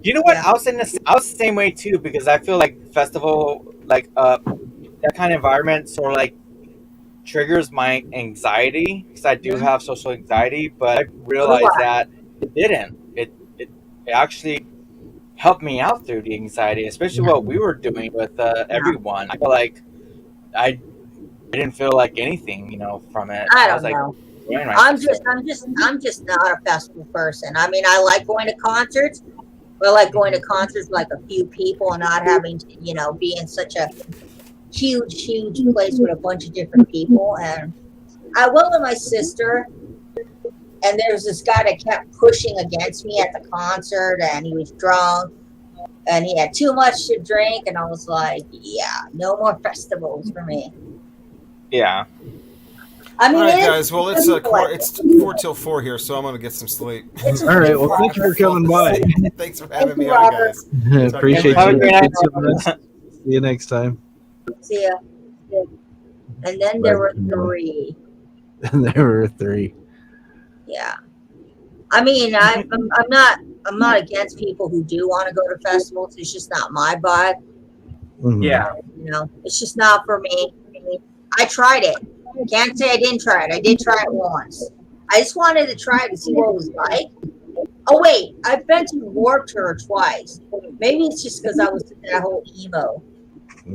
You know what? Yeah. I was I was the same way too, because I feel like festival, like that kind of environment, sort of like triggers my anxiety, because I do have social anxiety. But I So do realized I. that it didn't. It actually helped me out through the anxiety, especially what we were doing with everyone. I feel like I didn't feel like anything, from it. I I was don't like know. enjoying myself. I'm just not a festival person. I mean, I like going to concerts, but I like going to concerts with like a few people and not having to, be in such a huge place with a bunch of different people. And I went with my sister, and there was this guy that kept pushing against me at the concert, and he was drunk, and he had too much to drink, and I was like, yeah, no more festivals for me. Yeah. I mean, All right, it is guys. Well, it's some people like it. it's 4 till 4 here, so I'm gonna get some sleep. It's All right. Well, fun. thank you for coming by. Thanks for Thank having you, me on, Robert. guys. Appreciate Have a you. great night. See you next time. See ya. And then there were three. And there were 3. Yeah. I mean, I'm not against people who do want to go to festivals. It's just not my vibe. Mhm. Yeah. It's just not for me. I tried it. Can't say I didn't try it. I did try it once. I just wanted to try it to see what it was like. Oh wait, I've been to Warped Tour twice. Maybe it's just because I was in that whole emo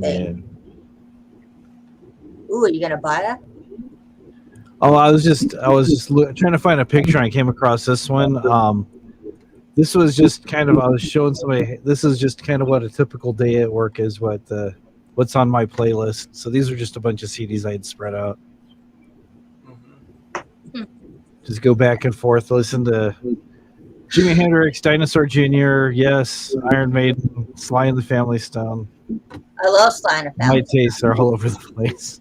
thing. Ooh, are you gonna buy that? Oh, I was just trying to find a picture. And I came across this one. This was just kind of, I was showing somebody. This is just kind of what a typical day at work is. What's on my playlist. So these are just a bunch of CDs I had spread out. Just go back and forth. Listen to Jimi Hendrix, Dinosaur Jr., Yes, Iron Maiden, Sly and the Family Stone. I love Sly and the Family. My tastes are all over the place.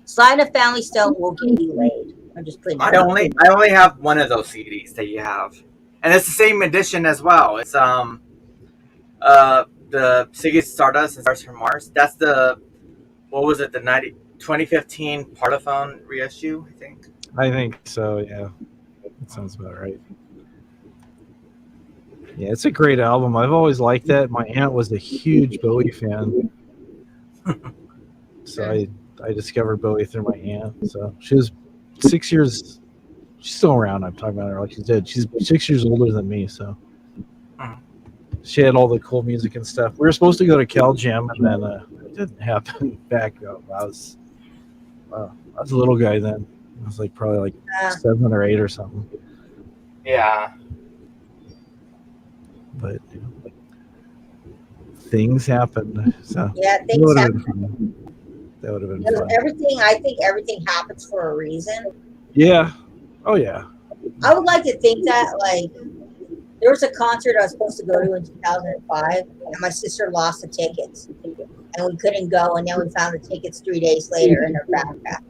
Sly and the Family Stone will get you laid. I'm just putting it I out. only have one of those CDs that you have, and it's the same edition as well. It's the Ziggy Stardust and Stars from Mars. That's what was it, the 2015 Parlophone reissue, I think. I think so, yeah. That sounds about right. Yeah, it's a great album. I've always liked that. My aunt was a huge Bowie fan. So I discovered Bowie through my aunt. So she was 6 years. She's still around. I'm talking about her like she's dead. She's 6 years older than me. So she had all the cool music and stuff. We were supposed to go to Cal Jam, and then it didn't happen. Back up. I was a little guy then. I was like probably like 7 or 8 or something. Yeah. But things happened. So Yeah, that things would have happen. been fun. That would have been Because fun. I think everything happens for a reason. Yeah. Oh yeah. I would like to think that, like, there was a concert I was supposed to go to in 2005, and my sister lost the tickets, and we couldn't go. And then we found the tickets 3 days later in her backpack.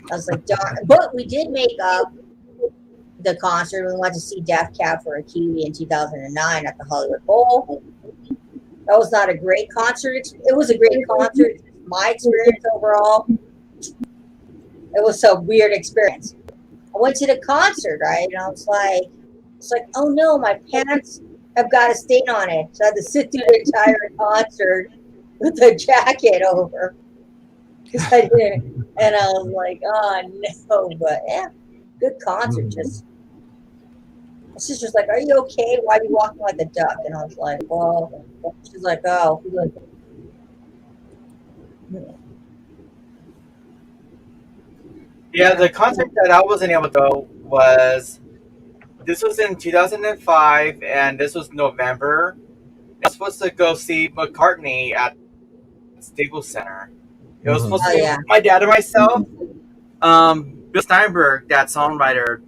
I was like, darn. But we did make up the concert. We went to see Death Cab for a Cutie in 2009 at the Hollywood Bowl. That was not a great concert. It was a great concert. My experience overall, it was a weird experience. I went to the concert, right? And I was like, oh no, my pants have got a stain on it. So I had to sit through the entire concert with a jacket over. Because I didn't. And I was like, oh no. But yeah, good concert. Just, my sister's like, are you okay? Why are you walking like a duck? And I was like, well, she's like, oh. Yeah, the concert that I wasn't able to go was, this was in 2005, and this was November. I was supposed to go see McCartney at Staples Center. It was supposed to be my dad and myself. Bill Steinberg, that songwriter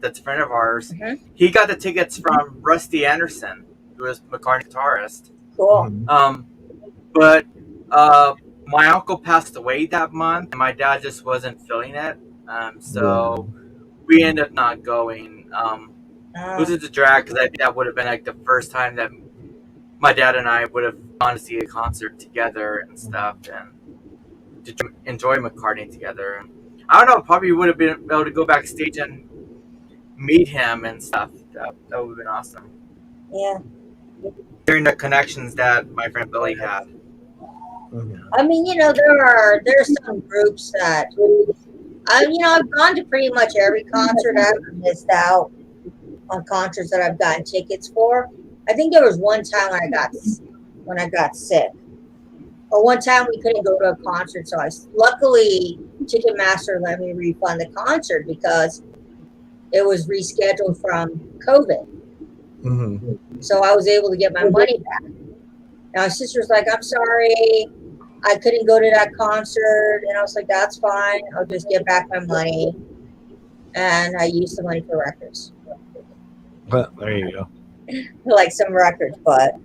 that's a friend of ours, he got the tickets from Rusty Anderson, who was McCartney's guitarist. Cool. But my uncle passed away that month, and my dad just wasn't feeling it. So we ended up not going. It was a drag because I think that would have been like the first time that my dad and I would have gone to see a concert together and stuff, and to enjoy McCartney together. And I don't know, probably would have been able to go backstage and meet him and stuff. That would have been awesome. Yeah. Hearing the connections that my friend Billy had. I mean, there's some groups that I've gone to pretty much every concert. I haven't missed out on concerts that I've gotten tickets for. I think there was one time when I got sick. Or one time we couldn't go to a concert, so luckily Ticketmaster let me refund the concert because it was rescheduled from COVID. Mm-hmm. So I was able to get my money back. Now my sister's like, I'm sorry, I couldn't go to that concert. And I was like, that's fine. I'll just get back my money. And I used the money for records. But there you go. Like some records, but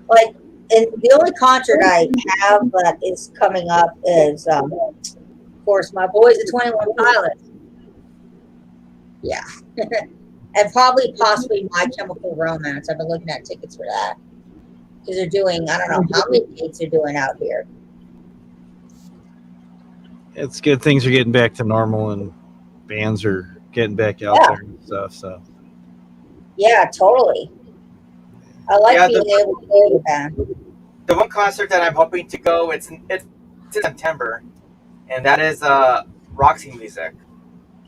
like, and the only concert I have that is coming up is, of course, my boys, the 21 Pilots. Yeah. And possibly My Chemical Romance. I've been looking at tickets for that. Because they're doing, I don't know how many dates they're doing out here. It's good things are getting back to normal and bands are getting back out there and stuff. So yeah, totally. I like being able to go to that. The one concert that I'm hoping to go, it's in September, and that is Roxy Music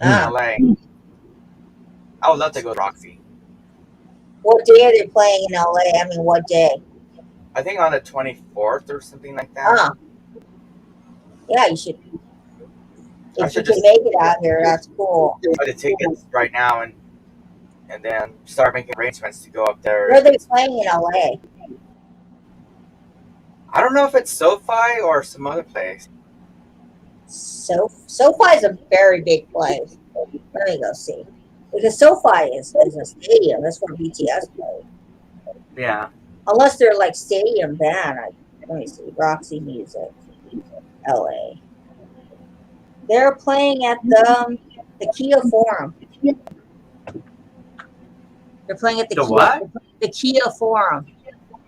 in LA. I would love to go to Roxy. What day are they playing in LA? I mean, what day? I think on the 24th or something like that. Yeah, you should. If you can make it out here, that's cool. Buy the tickets right now and then start making arrangements to go up there. Where are they playing in LA? I don't know if it's SoFi or some other place. SoFi is a very big place. Let me go see. Because SoFi is a stadium. That's where BTS plays. Yeah. Unless they're like stadium band. Let me see. Roxy Music, LA. They're playing at the Kia Forum. They're playing at the Kia Forum.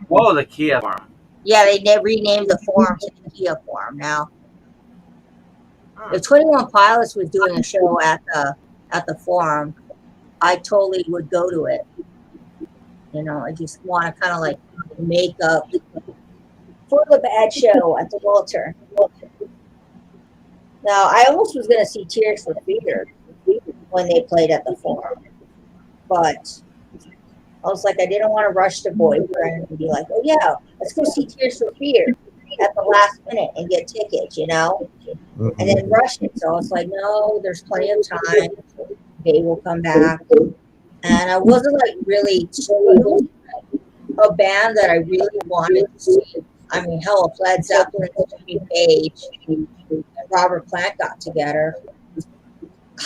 Whoa, the Kia Forum. Yeah, they renamed the forum to the Kia Forum now. If 21 Pilots was doing a show at the forum, I totally would go to it. I just want to kind of like make up for the bad show at the Walter. Now, I almost was going to see Tears for Fears when they played at the forum, but I was like, I didn't want to rush the boyfriend and be like, oh yeah, let's go see Tears for Fears at the last minute and get tickets, and then rush it. So I was like, no, there's plenty of time. They will come back. And I wasn't like really a band that I really wanted to see. I mean, hell, if Led Zeppelin, Jimmy Page, and Robert Plant got together,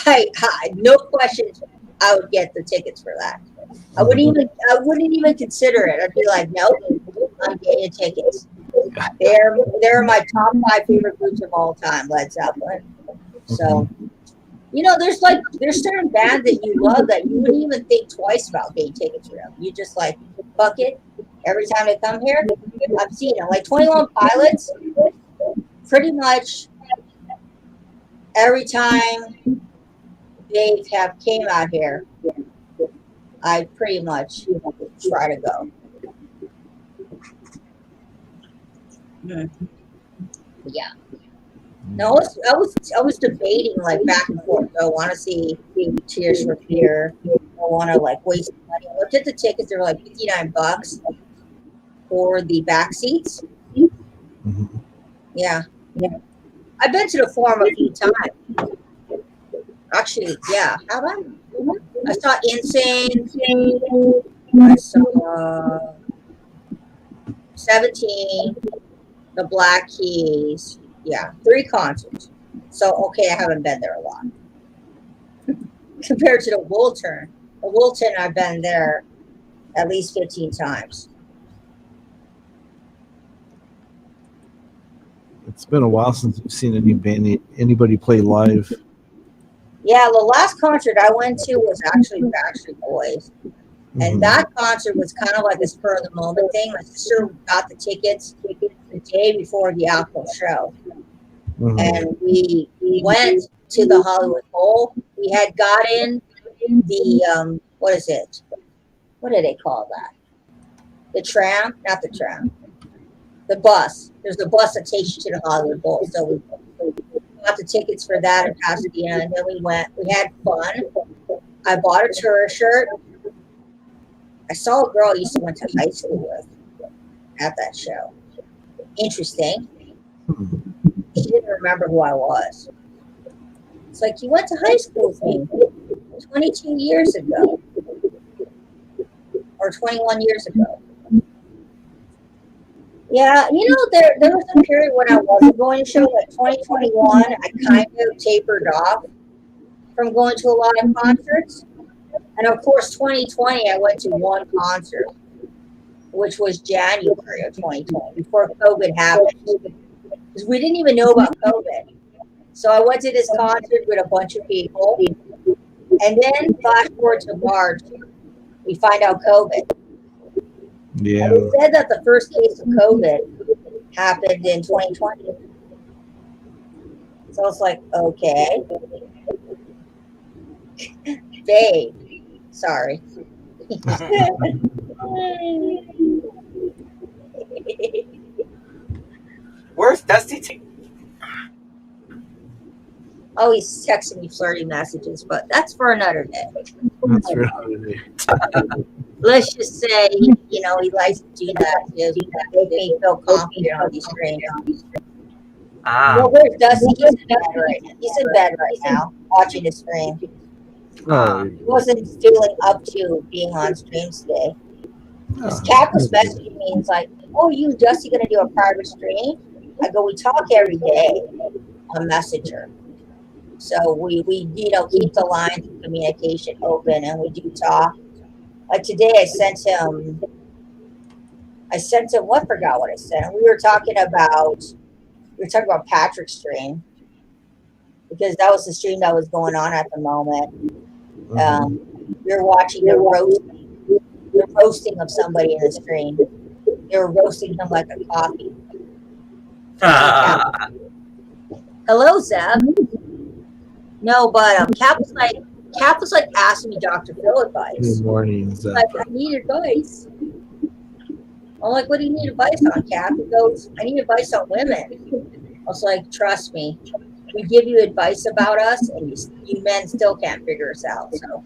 I no questions, I would get the tickets for that. I wouldn't even consider it. I'd be like, nope, I'm getting tickets. They're my top 5 favorite groups of all time, Led Zeppelin. So, there's certain bands that you love that you wouldn't even think twice about getting tickets for them. You just like, fuck it. Every time they come here, I've seen them. Like 21 Pilots, pretty much every time they have came out here, I pretty much try to go. Yeah. No, I was debating like back and forth. Do I want to see Tears for Fears? I want to like waste money. I looked at the tickets; they were like $59 for the back seats. Yeah. I've been to the forum a few times. Actually, yeah. Have I? I saw Insane. I saw 17, the Black Keys. Yeah, 3 concerts. So, okay, I haven't been there a lot. Compared to the Woolton. The Woolton, I've been there at least 15 times. It's been a while since I've seen anybody play live. Yeah, the last concert I went to was actually Backstreet Boys. And that concert was kind of like a spur of the moment thing. My sister got the tickets the day before the actual show. And we went to the Hollywood Bowl. We had gotten the, what is it? What do they call that? The tram? Not the tram. The bus. There's a bus that takes you to the Hollywood Bowl. So we got the tickets for that in Pasadena. And then we went. We had fun. I bought a tourist shirt. I saw a girl I used to went to high school with at that show. Interesting. She didn't remember who I was. It's like, you went to high school with me 22 years ago. Or 21 years ago. Yeah, you know, there was a period when I wasn't going to show, like 2021, I kind of tapered off from going to a lot of concerts. And of course, 2020, I went to one concert, which was January of 2020, before COVID happened. Because we didn't even know about COVID. So I went to this concert with a bunch of people. And then flash forward to March, we find out COVID. Yeah. And they said that the first case of COVID happened in 2020. So I was like, okay. Babe. Sorry. Where's Dusty? Oh, he's texting me flirty messages, but that's for another day. That's really. Let's just say, you know, he likes to do that to make me feel confident on these screens. Well, where's Dusty? He's in bed right now. He's in bed right now, watching the stream. He wasn't feeling up to being on streams today. This cat was messaging me and it's like, oh, you and Dusty gonna do a private stream? I go, we talk every day on Messenger. So we you know, keep the lines of communication open and we do talk. Like today I sent him, what, forgot what I sent. We were talking about Patrick's stream because that was the stream that was going on at the moment. We were watching the roasting of somebody in the stream. They were roasting him like a coffee. Hello, Zeb. No, but Cap was like asking me Dr. Phil advice. Good morning, Zeb. Like, I need advice. I'm like, what do you need advice on, Cap? He goes, I need advice on women. I was like, trust me. We give you advice about us, and you men still can't figure us out. So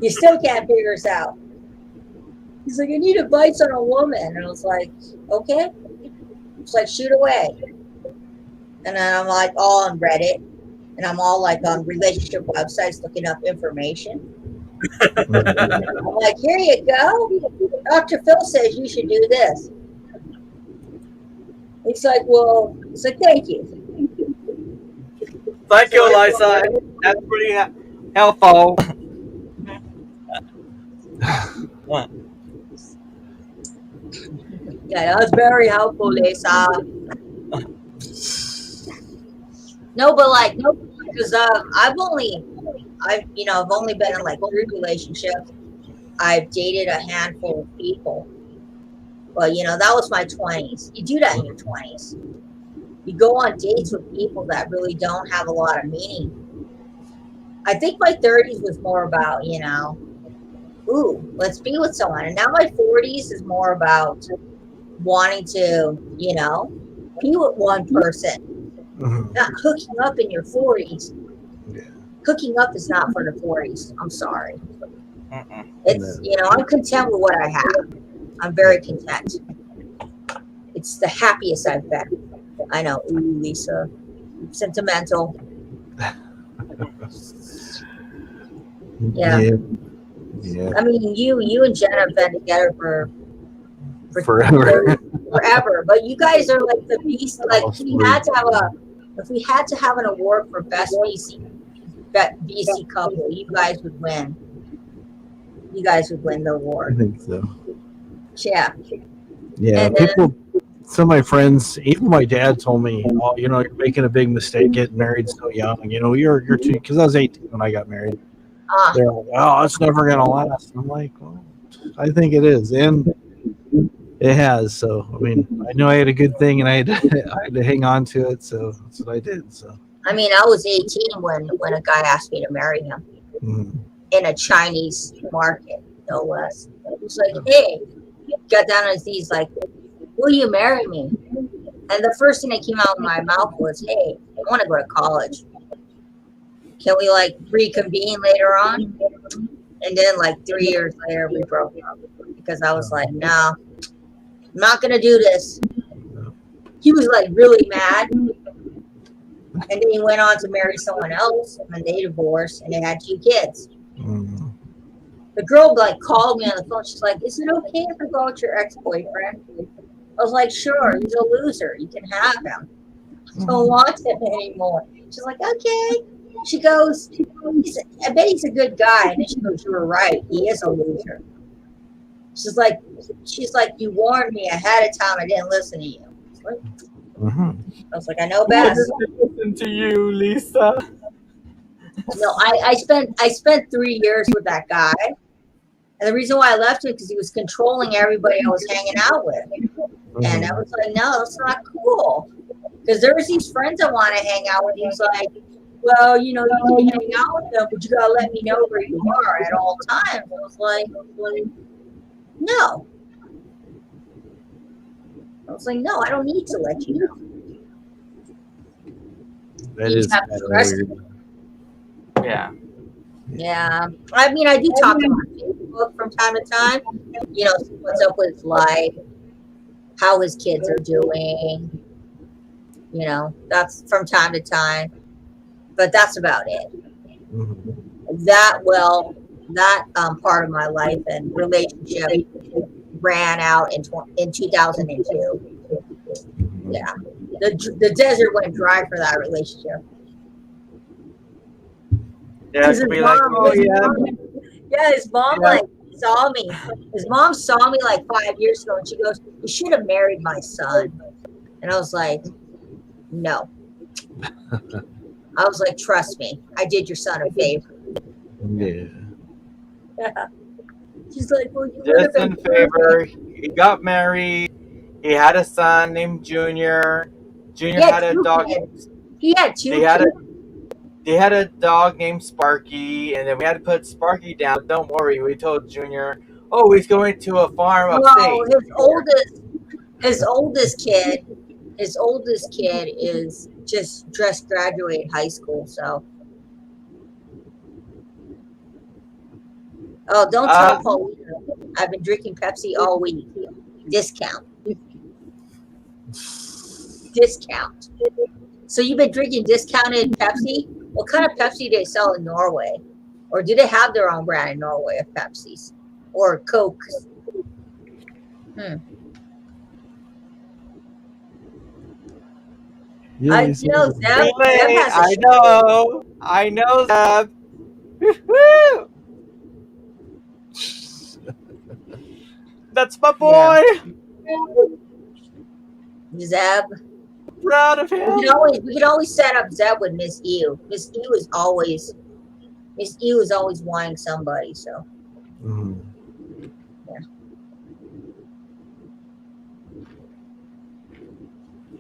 you still can't figure us out. He's like, I need advice on a woman. And I was like, okay. It's like, shoot away. And then I'm like all on Reddit. And I'm all like on relationship websites looking up information. I'm like, here you go. Dr. Phil says you should do this. It's like, well, it's like, thank you. Thank you, Eliza. That's pretty helpful. Yeah, that was very helpful, Lisa. No, but like, because I've only been in like 3 relationships. I've dated a handful of people. But, you know, that was my 20s. You do that in your 20s. You go on dates with people that really don't have a lot of meaning. I think my 30s was more about, you know, ooh, let's be with someone. And now my 40s is more about wanting to, you know, be with one person. Not hooking up in your 40s. Yeah. Hooking up is not for the 40s. I'm sorry. It's, you know, I'm content with what I have. I'm very content. It's the happiest I've been. I know, ooh, Lisa, sentimental. Yeah. I mean, you and Jen have been together for forever. Forever. But you guys are like the beast. Like, if we had to have an award for best BC couple, you guys would win. You guys would win the award. I think so. Yeah. Yeah. And People some of my friends, even my dad, told me, "Oh, you know, you're making a big mistake getting married so young. You know, you're too." Because I was 18 when I got married. They're like, "Oh, it's never gonna last." I'm like, "Well, I think it is, and it has." So, I mean, I knew I had a good thing, and I had I had to hang on to it. So that's what I did. So, I mean, I was 18 when a guy asked me to marry him in a Chinese market, no less. He was like, "Hey," got down on his knees, like, "Will you marry me?" And the first thing that came out of my mouth was, "Hey, I want to go to college. Can we like reconvene later on?" And then like 3 years later, we broke up because I was like, "No, I'm not gonna do this." He was like really mad, and then he went on to marry someone else, and they divorced, and they had 2 kids. The girl like called me on the phone. She's like, "Is it okay if I go with your ex-boyfriend?" I was like, "Sure, he's a loser. You can have him. I don't want him anymore." She's like, "Okay." She goes, "I bet he's a good guy." And then she goes, "You were right. He is a loser." She's like, "You warned me ahead of time. I didn't listen to you." I was like, "I know best." Listen to you, Lisa. No, I spent 3 years with that guy. And the reason why I left him because he was controlling everybody I was hanging out with. And I was like, "No, that's not cool." Because there was these friends I want to hang out with. He was like, "Well, you know, you can hang out with them, but you gotta let me know where you are at all times." I was like, "No." I was like, "No, I don't need to let you know." That You is have to kind of trust weird. me. Yeah. Yeah. I mean, I do talk to him on Facebook from time to time. You know, see what's up with his life, how his kids are doing. You know, that's from time to time. But that's about it. That part of my life and relationship ran out in 2002. Yeah, the desert went dry for that relationship. Yeah, it could be like, oh yeah. His mom Yeah. like saw me. His mom saw me like 5 years ago, and she goes, "You should have married my son." And I was like, "No." I was like, "Trust me, I did your son a favor." Yeah. She's like, "Well, you would have Just in been favor. He got married. He had a son named Junior. Junior He had had a 2 dog. kids. He had 2 They had kids. they had a dog named Sparky, and then we had to put Sparky down. But don't worry, we told Junior, "Oh, he's going to a farm Well, upstate." his oldest kid is just graduated high school. So, oh, don't tell Paulina. I've been drinking Pepsi all week. Discount. So you've been drinking discounted Pepsi? What kind of Pepsi do they sell in Norway? Or do they have their own brand in Norway of Pepsis? Or Coke? Yeah, I know Zeb Really? has a I know, Zeb. Woo-hoo! That's my boy. Zeb. Proud of him. We can always set up Zeb with Miss Ew. Miss Ew is always wanting somebody. So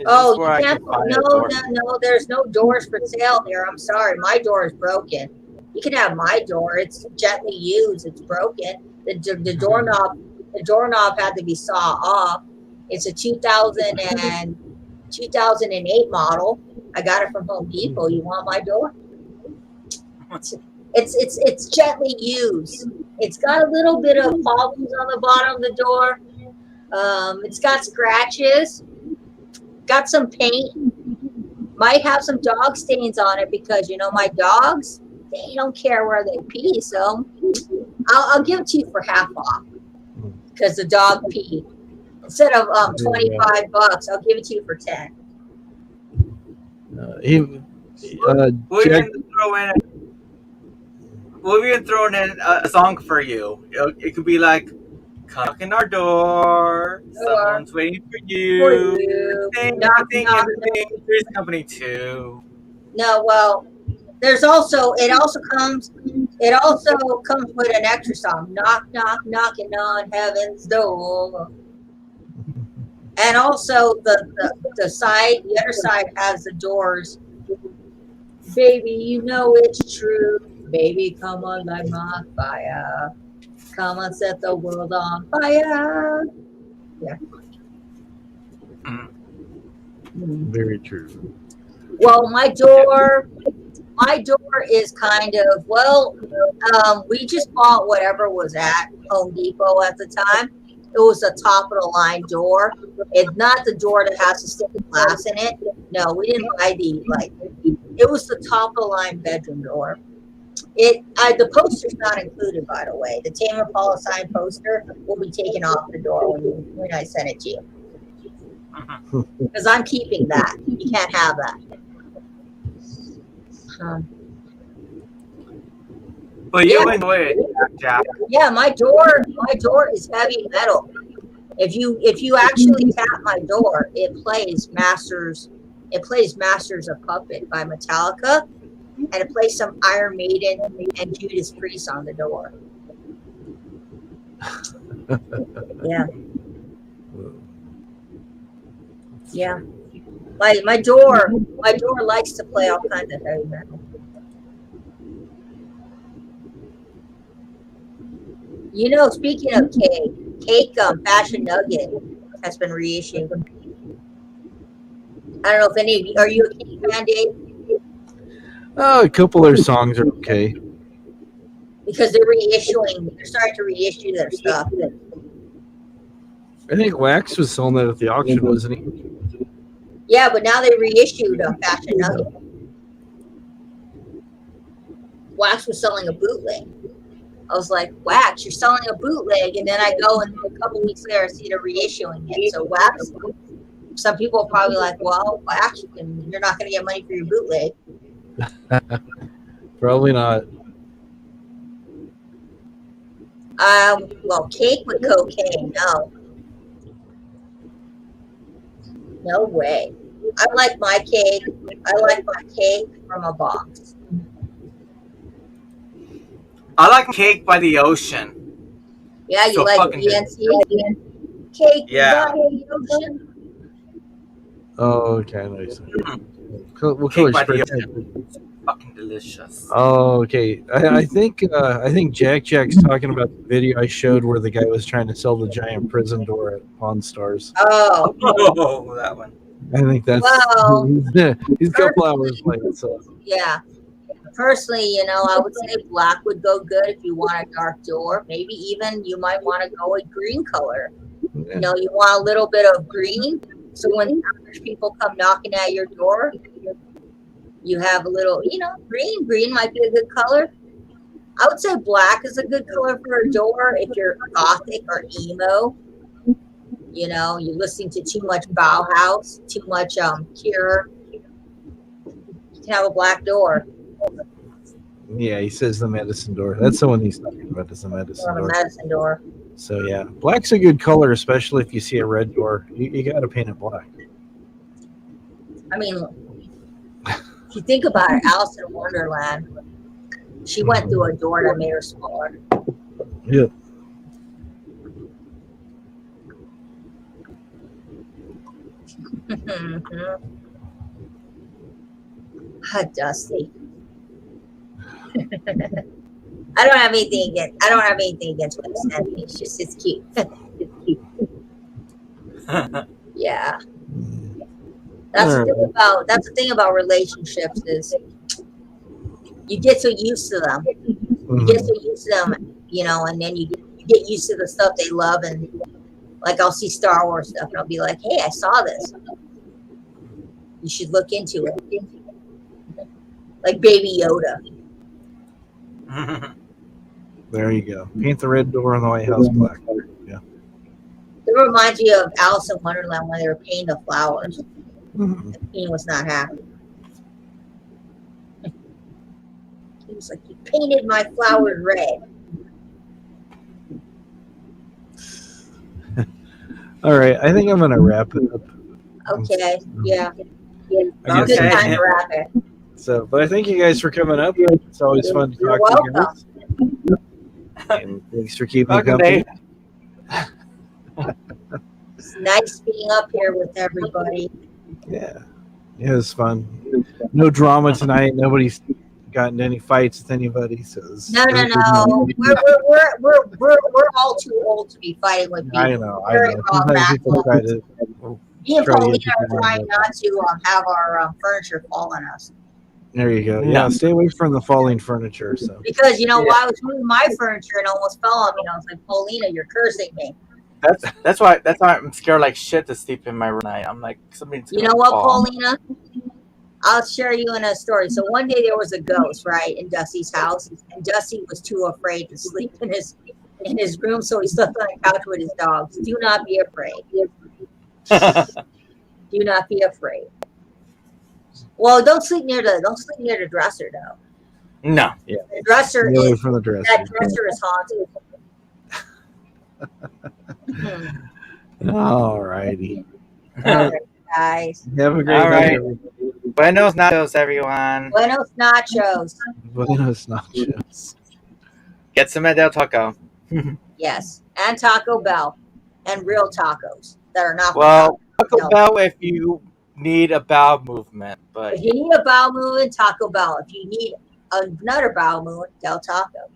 oh, you can't. No. There's no doors for sale here. I'm sorry, my door is broken. You can have my door. It's gently used. It's broken. The doorknob had to be sawed off. It's a 2008 model. I got it from Home Depot. You want my door? It's gently used. It's got a little bit of problems on the bottom of the door. It's got scratches. Got some paint. Might have some dog stains on it because my dogs, they don't care where they pee. So I'll give it to you for half off because the dog peed. Instead of $25, I'll give it to you for 10. We'll even throw in a song for you. It could be like, Knocking our door. Someone's waiting for you. Ding, Knock, ding, knock, ding. Three's Company 2. No, well, there's also it also comes with an extra song. Knock, knock, knocking on heaven's door. And also the other side has the Doors. Baby, you know it's true. Baby, come on, light my fire. Come on, set the world on fire. Yeah. Very true. Well, my door is kind of we just bought whatever was at Home Depot at the time. It was a top of the line door. It's not the door that has the stained glass in it. No, we didn't buy it was the top of the line bedroom door. The poster's not included, by the way. The Tame Impala sign poster will be taken off the door when I send it to you. Because I'm keeping that. You can't have that. But you enjoy it, Jack. Yeah, my door is heavy metal. If you actually tap my door, it plays Masters of Puppet by Metallica, and it plays some Iron Maiden and Judas Priest on the door. Yeah. Yeah. My door likes to play all kinds of heavy metal. You know, speaking of Cake Fashion Nugget has been reissued. I don't know if any of you, are you a Cake fan, Dave? A couple of their songs are okay. Because they're starting to reissue their stuff. I think Wax was selling that at the auction, wasn't he? Yeah, but now they reissued a Fashion Nugget. Wax was selling a bootleg. I was like, Wax, you're selling a bootleg, and then I go and a couple weeks later I see they're reissuing it. So Wax, some people are probably like, well, Wax, you're not going to get money for your bootleg. Probably not. Well, Cake with cocaine, no way. I like my cake from a box. I like Cake by the Ocean. Yeah, you So like fucking BNC? Cake Yeah. by the Ocean. Oh, okay, nice. What Cake color by the spread? Ocean. Fucking delicious. Oh, okay. I think Jack's talking about the video I showed where the guy was trying to sell the giant prison door at Pawn Stars. Oh, Oh, that one. I think that's Well, he's a couple hours late. So yeah. Personally, I would say black would go good if you want a dark door. Maybe even you might want to go a green color. yeah. You want a little bit of green. So when average people come knocking at your door, you have a little, green. Green might be a good color. I would say black is a good color for a door if you're gothic or emo. You're listening to too much Bauhaus, too much Cure. You can have a black door. Yeah, he says the medicine door. That's the one he's talking about. Is the medicine Or a door. medicine door. So yeah, black's a good color, especially if you see a red door. You got to paint it black. I mean, if you think about it, Alice in Wonderland, she went through a door that made her smaller. Yeah. Dusty. I don't have anything against what he said. It's cute. Yeah. That's the thing about relationships is you get so used to them. You get so used to them, and then you get used to the stuff they love, and like I'll see Star Wars stuff and I'll be like, hey, I saw this. You should look into it. Like Baby Yoda. There you go. Paint the red door on the White House black. Yeah. It reminds me of Alice in Wonderland when they were painting the flowers. Mm-hmm. The king was not happy. He was like, you painted my flowers red. All right, I think I'm gonna wrap it up. Okay. Yeah. I Good guess Okay. time to wrap it. so. But I thank you guys for coming up. It's always fun to You're talk to you welcome. guys. And thanks for keeping Welcome, company. Dave. It's nice being up here with everybody. Yeah, it was fun. No drama tonight. Nobody's gotten any fights with anybody. So No. We're all too old to be fighting with people. I know. Very Sometimes people try to. Me and try to Paulina get are people trying on not to have our furniture fall on us. There you go. Yeah. Yeah, stay away from the falling furniture. So Because Yeah. while I was moving my furniture and almost fell on me, I was like, Paulina, you're cursing me. That's why I'm scared like shit to sleep in my room at night. I'm like something's You gonna know what, fall. Paulina? I'll share you in a story. So one day there was a ghost, right, in Dusty's house, and Dusty was too afraid to sleep in his room, so he slept on a couch with his dogs. Do not be afraid. Do not be afraid. Well, don't sleep near the dresser though. No. The dresser stay away is from the dresser. that dresser is haunted. All righty. All right, guys. Have a great All night. right. Everybody. Buenos nachos, everyone. Buenos nachos. Buenos nachos. Get some at Del Taco. Yes, and Taco Bell, and real tacos that are not. Well, Taco No. Bell if you need a bowel movement, but If you need a bowel movement, Taco Bell. If you need another bowel movement, Del Taco.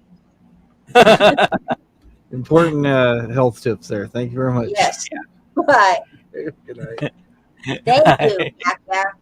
Important health tips there. Thank you very much. Yes. But Good night. thank you, Mac.